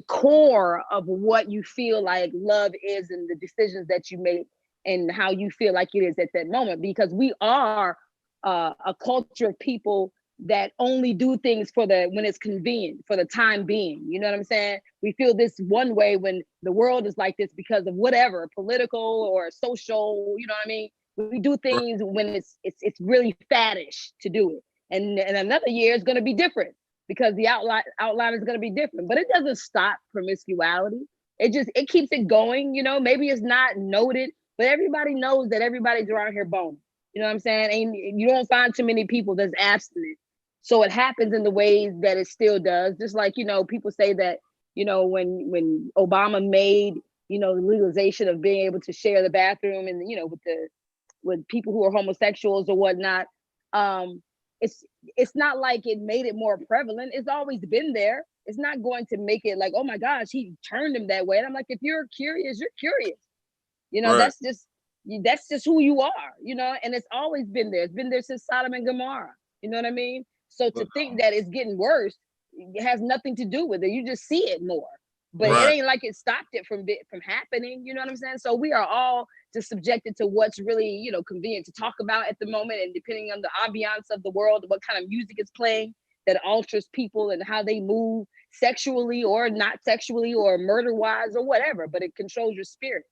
core of what you feel like love is, and the decisions that you make and how you feel like it is at that moment, because we are a culture of people that only do things when it's convenient, for the time being. You know what I'm saying? We feel this one way when the world is like this because of whatever, political or social, you know what I mean? We do things when it's really faddish to do it. And another year is going to be different because the outline is going to be different. But it doesn't stop promiscuity. It keeps it going, you know. Maybe it's not noted, but everybody knows that everybody's around here boning. You know what I'm saying? And you don't find too many people that's abstinent. So it happens in the ways that it still does. Just like, you know, people say that, you know, when Obama made, you know, the legalization of being able to share the bathroom and, you know, with people who are homosexuals or whatnot, it's not like it made it more prevalent. It's always been there. It's not going to make it like, oh my gosh, he turned him that way. And I'm like, if you're curious, you're curious. You know, that's just who you are, you know, and it's always been there. It's been there since Sodom and Gomorrah. You know what I mean? So to think that it's getting worse, it has nothing to do with it. You just see it more. But it ain't like it stopped it from happening. You know what I'm saying? So we are all just subjected to what's really, you know, convenient to talk about at the moment. And depending on the ambiance of the world, what kind of music is playing that alters people and how they move sexually or not sexually or murder-wise or whatever. But it controls your spirit.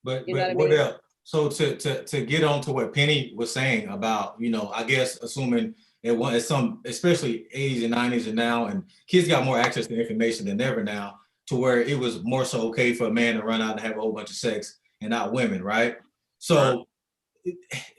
But you know what I what mean? else? So to get on to what Penny was saying about, you know, I guess assuming at some, especially 80s and 90s and now, and kids got more access to information than ever now, to where it was more so okay for a man to run out and have a whole bunch of sex and not women, right? So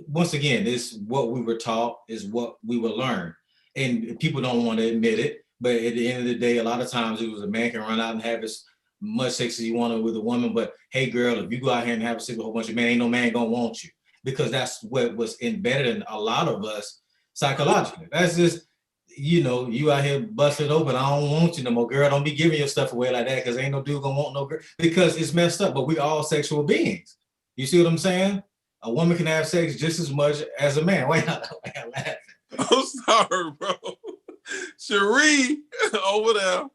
once again, this what we were taught is what we will learn. And people don't want to admit it, but at the end of the day, a lot of times it was a man can run out and have as much sex as you want with a woman, but hey girl, if you go out here and have sex with a whole bunch of men, ain't no man gonna want you, because that's what was embedded in a lot of us psychologically. That's just, you know, you out here busted open, I don't want you no more, girl, don't be giving your stuff away like that, because ain't no dude gonna want no girl, because it's messed up. But we all sexual beings. You see what I'm saying? A woman can have sex just as much as a man. Why not laughing? I'm sorry, bro. Chere over there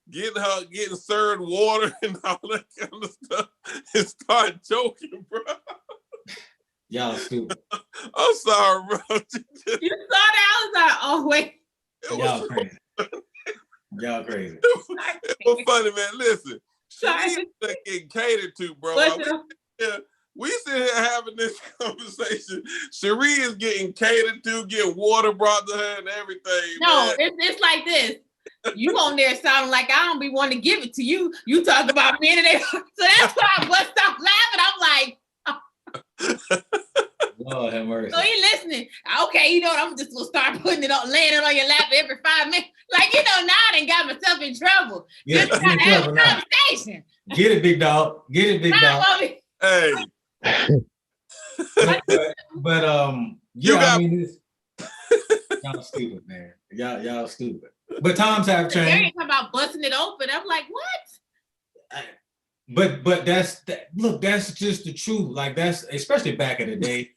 getting served water and all that kind of stuff and start joking, bro. Y'all stupid. I'm sorry, bro. You saw that? I was like, oh wait. Y'all crazy. Y'all crazy. It was funny, man. Listen, Chere getting catered to, bro. We sit here having this conversation. Chere is getting catered to, get water brought to her and everything. No, it's like this. You on there sounding like I don't be wanting to give it to you. You talk about men and they, so that's why I bust out laughing. I'm like, Lord have mercy. so he listening. Okay, you know what? I'm just gonna start putting it on, laying it on your lap every 5 minutes. Like, you know, now I done got myself in trouble. Yeah, just trying to have a conversation. Get it, big dog. Get it, big dog. Hey. but you got, I mean, y'all stupid, man. Y'all stupid. But times have changed. They ain't talking about busting it open. I'm like, what? But that's just the truth. Like, that's especially back in the day.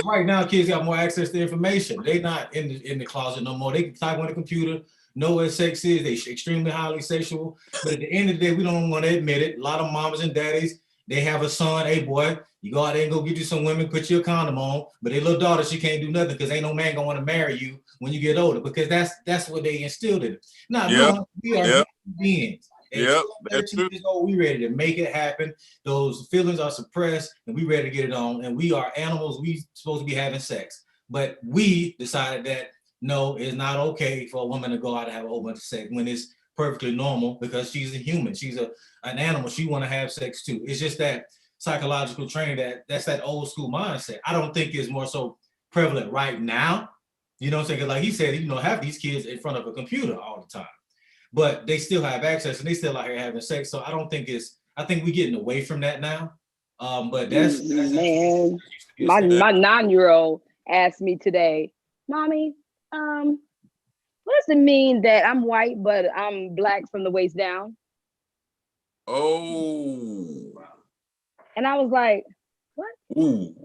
Right now, kids got more access to information. They not in the closet no more. They can type on the computer, know what sex is. They extremely highly sexual. But at the end of the day, we don't want to admit it. A lot of mamas and daddies, they have a son. Hey boy, you go out there and go get you some women, put your condom on. But their little daughter, she can't do nothing because ain't no man gonna want to marry you when you get older, because that's what they instilled in it. Now, no, we are human beings. Yep, that's true. We ready to make it happen. Those feelings are suppressed, and we ready to get it on. And we are animals. We supposed to be having sex, but we decided that no, it's not okay for a woman to go out and have a whole bunch of sex when it's perfectly normal, because she's a human. She's an animal. She want to have sex too. It's just that psychological training, that's that old school mindset. I don't think it's more so prevalent right now. You know what I'm saying? Because like he said, you know, have these kids in front of a computer all the time, but they still have access and they still out here having sex. So I don't think I think we're getting away from that now. But that's man. My 9-year-old asked me today, Mommy, what does it mean that I'm white, but I'm black from the waist down? Oh. And I was like, what? Ooh.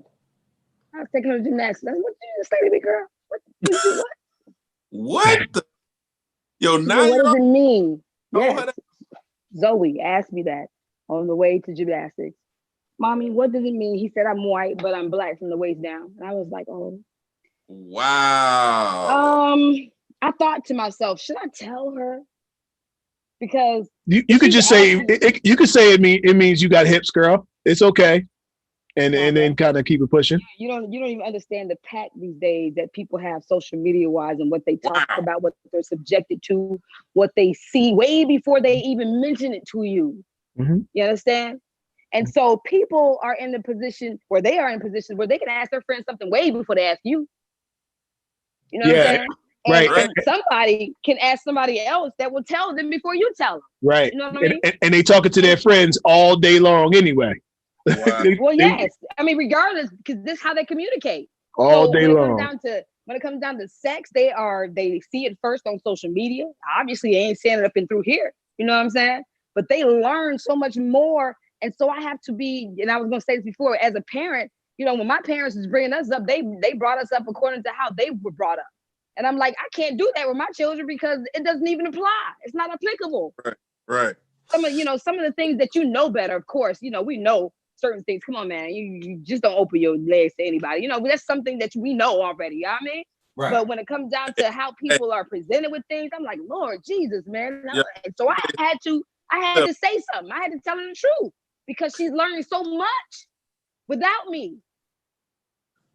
I was taking her to gymnastics. What did you just say to me, girl? What the? Yo, now what does it mean? Oh, yes. Zoe asked me that on the way to gymnastics. Mommy, what does it mean? He said, I'm white, but I'm black from the waist down. And I was like, oh. Wow. I thought to myself, should I tell her? Because you could just say you could say it means you got hips, girl. It's okay. And then kind of keep it pushing. You don't even understand the pack these days that people have social media wise and what they talk about, what they're subjected to, what they see way before they even mention it to you. Mm-hmm. You understand? And so people are in the position where they can ask their friends something way before they ask you. You know what I'm saying? Right. And somebody can ask somebody else that will tell them before you tell them. Right. You know what I mean? And they talking to their friends all day long anyway. Wow. Well, yes. I mean, regardless, because this is how they communicate. All day long. When it comes down to sex, they see it first on social media. Obviously, they ain't saying it up and through here. You know what I'm saying? But they learn so much more. And so I have to be, and I was going to say this before, as a parent, you know, when my parents was bringing us up, they brought us up according to how they were brought up. And I'm like, I can't do that with my children because it doesn't even apply. It's not applicable. Right. Some of the things that you know better, of course, you know, we know certain things. Come on, man. You just don't open your legs to anybody. You know, that's something that we know already. You know what I mean? Right. But when it comes down to how people are presented with things, I'm like, Lord Jesus, man. And so I had to say something. I had to tell her the truth because she's learning so much without me.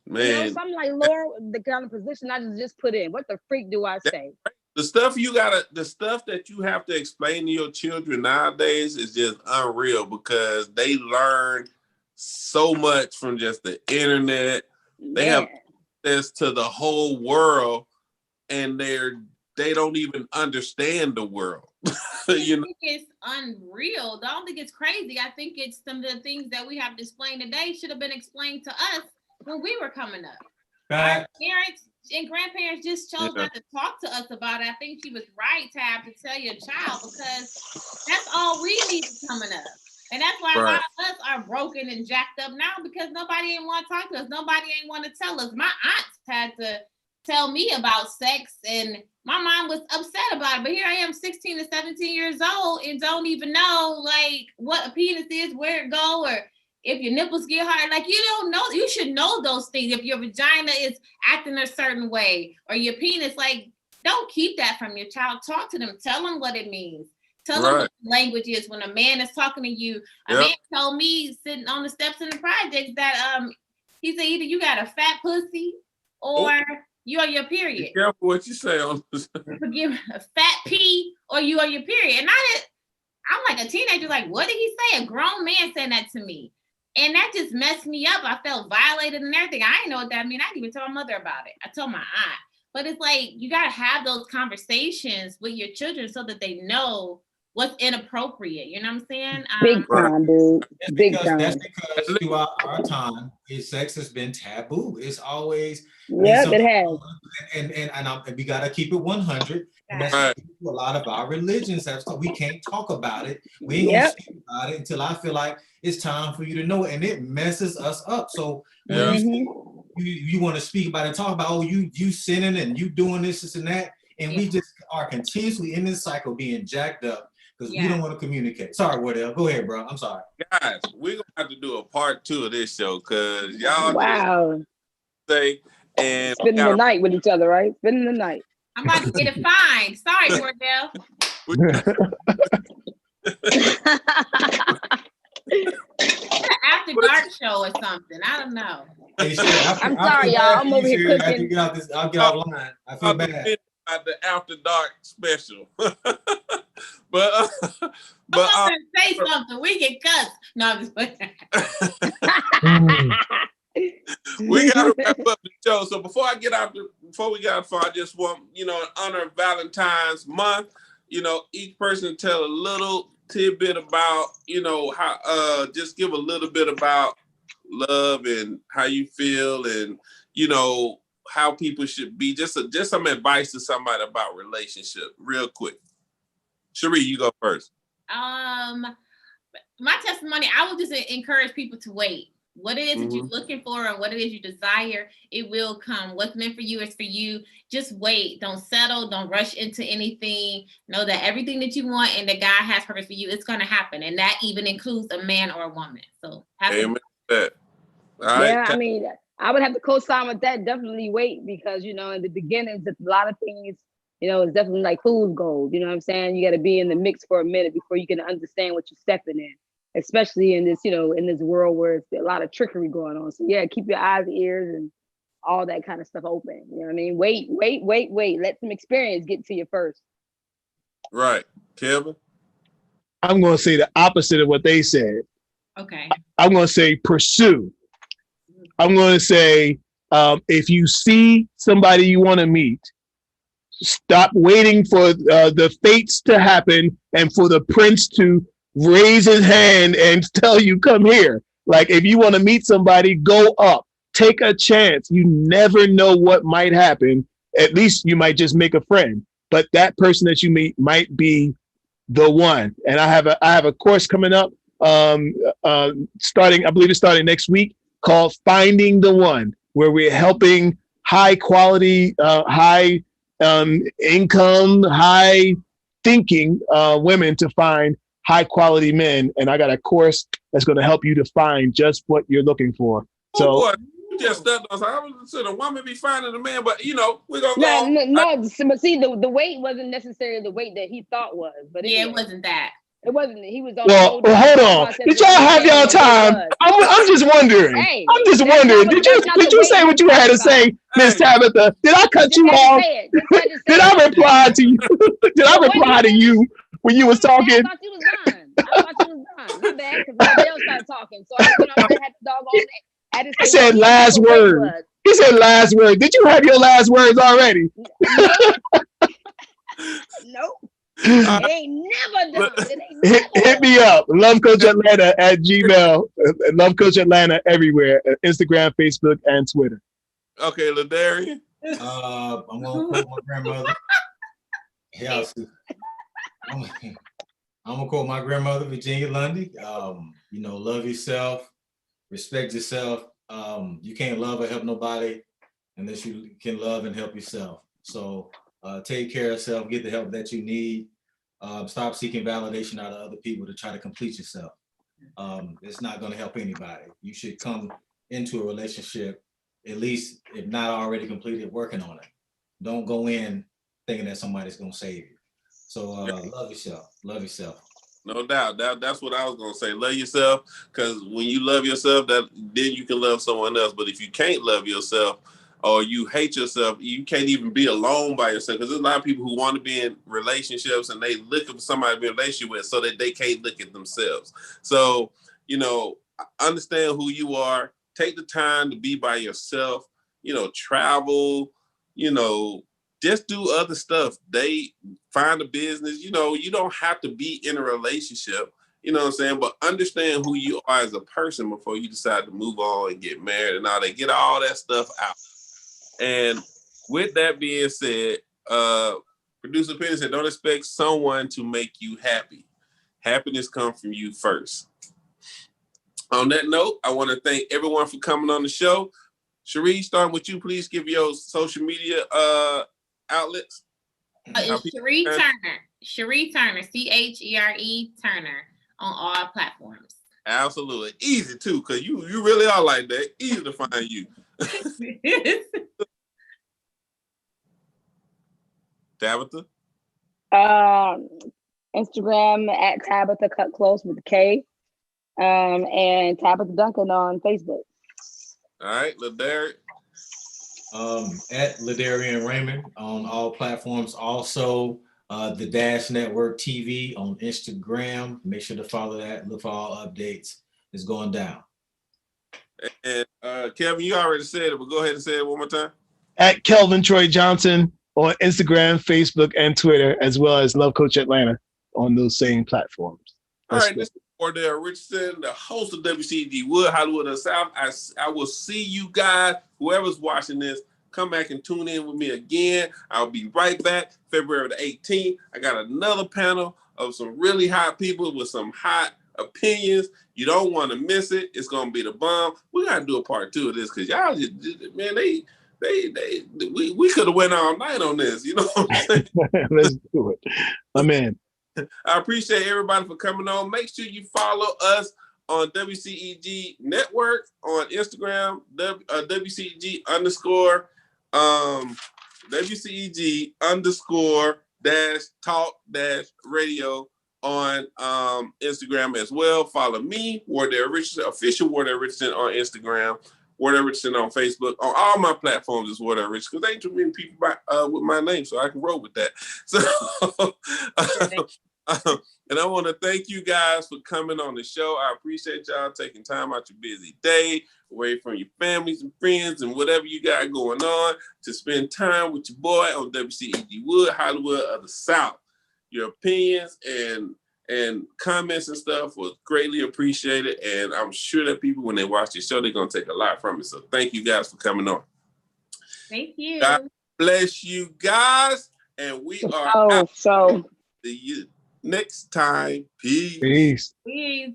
Man. You know, so I'm like, Lord, the kind of position I just put in. What the freak do I say? The stuff that you have to explain to your children nowadays is just unreal because they learn so much from just the internet. They have access to the whole world and they don't even understand the world. You know? I think it's unreal. I don't think it's crazy. I think it's some of the things that we have to explain today should have been explained to us when we were coming up. Our parents and grandparents just chose not to talk to us about it. I think she was right, Tab, to tell your child because that's all we need coming up. And that's why a lot of us are broken and jacked up now because nobody ain't want to talk to us. Nobody ain't want to tell us. My aunts had to tell me about sex and my mom was upset about it. But here I am 16 to 17 years old and don't even know like what a penis is, where it go, or if your nipples get hard. Like you don't know, you should know those things. If your vagina is acting a certain way or your penis, like don't keep that from your child. Talk to them, tell them what it means. Tell them what the language is when a man is talking to you. A man told me sitting on the steps in the project that he said either you got a fat pussy or you on your period. Be careful what you say on this. Forgive a fat pee or you on your period. And I'm like a teenager, like, what did he say? A grown man saying that to me. And that just messed me up. I felt violated and everything. I didn't know what that meant. I didn't even tell my mother about it. I told my aunt. But it's like, you got to have those conversations with your children so that they know what's inappropriate. You know what I'm saying? Big time, dude. Big time. That's because throughout our time, sex has been taboo. It's always it has. And we gotta keep it 100. And that's a lot of our religions have. So we can't talk about it. We ain't gonna speak about it until I feel like it's time for you to know it, and it messes us up. So you want to speak about it, talk about you sinning and you doing this and that, and we just are continuously in this cycle being jacked up. Because we don't want to communicate. Sorry, Wardell. Go ahead, bro. I'm sorry. Guys, we're going to have to do a part 2 of this show because y'all just say and spending the night with each other, right? Spending the night. I'm about to get it fine. Sorry, Wardell. After dark show or something. I don't know. Hey, I'm sorry, y'all. I'm over here cooking. I'll get offline. I feel bad. About the after dark special. But I'm gonna say something. We can cuss. No, I'm just we gotta wrap up the show. So before we get out, I just want, in honor of Valentine's month, each person tell a little tidbit about, how just give a little bit about love and how you feel and how people should be. Just some advice to somebody about relationship, real quick. Chere, you go first. My testimony, I would just encourage people to wait. what it is that you're looking for and what it is you desire, it will come. What's meant for you is for you. Just wait. Don't settle. Don't rush into anything. Know that everything that you want and that God has purpose for you, it's going to happen. And that even includes a man or a woman. So amen. All right. Yeah, I mean, I would have to co-sign with that. Definitely wait, because, you know, in the beginning, a lot of things, you know, it's definitely like fool's gold. You know what I'm saying? You got to be in the mix for a minute before you can understand what you're stepping in, especially in this, you know, in this world where it's a lot of trickery going on. So yeah, keep your eyes, ears, and all that kind of stuff open. You know what I mean? Wait. Let some experience get to you first. Right. Kelvin? I'm going to say the opposite of what they said. okay. I'm going to say pursue. I'm going to say, if you see somebody you want to meet, stop waiting for the fates to happen and for the prince to raise his hand and tell you, come here. Like, if you want to meet somebody, go up, take a chance. You never know what might happen. At least you might just make a friend, but that person that you meet might be the one. And I have a course coming up, starting, I believe it's starting next week, called Finding the One, where we're helping high quality, high income, high thinking women to find high quality men. And I got a course that's going to help you to find just what you're looking for. So boy, you just stepped on. I was saying a woman be finding a man, but you know, we're gonna No, go. no. But see, the weight wasn't necessarily the weight that he thought was. But Yeah, it wasn't that. It wasn't. He was on. well, hold on. Did y'all have y'all time? I'm just wondering. Hey, I'm just wondering. Did you say what you had to say, Miss Tabitha? Did I cut you off? Did I reply to you? Did I reply to you when you was talking? I thought you was done. My bad, because Wardell started talking. So I had the dog on that. He said last word. He said last word. Did you have your last words already? Nope. It ain't never done. Hit me up. LoveCoachAtlanta at Gmail. LoveCoachAtlanta everywhere. Instagram, Facebook, and Twitter. Okay, Ladarian. I'm gonna quote my grandmother. Yeah, I'm gonna quote my grandmother, Virginia Lundy. You know, love yourself, respect yourself. You can't love or help nobody unless you can love and help yourself. So take care of yourself, get the help that you need. Stop seeking validation out of other people to try to complete yourself. It's not going to help anybody. You should come into a relationship, at least if not already completed, working on it. Don't go in thinking that somebody's going to save you. So love yourself. Love yourself. No doubt. That's what I was gonna say. Love yourself, because when you love yourself, then you can love someone else. But if you can't love yourself, or you hate yourself, you can't even be alone by yourself. Because there's a lot of people who want to be in relationships and they look for somebody to be in a relationship with so that they can't look at themselves. So, you know, understand who you are. Take the time to be by yourself. You know, travel. You know, just do other stuff. Find a business. You know, you don't have to be in a relationship. You know what I'm saying? But understand who you are as a person before you decide to move on and get married and all that. Get all that stuff out. And with that being said, producer Penny said, don't expect someone to make you happy. Happiness comes from you first. On that note, I want to thank everyone for coming on the show. Chere, starting with you, please give your social media outlets. It's Chere Turner. Chere Turner, Chere Turner on all platforms. Absolutely. Easy too, because you really are like that. Easy to find you. Tabitha? Instagram at Tabitha Cut Close with a K. And Tabitha Duncan on Facebook. All right, Ladarian. At Ladarian Raymond on all platforms. Also, the Dash Network TV on Instagram. Make sure to follow that. Look for all updates. It's going down. And Kelvin, you already said it, but go ahead and say it one more time. At Kelvin Troy Johnson on Instagram, Facebook, and Twitter, as well as Love Coach Atlanta on those same platforms. All right, this is Wardell Richardson, the host of WCEG Hollywood of the South. I will see you guys, whoever's watching this, come back and tune in with me again. I'll be right back February the 18th. I got another panel of some really hot people with some hot opinions. You don't want to miss it. It's gonna be the bomb. We gotta do a part 2 of this because y'all just, man, we could have went all night on this. You know what I'm saying? Let's do it. My man. I appreciate everybody for coming on. Make sure you follow us on WCEG Network on Instagram, WCEG underscore WCEG underscore talk radio on Instagram as well. Follow me, Wardell Richardson, official Wardell Richardson on Instagram, Wardell Richardson on Facebook. On all my platforms is Wardell Richardson because ain't too many people with my name, so I can roll with that. So, and I want to thank you guys for coming on the show. I appreciate y'all taking time out your busy day, away from your families and friends and whatever you got going on, to spend time with your boy on WCEG Hollywood of the South. Your opinions and comments and stuff was greatly appreciated, and I'm sure that people, when they watch the show, they're gonna take a lot from it. So thank you guys for coming on. Thank you. God bless you guys, and we are out. So See you next time. Peace. Peace. Peace.